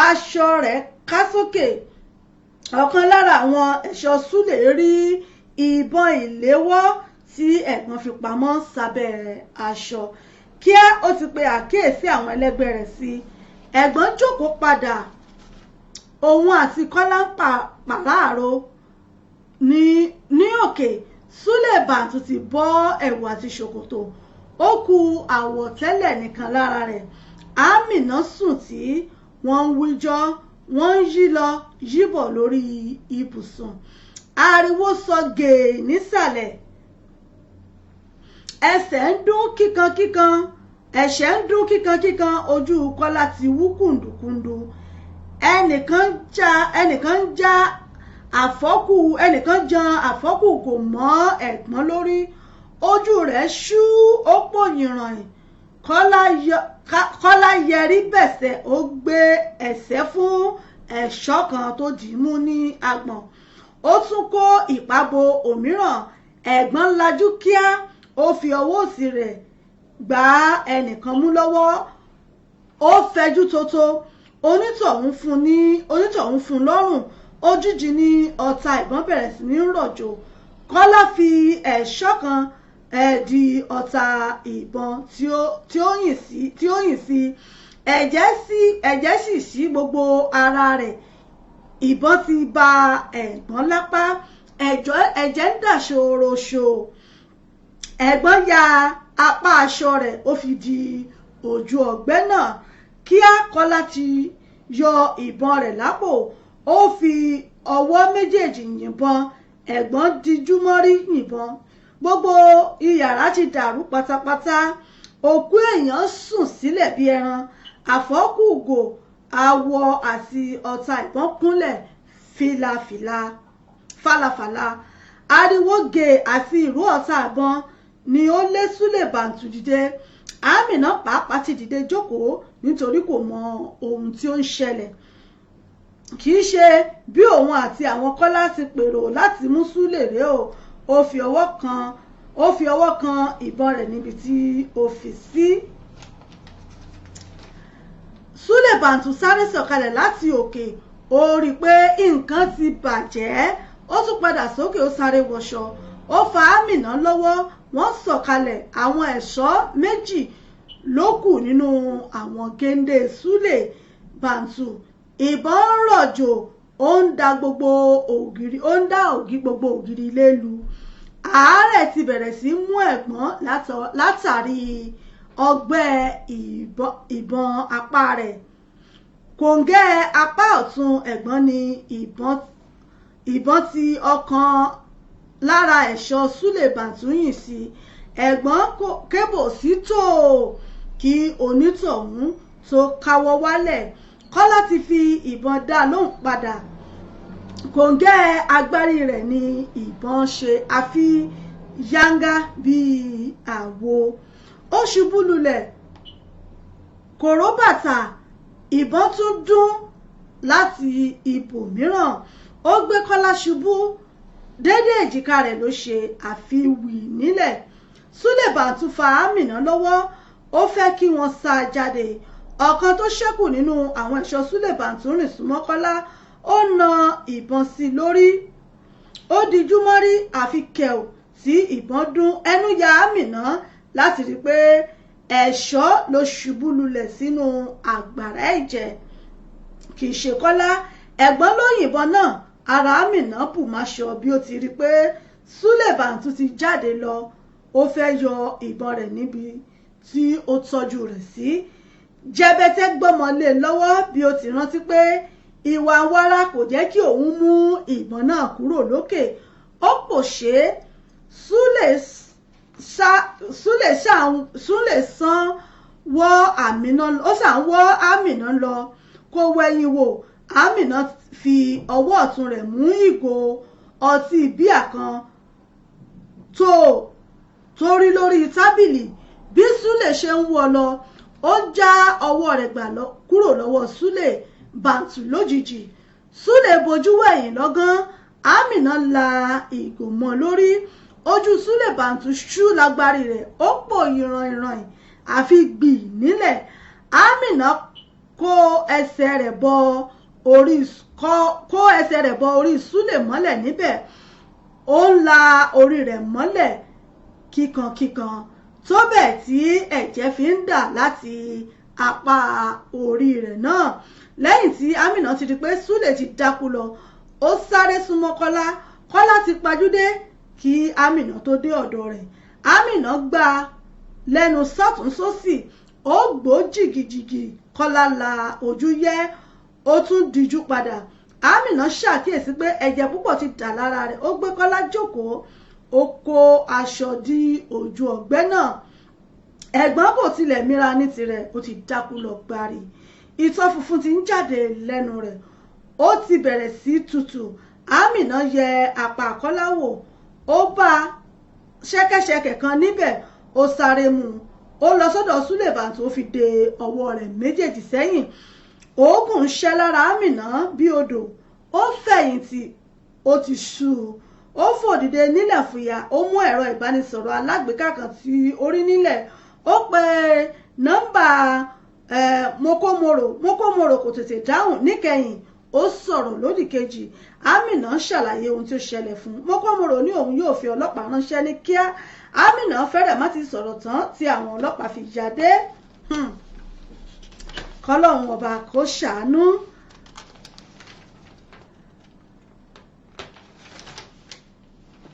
aṣọ rẹ̀ ká sókè. Ọ̀kan lára àwọn ẹ̀ṣọ́ Sule rí ìbọn ìléwọ́ tí ẹ̀gbọ́n fi pamọ́ sábẹ́ aṣọ. Kíá ó ti pe àkíyèsí àwọn ẹlẹgbẹ́ rẹ̀ sí. Ẹ̀gbọ́n jókòó padà. òun àti Kọ́lá ń pàráàrò ní òkè. Súlè Bàǹtù ti bọ́ ẹ̀wù àti ṣòkòtò, ó kù àwọ̀tẹ́lẹ̀ nìkan lára rẹ̀. Àmìnà sùn tí wọ́n ń wíjọ́, wọ́n ń yí lọ yíbọ̀ lórí ibùsùn. Ariwo sọ gèè nísàlẹ̀, ẹsẹ̀ ń dún kíkankíkan, ẹ̀ṣẹ̀ ń dún kíkankíkan. Ojú Kọ́lá ti wú kùndùkùndù. ẹnìkan jan àfọ́kù kò mọ́ ẹ̀gbọ́n lórí. Ojú rẹ̀ ṣú, ó pòyìnràn. Kọ́lá yẹrí bẹ̀sẹ̀, ó gbé ẹsẹ̀ fún ẹ̀ṣọ́ kan tó dì í mú ní agbọ̀n. Ó tún kó ìpabo òmíràn. Ẹ̀gbọ́n lajú kíá, ó fi ọwọ́ òsì rẹ̀ gbá ẹnìkan mú lọ́wọ́. Ó fẹjú tótó, onítọ̀hún fún lọ́rùn. Òjijì ni ọta ìbọn bẹ̀rẹ̀ sí ní rọ̀jò. Kọ́lá fi ẹ̀ṣọ́ kan di ọta ìbọn tí ó yìn sí. Ẹ̀jẹ̀ sì sí gbogbo ara rẹ̀. Ìbọn ti ba ẹ̀gbọ́n lápá, ẹ̀jẹ̀ ń dà ṣòroṣò. Ẹ̀gbọ́n ya apá aṣọ rẹ̀, ó fi di ojú ọgbẹ́ náà. Kíá Kọ́lá ti yọ ìbọn rẹ̀ lápò, ó fi ọwọ́ méjèèjì yìnbọn. Ẹ̀gbọ́n dijú mọ́rí yìnbọn. Gbogbo iyàrá ti dàrú pátápátá. Òkú èèyàn sùn sílẹ̀ bí ẹran. Àfọ́kù gò, awọ àti ọta ìbọn kúnlẹ̀ fàlàfàlà. Ariwo gè àti ìró ọta ìbọn ni ó lé Súlè Bàǹtù dìde. Àmìnà pàápàá ti dìde jókòó nítorí kò mọ ohun tí ó ń ṣẹlẹ̀. Kì í ṣe bí òun àti àwọn Kọ́lá ti pèrò láti mú Súlè rè o. Ó fi ọwọ́ kan ìbọn rẹ̀ níbi tí ó fi sí. Súlè Bàǹtù sáré sọ̀kalẹ̀ láti òkè. Ó rí i pé nǹkan ti bàjẹ́. Ó tún padà sókè, ó sáré wọṣọ. Ó fa Àmìnà lọ́wọ́, wọ́n sọ̀kalẹ̀. Àwọn ẹ̀ṣọ́ méjì ló kù nínú àwọn géńdé Súlè Bàǹtù. Ìbọn ń rọ̀jò, ó ń dá gbogbo ògiri ilé lu. Àárẹ̀ ti bẹ̀rẹ̀ sí mú ẹ̀gbọ́n látàrí ọgbẹ́ ìbọn apá rẹ̀. Kòǹgẹ́ apá ọ̀tún ẹ̀gbọ́n ni ìbọn ti ọkàn lára ẹ̀ṣọ́ Súlè Bàǹtù yìn sí. Ẹ̀gbọ́n kébò sí tòò kí onítọ̀hún tó káwọ́ wálẹ̀. Kọ́lá ti fi ìbọn dá lóhùn padà. Kòǹgẹ́ agbárí rẹ̀ ni ìbọn ṣe àfi yángá bíi àwo. Ó ṣubú lulẹ̀, kòró bàtà. Ìbọn tún dún láti ibòmíràn. Ó gbé Kọ́lá ṣubú, dédé èjìká rẹ̀ ló ṣe àfiwì nílẹ̀. Súlè Bàǹtù fa Àmìnà lọ́wọ́, ó fẹ́ kí wọ́n sá jáde. Ọ̀kan tó ṣẹ́kù nínú àwọn ẹ̀ṣọ́ Súlè Bàǹtù rìn súnmọ́ Kọ́lá, ó na ìbọn sí i lórí. Ó dijú mọ́rí àfi kẹ̀ù tí ìbọn dún. Ẹnu ya Àmìnà láti rí i pé ẹ̀ṣọ́ ló ṣubú lulẹ̀ sínú àgbàrá ẹ̀jẹ̀. Kì í ṣe Kọ́lá, ẹ̀gbọ́n ló yìnbọn náà. Ara Àmìnà bù máṣọ bí ó ti rí i pé Súlè Bàǹtù ti jáde lọ. Ó fẹ́ yọ ìbọn rẹ̀ níbi tí ó tọ́jú rẹ̀ sí. Jẹ́bẹ́tẹ́ gbọ́mọlé lọ́wọ́ bí ó ti rántí pé ìwà wàrà kò jẹ́ kí òun mú ìbọn náà kúrò lókè. Ó pòṣé. Súlè sàn wọ́ Àmìnà lọ. Kó wẹ̀yìn wò, Àmìnà fi ọwọ́ ọ̀tún rẹ̀ mú ìgò ọtí bíà kan tó rí lórí tábìlì. Bí Súlè ṣe ń wọ́ lọ, ó já ọwọ́ rẹ̀ gbà kúrò lọ́wọ́ Súlè Bàǹtù lójijì. Súlè bojú wẹ̀yìn lọ́gán. Àmìnà la ìgò mọ́ lórí. Ojú Súlè Bàǹtù ṣú lágbárí rẹ̀, ó pò ìràn àfi gbì nílẹ̀. Àmìnà kó ẹsẹ̀ rẹ̀ bọ orí Súlè mọ́lẹ̀ níbẹ̀. Ó ń la orí rẹ̀ mọ́lẹ̀ kíkankíkan tó bẹ́ẹ̀ tí ẹ̀jẹ̀ fi ń dà láti apá orí rẹ̀ náà. lẹ́yìn tí Amina ti rí pé Súlè ti dákú lọ ó sáré súnmọ́ Kọ́lá ti pajúdé kí Amina tó dé ọ̀dọ̀ rẹ̀. Amina gbá lẹ́nu sọ́tún sósì ó gbó jìgìjìgì. Kọ́lá la ojú yẹ́ ó tún díjú padà. Amina ṣàkíyèsí pé ẹ̀jẹ̀ púpọ̀ ti dà lára rẹ̀. Ó gbé Kọ́lá jókòó ó kó aṣọ di ojú ọgbẹ́ náà. Ẹ̀gbọ́n kò tilẹ̀ míra ní tirẹ̀ ó ti dákú lọ gbárí. Ìtọ́ funfun ti ń jáde lẹ́nu rẹ̀ ó ti bẹ̀rẹ̀ sí tutù. Amina yẹ apá Kọ́lá wò ó bá ṣẹ́kẹ́ṣẹkẹ̀ kan níbẹ̀ ó sáré mú ó lọ sọ́dọ̀ Súlè Bàǹtù ó fi de ọwọ́ rẹ̀ méjèèjì sẹ́yìn. Òógùn ń ṣẹ́ lára Amina bí odò ó fẹ̀yìntì ó ti ṣú ó fò dìde nílẹ̀ fúyà ó mú ẹ̀rọ ìbánisọ̀rọ̀ alágbèéká kan tí ó rí nílẹ̀ ó pe nọ́mbà Mokomoro kò tètè dáhùn. Níkẹyìn ó sọ̀rọ̀ lódì kejì. Amina ṣàlàyé ohun tí ó ṣẹlẹ̀ fún Mokomoro ní òun yóò fi ọlọ́pàá ránṣẹ́ ní kíá. Amina fẹ́rẹ̀ má ti sọ̀rọ̀ tán tí àwọn ọlọ́pàá fi jáde. Kọ́lọ́hún ọba kó ṣàánú.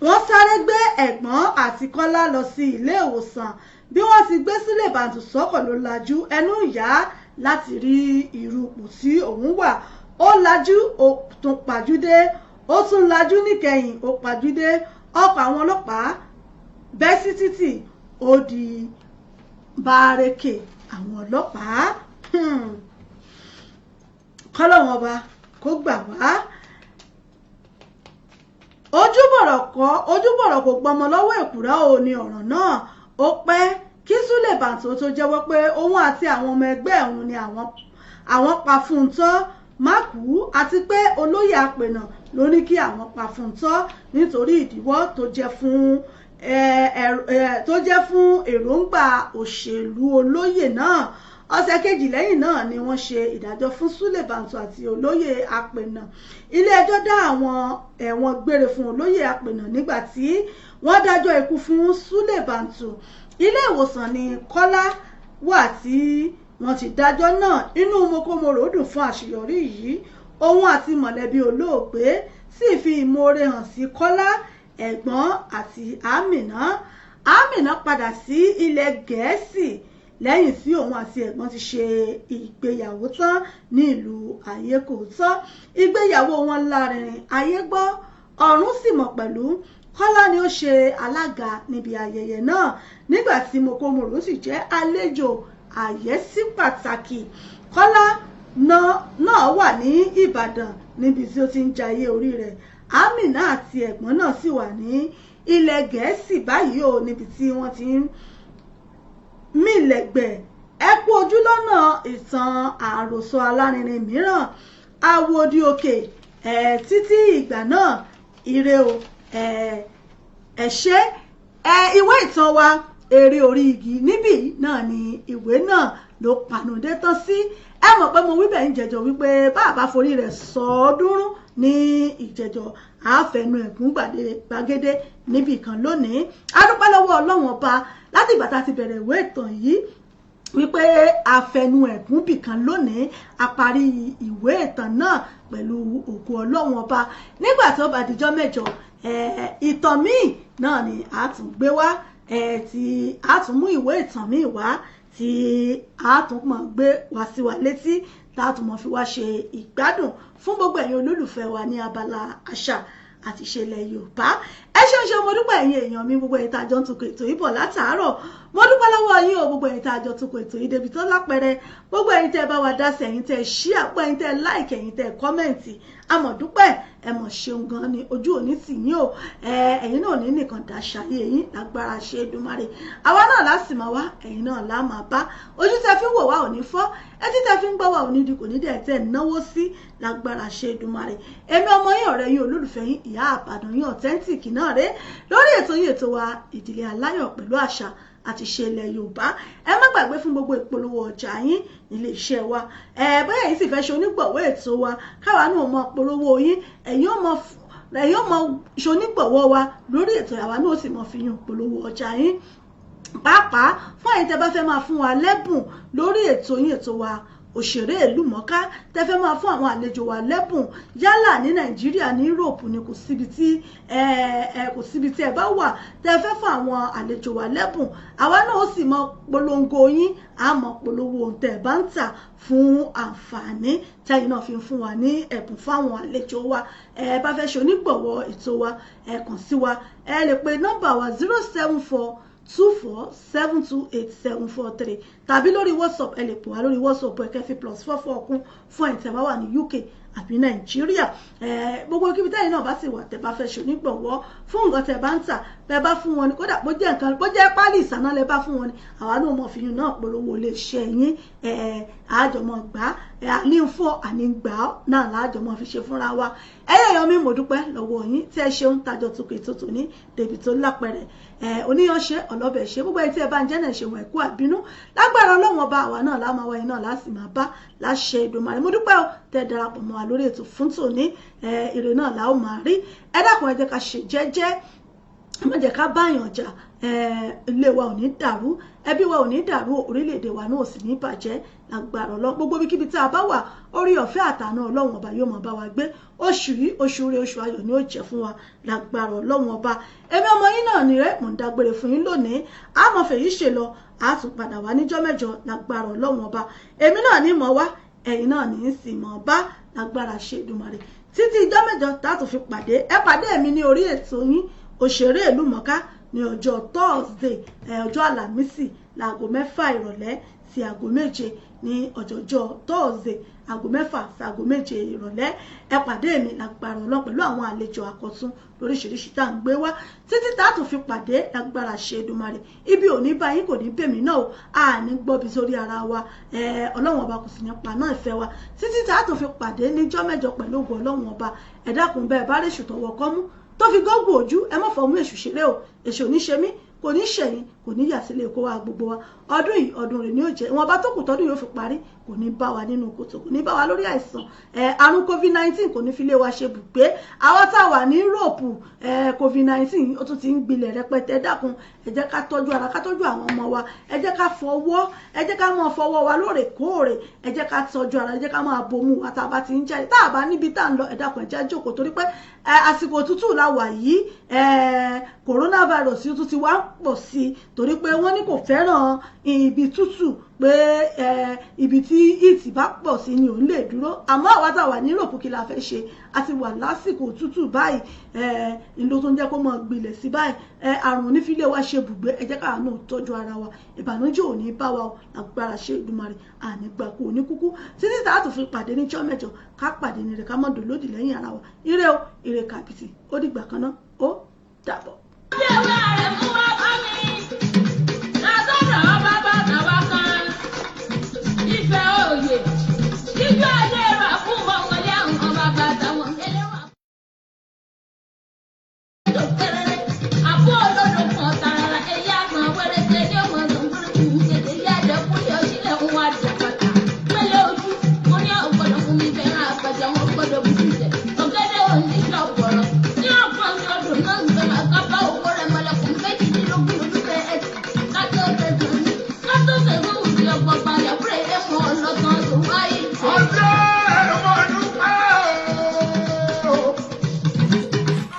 Wọ́n sáré gbé ẹ̀gbọ́n àti Kọ́lá lọ sí ilé ìwòsàn. Bí wọ́n ti gbé Súlè Bàǹtù sọ́kọ̀ ló lajú ẹnu ìyá láti rí irú ipò tí òun wà. Ó lajú ó tún pàjúdé ó tún lajú níkẹyìn ó pàjúdé. Ọkọ̀ àwọn ọlọ́pàá bẹ́ sí títì ó di bárẹ́kè àwọn ọlọ́pàá. Kọ́lọ́hún ọba kó gbà wá. ojúbọ̀rọ̀ kò gbọmọ lọ́wọ́ èkùrá ò ní ọ̀rọ̀ náà. Ó pẹ́ kí Súlè Bàǹtù tó jẹ́wọ́ pé òun àti àwọn ọmọ ẹgbẹ́ òun ni àwọn pa fún un tán mákù àti pé olóyè apènà ló ní kí àwọn pa fún un tán nítorí ìdíwọ́ tó jẹ́ fún èròǹgbà òṣèlú olóyè náà. Ọ̀sẹ̀ kejì lẹ́yìn náà ni wọ́n ṣe ìdájọ́ fún Súlè Bàǹtù àti olóyè apènà. Ilé-ẹjọ́ dá àwọn ẹ̀wọ̀n gbére fún olóyè apènà nígbà tí wọ́n dájọ́ ikú fún Súlè Bàǹtù. Ilé ìwòsàn ni Kọ́lá wà tí wọ́n ti dájọ́ náà. Inú Mokomoro dùn fún àṣeyọrí yìí. Òun àti mọ̀lẹ́bí olóògbé sì fi ìmoore hàn sí Kọ́lá ẹ̀gbọ́n àti Amina padà sí ilẹ̀ Gẹ̀ẹ́sì lẹ́yìn tí òun àti ẹ̀gbọ́n ti ṣe ìgbéyàwó tán ní ìlú Ayékòótọ́. Ìgbéyàwó wọn lárinrin ayé gbọ́ ọ̀run sì mọ̀ pẹ̀lú. Kọ́lá ni ó ṣe alága níbi ayẹyẹ náà nígbà tí Mokomoro sì jẹ́ àlejò àyẹ́sí pàtàkì. Kọ́lá náà wà ní Ìbàdàn níbi tí ó ti ń jayé orí rẹ̀. Amina àti ẹ̀gbọ́n náà sì wà ní ilẹ̀ Gẹ̀ẹ́sì báyìí o níbi tí wọ́n ti ń mílẹ̀gbẹ̀. Ẹ kú ojú lọ́nà ìtàn àròsọ alárinrin mìíràn. Àwòdì òkè títí ìgbà náà ire o ẹ̀ṣẹ́ ìwé ìtàn wa Èrè orí igi níbí náà ni ìwé náà ló panudé tán sí. Ẹ mọ̀ pé mo wíbẹ̀ ń jẹjọ wípé bàbá forí rẹ̀ sọ́ọ́dúnrún ní ìjẹjọ àáfẹnu ẹ̀gún gbàgede níbì kan lónìí. A dúpẹ́ lọ́wọ́ Ọlọ́run ọba láti ìgbà tá a ti bẹ̀rẹ̀ ìwé ìtàn yìí wípé àfẹnu ẹ̀gún bì kan lónìí. A parí ìwé ìtàn náà pẹ̀lú ògo Ọlọ́run ọba. Nígbà tó bá dijọ́ mẹ́jọ ìtàn míì náà ni a tún gbé wá tí a tún mú ìwé ìtàn míì wá tí a tún mọ̀ gbé wá sí wa létí tá a tún mọ̀ fi wá ṣe ìgbádùn fún gbogbo ẹ̀yin olólùfẹ́ wa ní abala àṣà àti ìṣẹ̀lẹ̀ Yorùbá. Ẹ ṣeun mo dúpẹ́ ẹ̀yin èèyàn mi gbogbo ẹ̀yin tá a jọ ń tukọ̀ ètò yìí bọ̀ látàárọ̀. Mo dúpẹ́ lọ́wọ́ yín o gbogbo ẹ̀yin tá a jọ tukọ̀ ètò yìí débi tó lápẹẹrẹ. Gbogbo ẹ̀yin tẹ́ bá wa dá sí, ẹ̀yin tẹ́ share, àpò ẹ̀yin tẹ́ like, ẹ̀yin tẹ́ kọ́mẹ̀ntì. A mọ̀ dúpẹ́ ẹ mọ̀ ṣeun gan ni ojú òní tì yín o. Ẹ̀yin náà ní nìkan dá ṣayé yín lágbára ṣe Èdùmàrè. Àwa náà láti máa wá, ẹ̀yin náà lá máa bá. Ojú tẹ́ fi ń wò wá ò ní fọ́, etí tẹ́ fi ń gbọ́ wá ò ní di kò ní dẹ̀ tẹ́ náwó sí lágbára ṣe Èdùmàrè. Èmi ọmọ yín ọ̀rẹ́ yín olólùfẹ́ yín Ìyábàdàn yín authentic náà rè lórí ètò yìí ètò wa Ìdílé Aláyọ̀ pẹ̀lú àṣà àti ìṣẹ̀lẹ̀ Yorùbá. Ẹ má gbàgbé fún gbogbo ìpolówó ọjà yín nílé iṣẹ́ wa. Bóyá yín sì fẹ́ ṣe onígbọ̀wọ́ ètò wa káwa náà mọ polówó yín, ẹ̀yin ó mọ ṣe onígbọ̀wọ́ wa lórí ètò àwa náà sì mọ fi yín polówó ọjà yín. Pàápàá fún ẹ̀yin tẹ́ bá fẹ́ máa fún wa lẹ́bùn lórí ètò yín ètò wa òṣèré ìlú mọ̀ọ́ká tẹ́ fẹ́ máa fún àwọn àlejò wa lẹ́bùn yálà ní Nàìjíríà ní Europe ni kò síbi tí ẹ bá wà tẹ́ fẹ́ fún àwọn àlejò wa lẹ́bùn àwa náà ó sì mọ polongo yín àmọ́ polówó ohun tẹ́ ẹ bá ń tà fún àǹfààní tẹ́yìn náà fi ń fún wa ní ẹ̀bùn fáwọn àlejò wa ẹ bá fẹ́ ṣe onígbọ̀wọ́ ètò wa ẹ kàn sí wa ẹ lè pe nọ́mbà wa 07424728743 tàbí lórí WhatsApp ẹ lè pè wá lórí WhatsApp ẹ kẹfì +44 kún fún ẹ̀ tẹ́ bá wà ní UK àbí Nàìjíríà gbogbo kíbi tẹ́yìn náà bá sì wà tẹ́ bá fẹ́ ṣe onígbọ̀wọ́ fún nǹkan tẹ́ bá ń tà bẹ́ẹ̀ bá fún wọn ni kódà bó jẹ́ pálí ìsáná lẹ bá fún wọn ni àwa náà mọ̀ fìyún náà polówó lè ṣe yín àjọmọ̀ gbà ní fún àní gbà náà láàjọmọ̀ fi ṣe fúnra wa ẹ̀yẹ̀yọ́ mi mo dúpẹ́ lọ́wọ́ yín tí ẹ ṣeun tájọ tukọ̀ ètò tòní débi tó lápẹ̀rẹ̀ oníyanṣẹ́ ọlọ́bẹ̀ ṣe gbogbo ẹtí ẹ bá ń jẹ́ náà ṣe wọ̀ ẹ̀kú àbínú lágbára Ọlọ́run ọba àwa náà láwọn wáyé náà láti máa bá láṣẹ Èdùmàrè mo dúpẹ́ o tẹ́ darapọ̀ mọ́ wa lórí ètò fún tòní èrè náà la ó máa rí ẹ dákun ẹ jẹ́ ká ṣe jẹ́jẹ́ ẹ má jẹ́ ká báyàn jà ilé wa ò ní dàrú ẹbí wa ò ní dàrú orílẹ̀-èdè wa náà ò sì ní bàjẹ́ lágbára Ọlọ́run gbogbo ibikíbi tí a bá wà orí ọ̀fẹ́ àtàná Ọlọ́run ọba yóò máa bá wa gbé oṣù yìí oṣù rẹ oṣù ayọ̀ ni ó jẹ́ fún wa lágbára Ọlọ́run ọba èmi ọmọ yín náà ni rẹ mò ń dágbére fún yín lónìí àmọ́ fèyí ṣe lọ a tún padà wá níjọ́ mẹ́jọ lágbára Ọlọ́run ọba èmi náà ní mọ̀ wá ẹ̀yin náà ní í sì mọ̀ bá lágbára ṣe Èdùmàrè títí ìjọ́ mẹ́jọ tá a tún fi pàdé ẹ pàdé mi ní orí ètò yín òṣèré ìlú mọ̀ọ́ká ní ọjọ́ Thursday ọjọ́ Àlàmísì láago 6 ìrọ̀lẹ́ sí aago 7 ní ọjọ́jọ́ Thursday aago 6 sí aago 7 ìrọ̀lẹ́ ẹ pàdé mi lágbára Ọlọ́run pẹ̀lú àwọn àlejò àkọ́tún lóríṣiríṣi tá à ń gbé wá títí tá a tún fi pàdé lágbára ṣe Èdùmàrè ibi ò ní bá yín kò ní bèmí náà o a ní gbọ́bi sórí ara wa Ọlọ́run ọba kò sì ní pa náà ìfẹ́ wa títí tá a tún fi pàdé níjọ́ mẹ́jọ pẹ̀lú ògo Ọlọ́run ọba ẹ dákun bẹ́ẹ̀ bá rèṣù tọwọ́ kọ́ mú tó fi gọ́gùn ojú ẹ má fọmú èṣù ṣeré o èṣù ní ṣe mí kò ní ṣẹ̀yìn kò ní yà sílé kó wa gbogbo wa ọdún yìí ọdún rẹ̀ ni ó jẹ́ ìwọ̀nba tó kù tọ́dún yóò fi parí kò ní bá wa nínú kòtò kò ní bá wa lórí àìsàn àrùn COVID-19 kò ní fi lé wa ṣe bùgbé àwọn tá a wà ní Europe COVID-19 ó tún ti ń gbilẹ̀ rẹpẹtẹ dákun ẹ jẹ́ ká tọ́jú ara ká tọ́jú àwọn ọmọ wa ẹ jẹ́ ká fọwọ́ ẹ jẹ́ ká máa fọwọ́ wa lóòrèkóòrè ẹ jẹ́ ká tọ́jú ara ẹ jẹ́ ká máa bomú wa tá a bá ti ń jáde tá a bá níbi tá a ń lọ ẹ dákun ẹ jẹ́ jókòó torí pé àsìkò òtútù la wà yìí coronavirus yóò tún ti wá pọ̀ sí i torí pé wọ́n ní kò fẹ́ràn ibi tútù pé ibi tí ìtì bá pọ̀ sí ni ò ń lè dúró àmọ́ àwa tá a wà ní Europe kí la fẹ́ ṣe a ti wà lásìkò tútù báyìí ìlú tó ń jẹ́ kó mọ̀ gbilẹ̀ sí báyìí àrùn onífilé wa ṣe bùgbé ẹ jẹ́ ká náà tọ́jú ara wa ìbànújẹ́ ò ní bá wa lágbára ṣe Èdùmàrè ànígbà kò ní kúkú títí tá a tún fi pàdé níjọ́ mẹ́jọ ká pàdé ní rẹ̀ ká mọ̀ dòlódì lẹ́yìn ara wa ire o ire kàbìtì ó dìgbà kan náà ó dàbọ̀.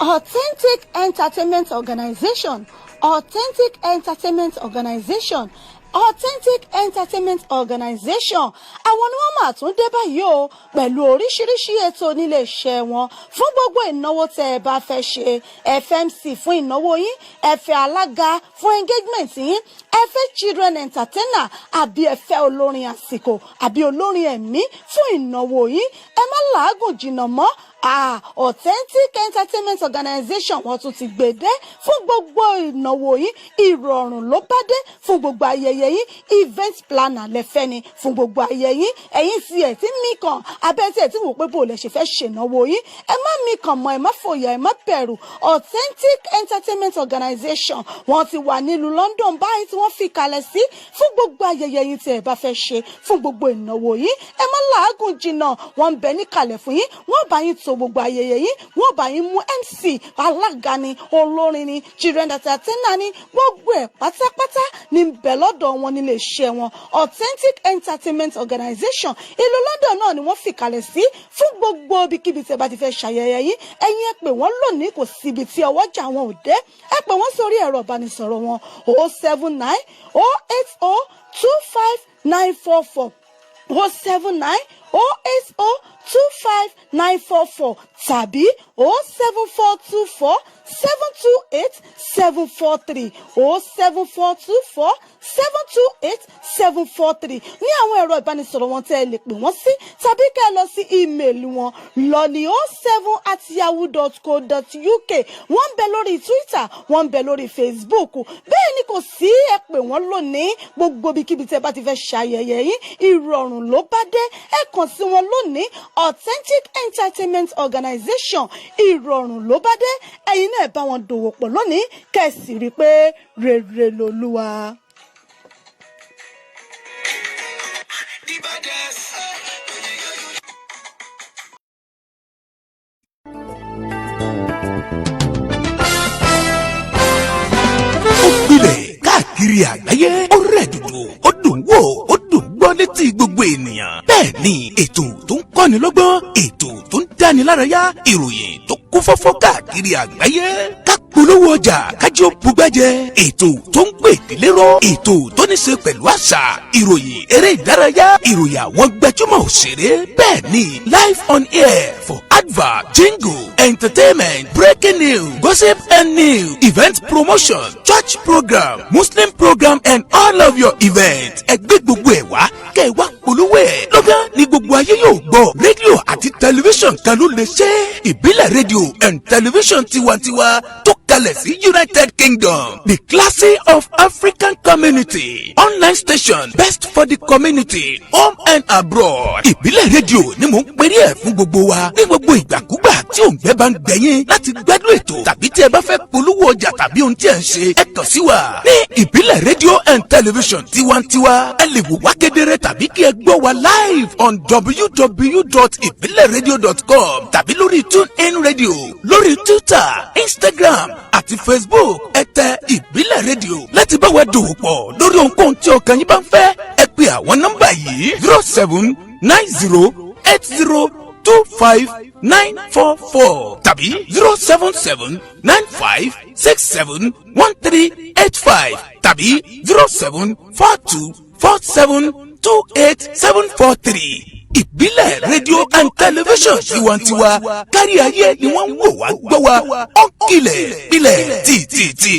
Authentic Entertainment Organization, Authentic Entertainment Organization, Authentic Entertainment Organization àwọn ni wọ́n máa tún dé báyìí o pẹ̀lú oríṣiríṣi ètò nílé iṣẹ́ wọn fún gbogbo ìnáwó tẹ́ ẹ bá fẹ́ ṣe FMC fún ìnáwó yín ẹ fẹ́ alága fún engagement yín ẹ fẹ́ children entertainer àbí ẹ fẹ́ olórin àsìkò àbí olórin ẹ̀mí fún ìnáwó yín ẹ má làágùn jìnnà mọ́ Authentic Entertainment Organization wọ́n tún ti gbèdé fún gbogbo ìnáwó yín ìrọ̀rùn ló bá dé fún gbogbo ayẹyẹ yín event planner lẹ́fẹ́ ni fún gbogbo ayẹyẹ yín ẹ̀yin tí ẹ̀ tí mí kan abẹ́tí ẹ̀ tí wò pé bò lẹ̀ ṣe fẹ́ ṣènáwó yín ẹ má mí kàn mọ́ ẹ má fòyà ẹ má bẹ̀rù Authentic Entertainment Organization wọ́n ti wà nílùú London báyìí tí wọ́n fi kalẹ̀ sí fún gbogbo ayẹyẹ yín tí ẹ bá fẹ́ ṣe fún gbogbo ìnáwó yín ẹ má làágùn jìnnà wọ́n ń bẹ níkàlẹ̀ fún yín wọ́n bá yín tó ṣètò gbogbo ayẹyẹ yìí wọ́n bá yín mú MC alága ni olórin ni children entertainer ni gbogbo ẹ̀ pátápátá ní bẹ̀ lọ́dọ̀ wọn nílé iṣẹ́ wọn Authentic Entertainment Organization ìlú London náà ni wọ́n fìkàlẹ̀ sí fún gbogbo ibikíbi tí ẹ bá ti fẹ́ ṣàyẹyẹ yìí ẹ̀yin ẹ pè wọ́n lónìí kò síbi tí ọwọ́jà wọn ò dé ẹ pè wọ́n sórí ẹ̀rọ ìbánisọ̀rọ̀ wọn 079 080 25944 079 080 25944 tàbí 07424 728 743 07424 728 743 ní àwọn ẹ̀rọ ìbánisọ̀rọ̀ wọn tẹ́ ẹ lè pè wọ́n sí tàbí kẹ́ ẹ lọ sí ímeèlì wọn lolly07@yahoo.co.uk wọ́n ń bẹ lórí Twitter wọ́n ń bẹ lórí Facebook bẹ́ẹ̀ ni kò sí ẹ pè wọ́n lónìí gbogbo ibikíbi tẹ́ bá ti fẹ́ ṣayẹyẹ yìí ìrọ̀rùn ló bá dé ẹ kàn sí wọn lónìí Authentic Entertainment Organization ìrọ̀rùn ló bá dé ẹ̀yin náà bá wọn dòwò pọ̀ lónìí kẹ́sì rí i pé rere lolúwa. Ó gbilẹ̀ káàkiri àgbáyé ó rẹ̀ dùdù ó dùn wò ó dùn gbọ́ létí gbogbo ènìyàn. Bẹ́ẹ̀ ni ètò tó ń kọ́ni lọ́gbọ́n ètò tó ń dáni lárayá ìròyìn tó kún fọ́fọ́ káàkiri àgbáyé. Ká polówó ọjà kájí ó bugbẹ́jẹ ètò tó ń gbé ìdílé ró ètò tó ní ṣe pẹ̀lú àṣà ìròyìn eré ìdárayá ìròyìn àwọn gbajúmọ̀ òṣèré. Bẹ́ẹ̀ ni live on air for advert jingle entertainment breaking news gossip and news event promotion church program muslim program and all of your events ẹgbẹ́ gbogbo ẹ̀ wá kẹ́ ẹ wá polówó ẹ̀ lọ́gán ní gbogbo ayé yóò gbọ́ rédíò àti tẹlifíṣàn kan ló lè ṣe ìbílẹ̀ rédíò and tẹlifíṣàn tiwantiwa tó kalẹ̀ sí United Kingdom the classy of African community online station best for the community home and abroad ìbílẹ̀ rédíò ni mò ń pèrè ẹ̀ fún gbogbo wa ní gbogbo ìgbàkúgbà tí òǹgbẹ́ bá ń gbẹ̀yìn láti gbádùn ètò tàbí tí ẹ bá fẹ́ polówó ọjà tàbí ohun tí ẹ ń ṣe ẹ kàn sí wa ní ìbílẹ̀ rédíò and television tiwantiwa ẹ lè wò wá kedere tàbí kí ẹ gbọ́ wa live on www.ibileradio.com tàbí lórí TuneIn Radio lórí Twitter Instagram àti Facebook ẹ tẹ ìbílẹ̀ rédíò láti bá wa dòwò pọ̀ lórí ohunkóhun tí ọkàn yín bá ń fẹ́ ẹ pè àwọn nọ́mbà yìí 0790802594 tàbí 07795671385 tàbí 07424728743. ìbílẹ̀ rédíò and television tiwantiwa kárí ayé ni wọ́n ń wò wá gbọ́ wa ó kilẹ̀ ilẹ̀ tìtìtì.